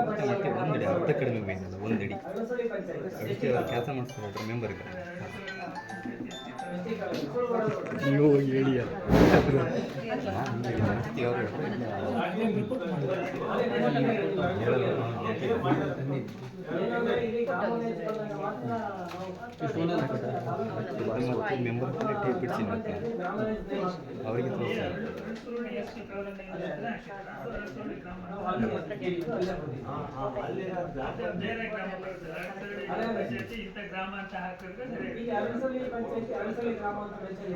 ಮತ್ತೆ ಒಂದಡಿ ಅರ್ಧ ಕಡಿಮೆ ಬೇಕಲ್ಲ ಒಂದಡಿ ಅದಕ್ಕೆ ಕೆಲಸ ಮಾಡಿಸ್ತಾರೆ ಮೆಂಬರ್ಗೆ ನೀವು ಹೇಳಿ ಮೆಂಬರ್ ಟೇಪ್ ಬಿಡಿಸಿ ಮತ್ತೆ ಅವರಿಗೆ ತೋರಿಸ್ತಾರೆ ಬೇರೆ ಗ್ರಾಮ ಇಂಥ ಗ್ರಾಮ ಅಂತ ಹಾಕಿದ್ರೆ ಎಲ್ಲಿ ಅವಶ್ಯಕತೆ ಅವರು ಗ್ರಾಮ ಪಂಚಾಯತ್ಗೆ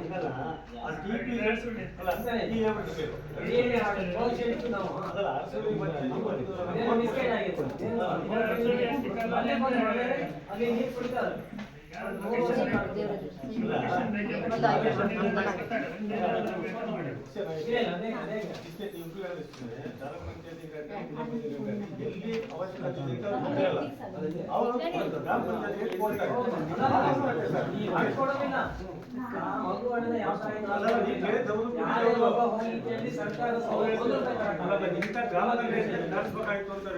ಇಂಥ ಗ್ರಾಮದಲ್ಲಿ ನಡೆಸಬೇಕಾಯ್ತು ಅಂತ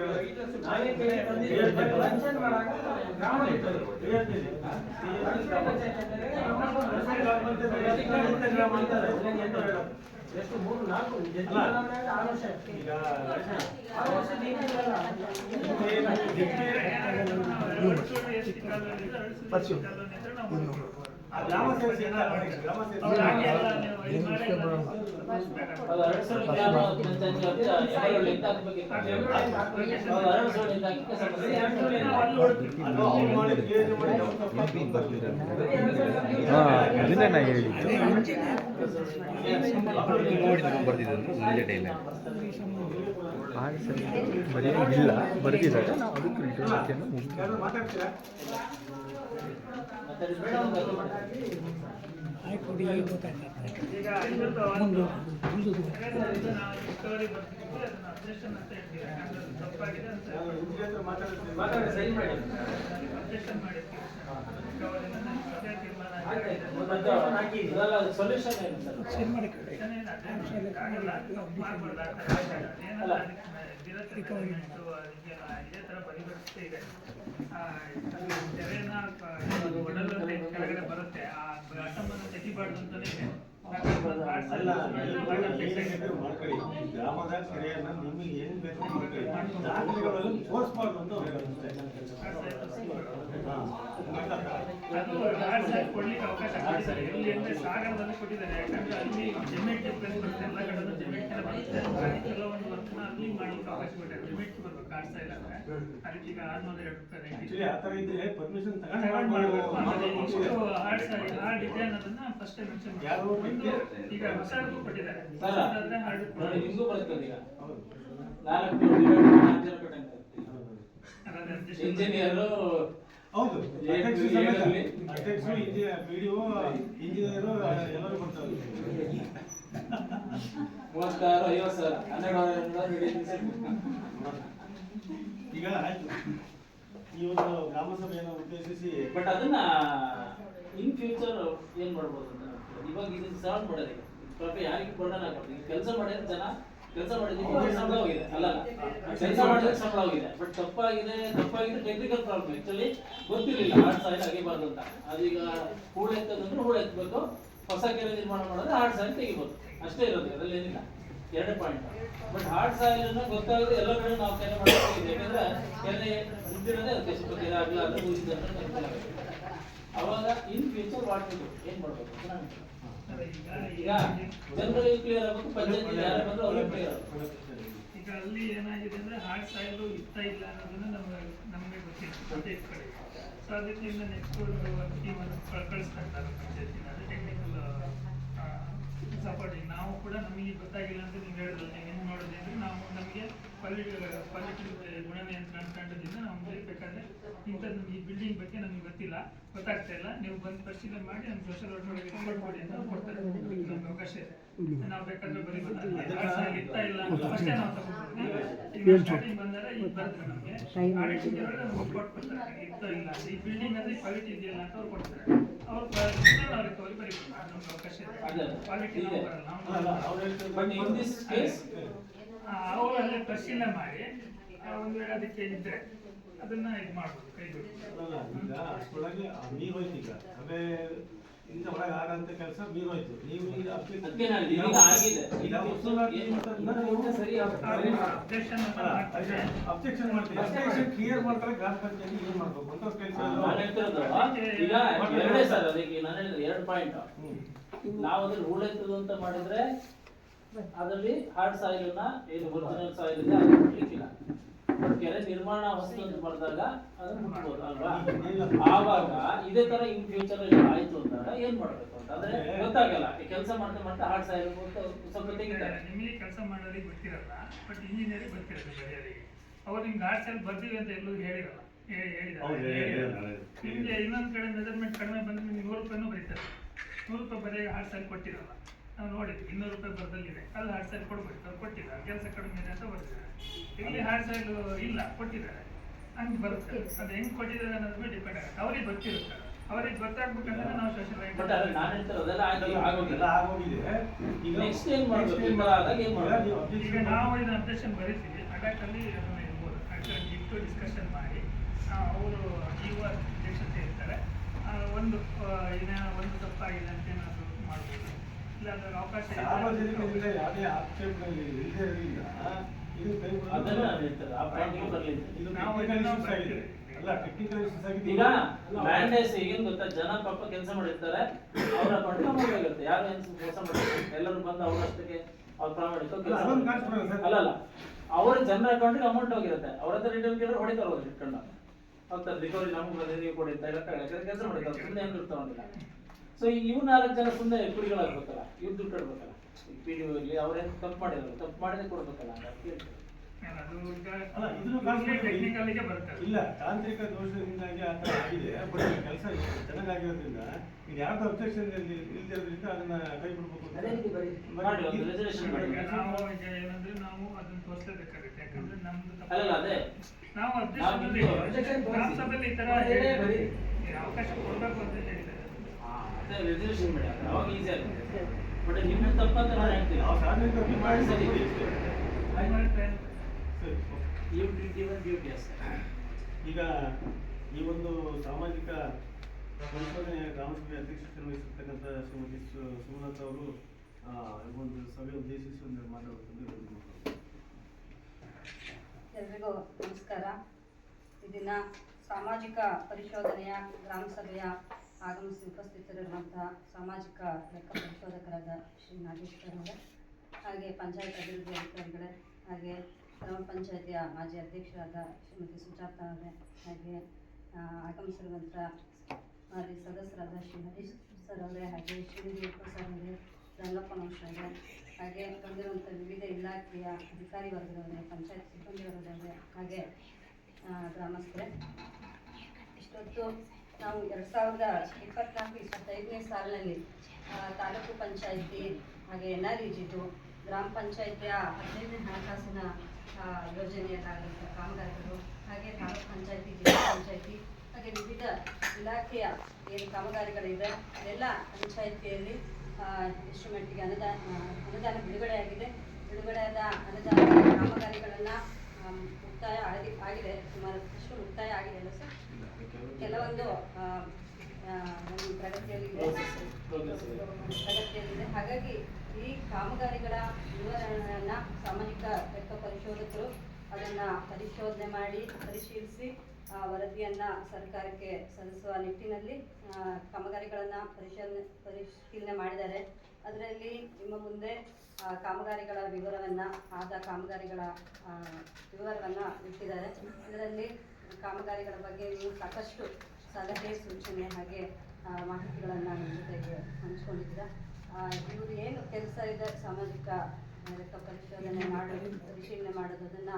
ಗ್ರಾಮ ಸೇರಿಸಿ ಅದನ್ನೇ ನಾ ಹೇಳಿದ್ದು ನೋಡಿ ಬರ್ದಿದ್ದು ಒಂದೇ ಡೈಲಾಗ್ ಬರೀ ಇಲ್ಲ ಬರೆದಿದ್ದಾರೆ ನಾವು ಅದಕ್ಕೆ ಇಂಟರ್ವ್ಯೂವನ್ನು ಮುಗಿಸ್ತೀವಿ ಮಾತಾಡ್ತೀರಾ ಈಗ ಇನ್ನೊಂದು ನಾವು ಸ್ಟೋರಿ ಬರ್ತಿದ್ವಿ ಅದನ್ನ ಅಬ್ಜೆಕ್ಷನ್ ಅಂತ ಹೇಳ್ತೀವಿ ಯಾಕಂದ್ರೆ ಅದು ತಪ್ಪಾಗಿದೆ ಅಂತ ಅಬ್ಜೆಕ್ಷನ್ ಮಾಡಿರ್ತೀವಿ ಅದೇ ತೀರ್ಮಾನ ಮಾಡ್ಬಾರ್ದು ಇದೇ ಥರ ಪರಿವರ್ತಿಸ್ತಾ ಇದೆ ತೆರೆನ ಒಡಲು ಕೆಳಗಡೆ ಬರುತ್ತೆ ಆ ಬಾಟಮನ್ನು ತೆಗಿಬಾರ್ದು ಅಂತಾನೆ ಇದೆ ಮಾಡ್ಕೊಳ್ಳಿ ಗ್ರಾಮದ ಕೆರೆಯನ್ನ ನಿಮಗೆ ಏನ್ ಬೇಕು ಮಾಡ್ಕೊಳ್ಳಿ ದಾಖಲೆಗಳಲ್ಲಿ ತೋರಿಸ್ಬಾರ್ದು ಅಂತ ಕೊಡ್ಲಿಕ್ಕೆ ಅವಕಾಶ ಕೊಟ್ಟಿದ್ದಾರೆ ಎಲ್ಲಿ ಅಂದ್ರೆ ಸಾಗರದಲ್ಲಿ ಕೊಟ್ಟಿದ್ದಾರೆ ಯಾಕಂದ್ರೆ ಅಲ್ಲಿ ಜಮೆಂಟ್ ಡಿಫ್ರೆನ್ಸ್ ಬರುತ್ತೆ ಎಲ್ಲ ಕಡೆ ಜಮೆಂಟ್ ಬರುತ್ತೆ ಕೆಲವೊಂದು ವರ್ಕ್ನ ಅಲ್ಲಿ ಮಾಡ್ಲಿಕ್ಕೆ ಅವಕಾಶ ಕೊಟ್ಟಿದ್ದಾರೆ ಜಮೆಂಟ್ ಬರ್ಬೇಕು ಕಾಡ್ತಾ ಇಲ್ಲ ಅಂದ್ರೆ ಅದಕ್ಕೆ ಈಗ 602 ಆಕ್ಚುಲಿ ಆ ತರ ಇದ್ರೆ ಪರ್ಮಿಷನ್ ತಗೊಂಡು ಮಾಡಬೇಕು ಹಾರ್ಡ್ ಇದೆ ಅನ್ನೋದನ್ನ ಫಸ್ಟ್ ಮೆನ್ಷನ್ ಯಾರು ಈಗ ಹೊಸ ಕೊಟ್ಟಿದ್ದಾರೆ ನಿಮಗೂ ಬರ್ತದೆ ಈಗ ಹೌದು 4 ಇಂಜಿನಿಯರ್ ಹೌದು ಅಧ್ಯಕ್ಷರು PDO ಇಂಜಿನಿಯರು ಎಲ್ಲರೂ ಬರ್ತಾರೆ 36 50 ಈಗ ಆಯ್ತು ಈ ಒಂದು ಗ್ರಾಮ ಸಭೆಯನ್ನು ಉದ್ದೇಶಿಸಿ ಬಟ್ ಅದನ್ನ ಇನ್ ಫ್ಯೂಚರ್ ಏನ್ ಮಾಡ್ಬೋದು ಅಂತ ಇವಾಗ ಇದನ್ನ ಸಾಲ್ವ್ ಮಾಡೋದು ಪಾಪ ಯಾರಿಗೆ ಬರ್ಡನ್ ಆಗಬಾರ್ದು ಈಗ ಕೆಲಸ ಮಾಡಿದ್ರೆ ಜನ ಕೆಲಸ ಮಾಡಿದ್ರೆ ಸಂಬಳ ಹೋಗಿದೆ, ಅಲ್ಲ ಕೆಲಸ ಮಾಡಿದ್ರೆ ಸಂಬಳ ಹೋಗಿದೆ, ಬಟ್ ತಪ್ಪಾಗಿದೆ ಟೆಕ್ನಿಕಲ್ ಪ್ರಾಬ್ಲಮ್. ಆಕ್ಚುಲಿ ಗೊತ್ತಿರಲಿಲ್ಲ ಹಾರ್ಡ್ ಸಾಯಿಲ್ ಅಗಿಬಾರ್ದು ಅಂತ. ಅದೀಗ ಹೂಳು ಎತ್ತದಂದ್ರೆ ಹೂಳು ಎತ್ತಬೇಕು, ಹೊಸ ಕೆರೆ ನಿರ್ಮಾಣ ಮಾಡಿದ್ರೆ ಹಾರ್ಡ್ ಸಾಯಿಲ್ ತೆಗಿಬೋದು, ಅಷ್ಟೇ ಇರೋದು, ಅದರಲ್ಲಿ ಏನಿಲ್ಲ. 2 ಪಾಯಿಂಟ್. ಬಟ್ ಹಾರ್ಡ್ ಸಾಯಿಲ್ ಅನ್ನ ಗೊತ್ತಾಗದೆ ಎಲ್ಲ ಕಡೆ ನಾವು ಕೆರೆ ಮಾಡ್ತೀವಿ, ಯಾಕಂದ್ರೆ ಕೆರೆ ಇದ್ದಿರೋದೇ ಅದಕ್ಕೆ ಸ್ವಲ್ಪ ಕೆರೆ ಆಗಲ್ಲ ಅಂದ್ರೆ ಮುಗಿದ ಅವಾಗ ಇನ್ ಫ್ಯೂಚರ್ ಮಾಡ್ಬೋದು, ಏನ್ ಮಾಡ್ಬೇಕು ಈಗ ಜನರಿಗೆ ಕ್ಲಿಯರ್ ಆಗಬೇಕು, ಪಂಚಾಯತ್ ಯಾರು ಬಂದ್ರು ಅವ್ರಿಗೆ ಕ್ಲಿಯರ್ ಆಗಬೇಕು. ಈಗ ಅಲ್ಲಿ ಏನಾಗಿದೆ ಅಂದ್ರೆ ಹಾರ್ಡ್ ಸಾಯಿಲ್ ಇರ್ತಾ ಇಲ್ಲ ಅನ್ನೋದನ್ನ ನಮಗೆ ಗೊತ್ತಿಲ್ಲ ಪಂಚಾಯತ್ ಕಡೆ. ಸೊ ಅದಕ್ಕೆ ನೆಕ್ಸ್ಟ್ ಒಂದು ಟೀಮ್ ಅನ್ನು ಕಳಿಸ್ತಾ ಇದ್ದಾರೆ ಪಂಚಾಯತಿನ ಟೆಕ್ನಿಕಲ್ ಸಪೋರ್ಟಿಂಗ್. ನಾವು ಕೂಡ ನಮಗೆ ಗೊತ್ತಾಗಿಲ್ಲ ಅಂತ ನೀವು ಹೇಳಿದ್ರು, ನೀವು ಹೆಂಗೆ ನೋಡಿದ್ರೆ ಅಂದರೆ ನಾವು ನಮಗೆ ಕ್ವಾಲಿಟಿ ಗುಣ ನಿಯಂತ್ರಣ ತಂಡದಿಂದ ನಾವು ಬೇಕಾದ್ರೆ ಇಂಥದ್ದು ಈ ಬಿಲ್ಡಿಂಗ್ ಬಗ್ಗೆ ನಮಗೆ ಗೊತ್ತಾಗ್ತಾ ಇಲ್ಲ, ನೀವು ಬಂದು ಪರಿಶೀಲನೆ ಮಾಡಿ ನಮ್ಮ ಸೋಷಿಯಲ್ ವರ್ಕ್ ಕೊಡ್ಕೊಡಿ ಅಂತ ಕೊಡ್ತಾರೆ. ನಮ್ಗೆ ಅವಕಾಶ ಇದೆ, ನಾವು ಬೇಕಾದ್ರೆ ಬರೀಬೋದು. ಇರ್ತಾ ಇಲ್ಲ ಅಷ್ಟೇ ನಾವು ತಗೊಂಡ್ಬೋದು. ಸ್ಟಾರ್ಟಿಂಗ್ ಬಂದಾಗ ಈಗ ಬರೆದ್ರೆ ನಮಗೆ ಆಡಿಟಿಂಗ್ ಕೊಟ್ಬಿಡ್ತಾರೆ, ಇರ್ತಾ ಇಲ್ಲ ಈ ಬಿಲ್ಡಿಂಗ್ ಅಂದ್ರೆ ಕ್ವಾಲಿಟಿ ಇದೆಯಲ್ಲ ಅಂತ ಅವ್ರು ಕೊಡ್ತಾರೆ. ಅವ್ರು ರಿಕವರಿ ಬರೀಬೋದು, ನಮ್ಗೆ ಅವಕಾಶ ಇದೆ. ಕ್ವಾಲಿಟಿ ಅವರಲ್ಲೇ ಪರಿಶೀಲನೆ ಮಾಡಿ ಒಂದು ವೇಳೆ ಅದಕ್ಕೆ ಇದ್ರೆ ಅದನ್ನ ಇದು ಮಾಡ್ಬೋದು, ಕೈಗೊಳ್ಳಿ. ಈಗ ಅಷ್ಟೊಳಗೆ ನೀರು ಹೋಯ್ತು, ಈಗ ಅವೇ ಇಂದ ಒಳಗೆ ಆಗಂತ ಕೆಲಸ ನೀರು ಹೋಯ್ತು. ನೀವು ಈಗ ಅಬ್ಜೆಕ್ಷನ್ ಮಾಡ್ತೀವಿ, ಅಬ್ಜೆಕ್ಷನ್ ಕ್ಲಿಯರ್ ಮಾಡ್ತಾರೆ ಗ್ರಾಮ ಪಂಚಾಯತಿ ಏನ್ ಮಾಡ್ಬೇಕು ಅಂತ ಕೆಲಸ. ಈಗ ಎರಡೇ ಸರ್, ಅದಕ್ಕೆ ನಾನು ಹೇಳಿದ್ರೆ 2 ಪಾಯಿಂಟ್. ನಾವು ಅದ್ರಲ್ಲಿ ರೂಢ ಎತ್ತದು ಅಂತ ಮಾಡಿದ್ರೆ ಅದರಲ್ಲಿ ಹಾರ್ಡ್ ಸಾಯಿಲ್ ಅನ್ನ ಏನು ಒರಿಜಿನಲ್ ಸಾಯಿಲ್ ಇದೆ ಅದನ್ನ ಮುಟ್ಲಿಕ್ಕಿಲ್ಲ. ಕೆರೆ ನಿರ್ಮಾಣ ವಸ್ತು ಅಂತ ಮಾಡಿದಾಗ ಅದನ್ನ ಮುಟ್ಬೋದು ಅಲ್ವಾ? ಆವಾಗ ಇದೇ ತರ ಇನ್ ಫ್ಯೂಚರ್ ಆಯ್ತು ಅಂದಾಗ ಏನ್ ಮಾಡ್ಬೇಕು ಅಂತ ಅಂದ್ರೆ ಗೊತ್ತಾಗಲ್ಲ. ಕೆಲಸ ಮಾಡ್ತಾ ಹಾರ್ಡ್ ಸಾಯಿಲ್ ಸ್ವಲ್ಪ ತೆಗಿತಾರೆ. ನಿಮಗೆ ಕೆಲಸ ಮಾಡೋರಿಗೆ ಗೊತ್ತಿರಲ್ಲ, ಬಟ್ ಇಂಜಿನಿಯರಿಗೆ ಗೊತ್ತಿರುತ್ತೆ ಬರೆಯೋರಿಗೆ. ಅವ್ರು ನಿಮ್ಗೆ ಹಾರ್ಡ್ ಸಾಯಿಲ್ ಬರ್ತೀವಿ ಅಂತ ಎಲ್ಲೂ ಹೇಳಿರಲ್ಲ, ನಿಮ್ಗೆ ಇನ್ನೊಂದು ಕಡೆ ಮೆಜರ್ಮೆಂಟ್ ಕಡಿಮೆ ಬಂದ್ರೆ ನಿಮ್ಗೆ 100 ರೂಪಾಯಿನೂ ಬರೀತಾರೆ. 100 ರೂಪಾಯಿ ಬರೆಯಾಗ ಹಾರ್ಡ್ ಸಾಯಿಲ್ ಕೊಟ್ಟಿರಲ್ಲ, ನಾವು ನೋಡಿದ್ವಿ 200 ರೂಪಾಯಿ ಬರ್ದಲ್ಲಿದೆ, ಅಲ್ಲಿ ಹಾರ್ಡ್ ಸಾಯಿಲ್ ಕೊಡ್ಬೇಕು, ಅವ್ರು ಕೊಟ್ಟಿಲ್ಲ, ಕೆಲಸ ಕಡಿಮೆ ಇದೆ ಅಂತ ಬರ್ತಿದ್ದಾರೆ. ಇಲ್ಲಿ ಹಾರ್ಡ್ ಸಾಯಿಲ್ ಇಲ್ಲ, ಕೊಟ್ಟಿದ್ದಾರೆ, ಹಂಗೆ ಬರುತ್ತೆ. ಅದು ಹೆಂಗೆ ಕೊಟ್ಟಿದ್ದಾರೆ ಅನ್ನೋದ್ರ ಮೇಲೆ ಡಿಪೆಂಡ್ ಆಗುತ್ತೆ. ಅವ್ರಿಗೆ ಗೊತ್ತಿರುತ್ತೆ, ಅವ್ರಿಗೆ ಗೊತ್ತಾಗ್ಬೇಕಂದ್ರೆ ನಾವು ಸೋಷಿಯಲ್ ಬಟ್ ಅದ್ರಲ್ಲಿ ನಾನು ಹೇಳ್ತಾರೆ ಅದೆಲ್ಲ ಆಗೋಗಿಲ್ಲ. ಆಗೋಗಿದೆ. ಈಗ ನೆಕ್ಸ್ಟ್ ಏನ್ ಮಾಡ್ಬೇಕು, ಏನ್ ಮಾಡ್ಬೇಕು? ಈಗ ನಾವು ಇದನ್ನ ಅಬ್ಜೆಕ್ಷನ್ ಬರೀತೀವಿ, ಅಟ್ಯಾಕಲ್ಲಿ ಅದನ್ನ ಇರ್ಬೋದು. ಆಕ್ಚುಲಿ ಇಟ್ಟು ಡಿಸ್ಕಷನ್ ಮಾಡಿ ಅವರು ಜೀವ ಅಧ್ಯಕ್ಷತೆ ಇರ್ತಾರೆ, ಒಂದು ತಪ್ಪಾಗಿದೆ ಅಂತ ಏನಾದರೂ ಮಾಡ್ಬೋದು. ಇಲ್ಲ ಅದರ ಅವಕಾಶ ಸಾರ್ವಜನಿಕರಿಂದ ಯಾವುದೇ ಆಕ್ಷೇಪಣೆ ಇಲ್ಲದೆ ಇರಲಿಲ್ಲ, ಇದು ಅದನ್ನ ಹೇಳ್ತಾರೆ ಆ ಪಾಯಿಂಟ್ಗೆ ಬರಲಿಲ್ಲ. ಇದು ನಾವು ಆಗಿದೆ ಅಲ್ಲ, ಟೆಕ್ನಿಕಲ್ ಇಶ್ಯೂಸ್ ಆಗಿದೆ. ಈಗ ಮ್ಯಾಂಡೇಸ್ ಏನ್ ಗೊತ್ತಾ, ಜನ ಪಾಪ ಕೆಲಸ ಮಾಡಿರ್ತಾರೆ, ಅವರ ಅಕೌಂಟ್ ಅಮೌಂಟ್ ಹೋಗಿರುತ್ತೆ, ಯಾರು ಏನ್ ಕೆಲಸ ಮಾಡಿರ್ತಾರೆ ಎಲ್ಲರೂ ಬಂದು ಅವರಷ್ಟಕ್ಕೆ ಅವ್ರ ಪ್ರಾಮಾಣಿಕ ಕೆಲಸ ಅಲ್ಲ ಅವ್ರ ಜನರ ಅಕೌಂಟ್ಗೆ ಅಮೌಂಟ್ ಹೋಗಿರುತ್ತೆ, ಅವ್ರ ಹತ್ರ ರಿಟರ್ನ್ ಕೇಳಿದ್ರೆ ಹೊಡಿತಾರೆ, ಹೋಗಿ ಇಟ್ಕೊಂಡು ಹೋಗ್ತಾರೆ, ರಿಕವರಿ ನಮ್ಗೆ ಬಂದ್ರೆ ನೀವು ಕೊಡಿ ಅಂತ ಕೆಲಸ ಮಾಡಿರ್ತಾರೆ, ಸುಮ್ಮನೆ ಏನು ದುಡ್ಡು ತಗೊಂಡಿಲ್ಲ. ಸೊ ಇವ್ 4 ಜನ ಸುಮ್ಮನೆ ಕುರಿಗಳಾಗ್ಬೇಕಲ್ಲ, ಇವ್ರು ದುಡ್ಡು ಕಟ್ಬೇಕಲ್ಲ. PDO ಇರ್ಲಿ, ಅವ್ರೇನು ತಪ್ಪು ಮಾಡಿದ್ರು, ತಪ್ಪು ಮಾಡಿದ್ರೆ ಕೊಡ್ಬೇಕಲ್ಲ ಅಂತ ಕೇಳ್ತಾರೆ. ಇಲ್ಲ, ತಾಂತ್ರಿಕ ದೋಷದಿಂದಾಗಿ ಆ ಥರ ಆಗಿದೆ, ಬಟ್ ಕೆಲಸ ಚೆನ್ನಾಗಿರೋದ್ರಿಂದ ಇದು ಯಾವ್ದು ಅಬ್ಜೆಕ್ಷನ್ ಇಲ್ದಿರೋದ್ರಿಂದ ಅದನ್ನ ಕೈ ಬಿಡ್ಬೇಕು. ಏನಂದ್ರೆ ನಾವು ಅದನ್ನ ತೋರಿಸಲೇಬೇಕಾಗುತ್ತೆ, ಯಾಕಂದ್ರೆ ನಮ್ದು ಅದೇ ನಾವು ಗ್ರಾಮ ಸಭೆಯಲ್ಲಿ ಈ ತರ ಅವಕಾಶ ಕೊಡ್ಬೇಕು ಅಂತ ಹೇಳಿದ್ದಾರೆ. ರೆಸಲ್ಯೂಷನ್ ಮಾಡಿ ಅವಾಗ ಈಸಿ ಆಗುತ್ತೆ. ಬಟ್ ನಿಮ್ಮ ತಪ್ಪಂತ ನಾನು ಹೇಳ್ತೀನಿ, ಈಗ ಈ ಒಂದು ಸಾಮಾಜಿಕ ಸಂಶೋಧನೆಯ ಗ್ರಾಮಸಭೆ ಅಧ್ಯಕ್ಷತೆ ವಹಿಸಿರ್ತಕ್ಕಂಥ ಶ್ರೀಮತಿ ಸುಮಲತಾ ಅವರು ಒಂದು ಸಭೆ ಉದ್ದೇಶಿಸಿ ಒಂದು ಮಾತಾಡುತ್ತಾರೆ. ಎಲ್ರಿಗೂ ನಮಸ್ಕಾರ. ಇದನ್ನ ಸಾಮಾಜಿಕ ಪರಿಶೋಧನೆಯ ಗ್ರಾಮ ಸಭೆಯ ಆಗಮಿಸಿ ಉಪಸ್ಥಿತರಿರುವಂತಹ ಸಾಮಾಜಿಕ ಲೆಕ್ಕ ಪರಿಶೋಧಕರಾದ ಶ್ರೀ ನಾಗೇಶ್ವರ ಅವರೇ, ಹಾಗೆ ಪಂಚಾಯತ್ ಅಭಿವೃದ್ಧಿ ಅಧಿಕಾರಿಗಳೇ, ಹಾಗೆ ಗ್ರಾಮ ಪಂಚಾಯತಿಯ ಮಾಜಿ ಅಧ್ಯಕ್ಷರಾದ ಶ್ರೀಮತಿ ಸುಜಾತ ಅವರೇ, ಹಾಗೆ ಆಗಮಿಸಿರುವಂಥ ಮಾಜಿ ಸದಸ್ಯರಾದ ಶ್ರೀ ಹರೀಶ್ ಸರ್ ಅವರೇ, ಹಾಗೆ ಶ್ರೀದೇವಪ್ಪ ಸರ್ ಅವರೇ, ರಂಗಪ್ಪನವರ್ ಅವರೇ, ಹಾಗೆ ಬಂದಿರುವಂಥ ವಿವಿಧ ಇಲಾಖೆಯ ಅಧಿಕಾರಿ ವರ್ಗದವರೇ, ಪಂಚಾಯತ್ ಸಿಬ್ಬಂದಿ ವರ್ಗದವರೇ, ಹಾಗೆ ಗ್ರಾಮಸ್ಥರೇ, ಇಷ್ಟೊತ್ತು ನಾವು 2024-25ನೇ ಸಾಲಿನಲ್ಲಿ ತಾಲೂಕು ಪಂಚಾಯಿತಿ ಹಾಗೆ NREGದು ಗ್ರಾಮ ಪಂಚಾಯಿತಿಯ 15ನೇ ಹಣಕಾಸಿನ ಯೋಜನೆಯಲ್ಲಾದಂಥ ಕಾಮಗಾರಿಗಳು, ಹಾಗೆ ತಾಲೂಕು ಪಂಚಾಯಿತಿ, ಜಿಲ್ಲಾ ಪಂಚಾಯಿತಿ, ಹಾಗೆ ವಿವಿಧ ಇಲಾಖೆಯ ಏನು ಕಾಮಗಾರಿಗಳಿದೆ ಎಲ್ಲ ಪಂಚಾಯಿತಿಯಲ್ಲಿ ಎಷ್ಟು ಮಟ್ಟಿಗೆ ಅನುದಾನ ಬಿಡುಗಡೆಯಾಗಿದೆ, ಬಿಡುಗಡೆಯಾದ ಅನುದಾನ ಕಾಮಗಾರಿಗಳನ್ನು ಮುಕ್ತಾಯ ಆಗಿದೆ. ಸುಮಾರು ಇಷ್ಟು ಮುಕ್ತಾಯ ಆಗಿದೆ ಅಲ್ಲ ಸರ್? ಕೆಲವೊಂದು ಒಂದು ಪ್ರಗತಿಯಲ್ಲಿದೆ. ಹಾಗಾಗಿ ಈ ಕಾಮಗಾರಿಗಳ ವಿವರಣೆಯನ್ನು ಸಾಮಾಜಿಕ ಲೆಕ್ಕ ಪರಿಶೋಧಕರು ಅದನ್ನು ಪರಿಶೋಧನೆ ಮಾಡಿ ಪರಿಶೀಲಿಸಿ ವರದಿಯನ್ನು ಸರ್ಕಾರಕ್ಕೆ ಸಲ್ಲಿಸುವ ನಿಟ್ಟಿನಲ್ಲಿ ಕಾಮಗಾರಿಗಳನ್ನು ಪರಿಶೀಲನೆ ಮಾಡಿದ್ದಾರೆ. ಅದರಲ್ಲಿ ನಿಮ್ಮ ಮುಂದೆ ಕಾಮಗಾರಿಗಳ ಕಾಮಗಾರಿಗಳ ವಿವರವನ್ನು ಇಟ್ಟಿದ್ದಾರೆ. ಇದರಲ್ಲಿ ಕಾಮಗಾರಿಗಳ ಬಗ್ಗೆ ನೀವು ಸಾಕಷ್ಟು ಸಲಹೆ ಸೂಚನೆ ಹಾಗೆ ಮಾಹಿತಿಗಳನ್ನು ನಿಮ್ಮ ಜೊತೆಗೆ ಹಂಚ್ಕೊಂಡಿದ್ದೀರಾ. ಇವರು ಏನು ಕೆಲಸ ಇದೆ ಸಾಮಾಜಿಕ ಲೆಕ್ಕ ಪರಿಶೀಲನೆ ಮಾಡೋದು ಅದನ್ನು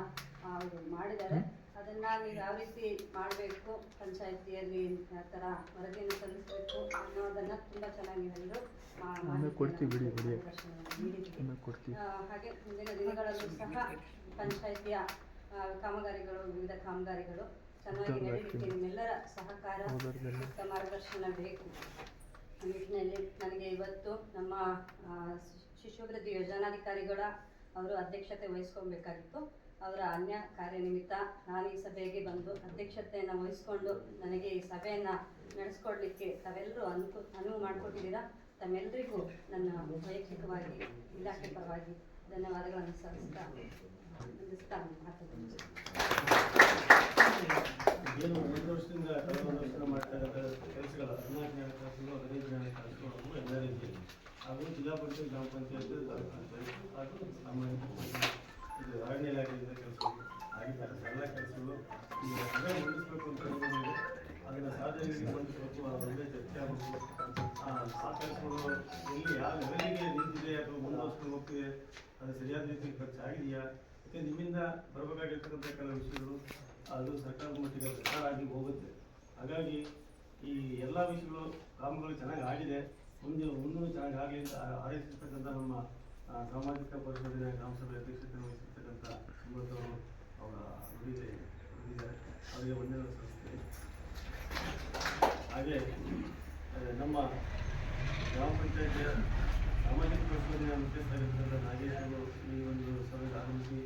ಅವರು ಮಾಡಿದ್ದಾರೆ. ಅದನ್ನು ನೀವು ಯಾವ ರೀತಿ ಮಾಡಬೇಕು, ಪಂಚಾಯಿತಿಯಲ್ಲಿ ಯಾವ ಥರ ವರದಿಯನ್ನು ಸಲ್ಲಿಸಬೇಕು ಅನ್ನೋದನ್ನು ತುಂಬ ಚೆನ್ನಾಗಿ ನೀವೆಲ್ಲರೂ ಹಾಗೆ ಮುಂದಿನ ದಿನಗಳಲ್ಲೂ ಸಹ ಪಂಚಾಯಿತಿಯ ಕಾಮಗಾರಿಗಳು, ವಿವಿಧ ಕಾಮಗಾರಿಗಳು ಚೆನ್ನಾಗಿ ನಡೆಯಲಿಕ್ಕೆ ನಿಮ್ಮೆಲ್ಲರ ಸಹಕಾರ ಮತ್ತು ಮಾರ್ಗದರ್ಶನ ಬೇಕು. ಈ ನಿಟ್ಟಿನಲ್ಲಿ ನನಗೆ ಇವತ್ತು ನಮ್ಮ ಶಿಶುಭಿವೃದ್ಧಿ ಯೋಜನಾಧಿಕಾರಿಗಳ ಅವರು ಅಧ್ಯಕ್ಷತೆ ವಹಿಸ್ಕೊಬೇಕಾಗಿತ್ತು. ಅವರ ಅನ್ಯ ಕಾರ್ಯನಿಮಿತ್ತ ನಾನು ಈ ಸಭೆಗೆ ಬಂದು ಅಧ್ಯಕ್ಷತೆಯನ್ನು ವಹಿಸಿಕೊಂಡು ನನಗೆ ಈ ಸಭೆಯನ್ನು ನಡೆಸ್ಕೊಡ್ಲಿಕ್ಕೆ ತಾವೆಲ್ಲರೂ ಅನುವು ಮಾಡಿಕೊಟ್ಟಿದ್ದೀರಾ. ತಮ್ಮೆಲ್ಲರಿಗೂ ನನ್ನ ವೈಯಕ್ತಿಕವಾಗಿ ಇಲಾಖೆ ಪರವಾಗಿ ಧನ್ಯವಾದಗಳನ್ನು ಸಲ್ಲಿಸ್ತಾ ಏನು 1 ವರ್ಷದಿಂದ ಕಳೆದ 1 ವರ್ಷ ಮಾಡ್ತಾ ಇರೋ ಕೆಲಸಗಳ 14 ಕೆಲಸಗಳು 15 ಕೆಲಸಗಳು ಎಲ್ಲ ರೀತಿ ಹಾಗೂ ಜಿಲ್ಲಾ ಪರಿಷತ್, ಗ್ರಾಮ ಪಂಚಾಯತ್, ತಾಲೂಕು ಪಂಚಾಯತ್ ಹಾಗೂ ಸಾಮಾನ್ಯ ಇದು ಅರಣ್ಯ ಇಲಾಖೆಯಿಂದ ಕೆಲಸಗಳು ಆಗಿದ್ದಾರೆ. ಎಲ್ಲ ಕೆಲಸಗಳು ಈಗ ಅದೇ ಮುಗಿಸ್ಬೇಕು ಅಂತ ಹೇಳಿದ್ರೆ ಅದನ್ನು ಸಾರ್ವಜನಿಕರಿಗೆ ಹೊಂದಿಸಬೇಕು, ಅದರ ಬಗ್ಗೆ ಚರ್ಚೆ ಆಗಬೇಕು. ಆ ಕೆಲಸಗಳು ಎಲ್ಲಿ ಯಾವ ಲೆವೆಲಿಗೆ ನಿಂತಿದೆ ಅಥವಾ ಮುಂದುವರ್ಸ್ಕೊಂಡು ಹೋಗ್ತಿದೆ, ಅದು ಸರಿಯಾದ ರೀತಿ ಖರ್ಚಾಗಿದೆಯಾ, ಮತ್ತು ನಿಮ್ಮಿಂದ ಬರಬೇಕಾಗಿರ್ತಕ್ಕಂಥ ಕೆಲವು ವಿಷಯಗಳು ಅದು ಸರ್ಕಾರದ ಮಟ್ಟಿಗೆ ಸರ್ಕಾರ ಆಗಿ ಹೋಗುತ್ತೆ. ಹಾಗಾಗಿ ಈ ಎಲ್ಲ ವಿಷಯಗಳು ಕಾಮಗಳು ಚೆನ್ನಾಗಿ ಆಗಿದೆ, ಮುಂದೂ ಚೆನ್ನಾಗಿ ಆಗಲಿ ಅಂತ ಹಾರೈಸಿರ್ತಕ್ಕಂಥ ನಮ್ಮ ಸಾಮಾಜಿಕ ಪರಿಶೋಧನೆ ಗ್ರಾಮ ಸಭೆ ಅಧ್ಯಕ್ಷತೆ ವಹಿಸಿರ್ತಕ್ಕಂಥ ಸುಮತವರು ಅವರ ನುಡಿದಿದ್ದಾರೆ. ಅವರಿಗೆ ವಂದನೆಗಳು ಸಲ್ಲಿಸ್ತೇನೆ. ಹಾಗೆ ನಮ್ಮ ಗ್ರಾಮ ಪಂಚಾಯತಿಯ ಸಾಮಾಜಿಕ ಪರಿಶೋಧನೆಯ ಮುಖ್ಯಸ್ಥರಾಗಿರ್ತಕ್ಕಂಥ ನಾಗೇಶ್ ಅವರು ಈ ಒಂದು ಸಭೆಗೆ ಆಗಮಿಸಿ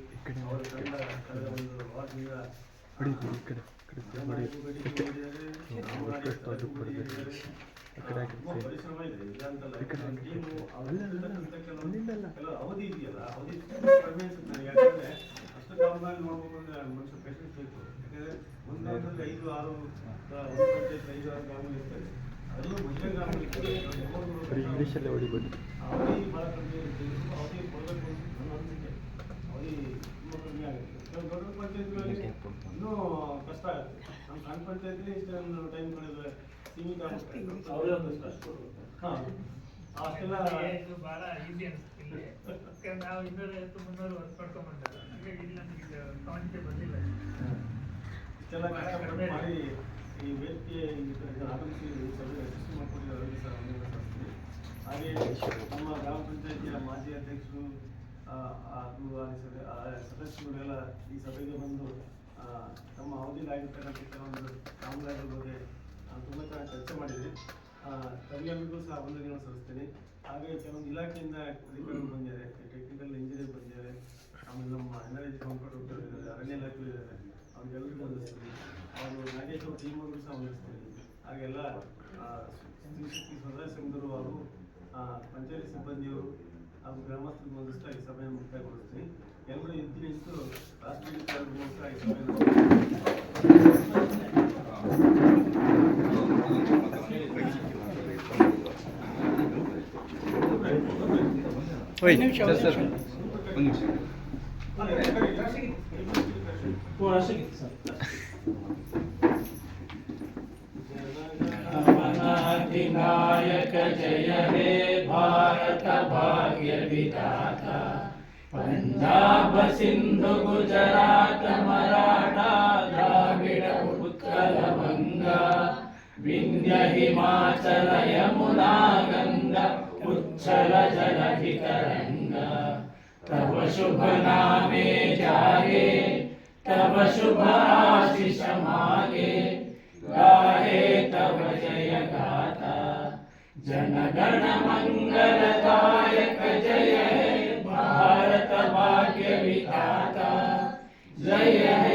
ಅವರ ತಂಡ ಕಳೆದ ಒಂದು ವಾರದಿಂದ ಪರಿಶ್ರಮ ಇದೆ. ಇಲ್ಲ ಅಂತಲ್ಲ, ಟೀಮು ಕೆಲವು ಅವಧಿ ಇದೆಯಲ್ಲ, ಅವಧಿ ಕಡಿಮೆ ಅನ್ಸುತ್ತೆ ನನಗೆ. ಯಾಕಂದರೆ ಅಷ್ಟು ಕಾಮಗಾರಿ ನೋಡ್ಬೇಕು ಅಂದರೆ ಮನುಷ್ಯ ಪೇಷನ್ಸ್ ಬೇಕು. ಯಾಕಂದರೆ ಒಂದು ಗ್ರಾಮದಲ್ಲಿ 5-6 ಪಂಚಾಯತ್ 5-6 ಗ್ರಾಮಗಳು ಇರ್ತದೆ. ಅದರಲ್ಲೂ ಮಹಿಳಾ ಗ್ರಾಮಗಳು ಇರ್ತದೆ. ಅವಧಿ ಭಾಳ ಕಡಿಮೆ ಇರುತ್ತೆ. ಅವಧಿ ಕೊಡಬೇಕು ಅಂತ ನನ್ನ ಅನಿಸಿಕೆ. ಅವಧಿ ತುಂಬ ಕಡಿಮೆ ಆಗುತ್ತೆ. ಕೆಲವು ದೊಡ್ಡ ಪಂಚಾಯತ್ಗಳಲ್ಲಿ ಇನ್ನೂ ಕಷ್ಟ ಆಗುತ್ತೆ. ನಮ್ಮ ಸಣ್ಣ ಪಂಚಾಯತ್ಲಿ ಇಷ್ಟೊಂದು ಟೈಮ್ ಕಳೆದ್ರೆ ಸೀಮಿತ ಆಗುತ್ತೆ. ಹಾಂ, ಅಷ್ಟೆಲ್ಲ ಇದು ಭಾಳ ಈಸಿ ಅನಿಸ್ತಿಲ್ಲ. ಯಾಕಂದ್ರೆ ನಾವು 250-300 ವರ್ಕ್ ಮಾಡ್ಕೊಂಡ್ಬಂದಾಗ ಹಾಗಾಗಿ ಇಲ್ಲಿ ನಮಗೆ ಕಾನ್ಸೆ ಬಂದಿಲ್ಲ. ಇಷ್ಟೆಲ್ಲ ಕಷ್ಟಪಟ್ಟು ಮಾಡಿ ಈ ವೇದಿಕೆ ಆಗಮಿಸಿ ಸಭೆ ಯಶಸ್ವಿ ಮಾಡಿಕೊಂಡಿದ್ದಾರೆ. ಅವರಿಗೆ ಸಹ ವಂದನೆಗಳು ಸಲ್ಲಿಸ್ತೀನಿ. ಹಾಗೆ ನಮ್ಮ ಗ್ರಾಮ ಪಂಚಾಯತಿಯ ಮಾಜಿ ಅಧ್ಯಕ್ಷರು ಹಾಗೂ ಸದಸ್ಯರುಗಳೆಲ್ಲ ಈ ಸಭೆಗೆ ಬಂದು ತಮ್ಮ ಅವಧಿಯಲ್ಲಿ ಆಗಿರ್ತಕ್ಕಂಥ ಕೆಲವೊಂದು ಕಾಮಗಾರಿಗಳ ಬಗ್ಗೆ ತುಂಬ ಚೆನ್ನಾಗಿ ಚರ್ಚೆ ಮಾಡಿದ್ವಿ. ತಮಗೆಲ್ಲರಿಗೂ ಸಹ ವಂದನೆಗಳು ಸಲ್ಲಿಸ್ತೇನೆ. ಹಾಗೆ ಕೆಲವೊಂದು ಇಲಾಖೆಯಿಂದ ಅಧಿಕಾರಿಗಳು ಬಂದಿದ್ದಾರೆ, ಟೆಕ್ನಿಕಲ್ ಇಂಜಿನಿಯರ್ ಬಂದಿದ್ದಾರೆ, ಆಮೇಲೆ ನಮ್ಮ ಎನ್ಆರ್ಎಚ್ ಕಂಪ್ಯೂಟರ್ ಇದ್ದಾರೆ, ಅರಣ್ಯ ಇಲಾಖೆ ಇದ್ದಾರೆ. ಅವ್ರಿಗೆಲ್ಲರಿಗೂ ವಂದಿಸ್ತೀನಿ. ಅವರು ನಾಗೇಶ್ ಅವ್ರ ಟೀಮ್ ಅವರು ಸಹ ವಂದಿಸ್ತೀನಿ. ಹಾಗೆಲ್ಲ ಸ್ತ್ರೀಶಕ್ತಿ ಸ್ವಸಹಾಯ ಸಂಘರು ಹಾಗೂ ಪಂಚಾಯತಿ ಸಿಬ್ಬಂದಿಯವರು ಹಾಗೂ ಗ್ರಾಮಸ್ಥರಿಗೆ ವಂದಿಸ್ತಾ ಈ ಸಭೆಯನ್ನು ಮುಕ್ತಾಯಗೊಳಿಸ್ತೀನಿ. ಎಲ್ಲರೂ ನಿಂತು ರಾಷ್ಟ್ರೀಯ ಮೂಲಕ ಈ नायक जय हे भारत भाग्य विधाता, पंजाब सिंधु गुजरात मराठा द्राविड उत्कल गंगा, विंध्य हिमाचल यमुना गंगा उच्छल जलधि तरंगा। तब शुभ नामे जागे, तब शुभ आशीष मागे, गाहे तब जय गाथा। जन गण मंगलदायक जय हे भारत जय हे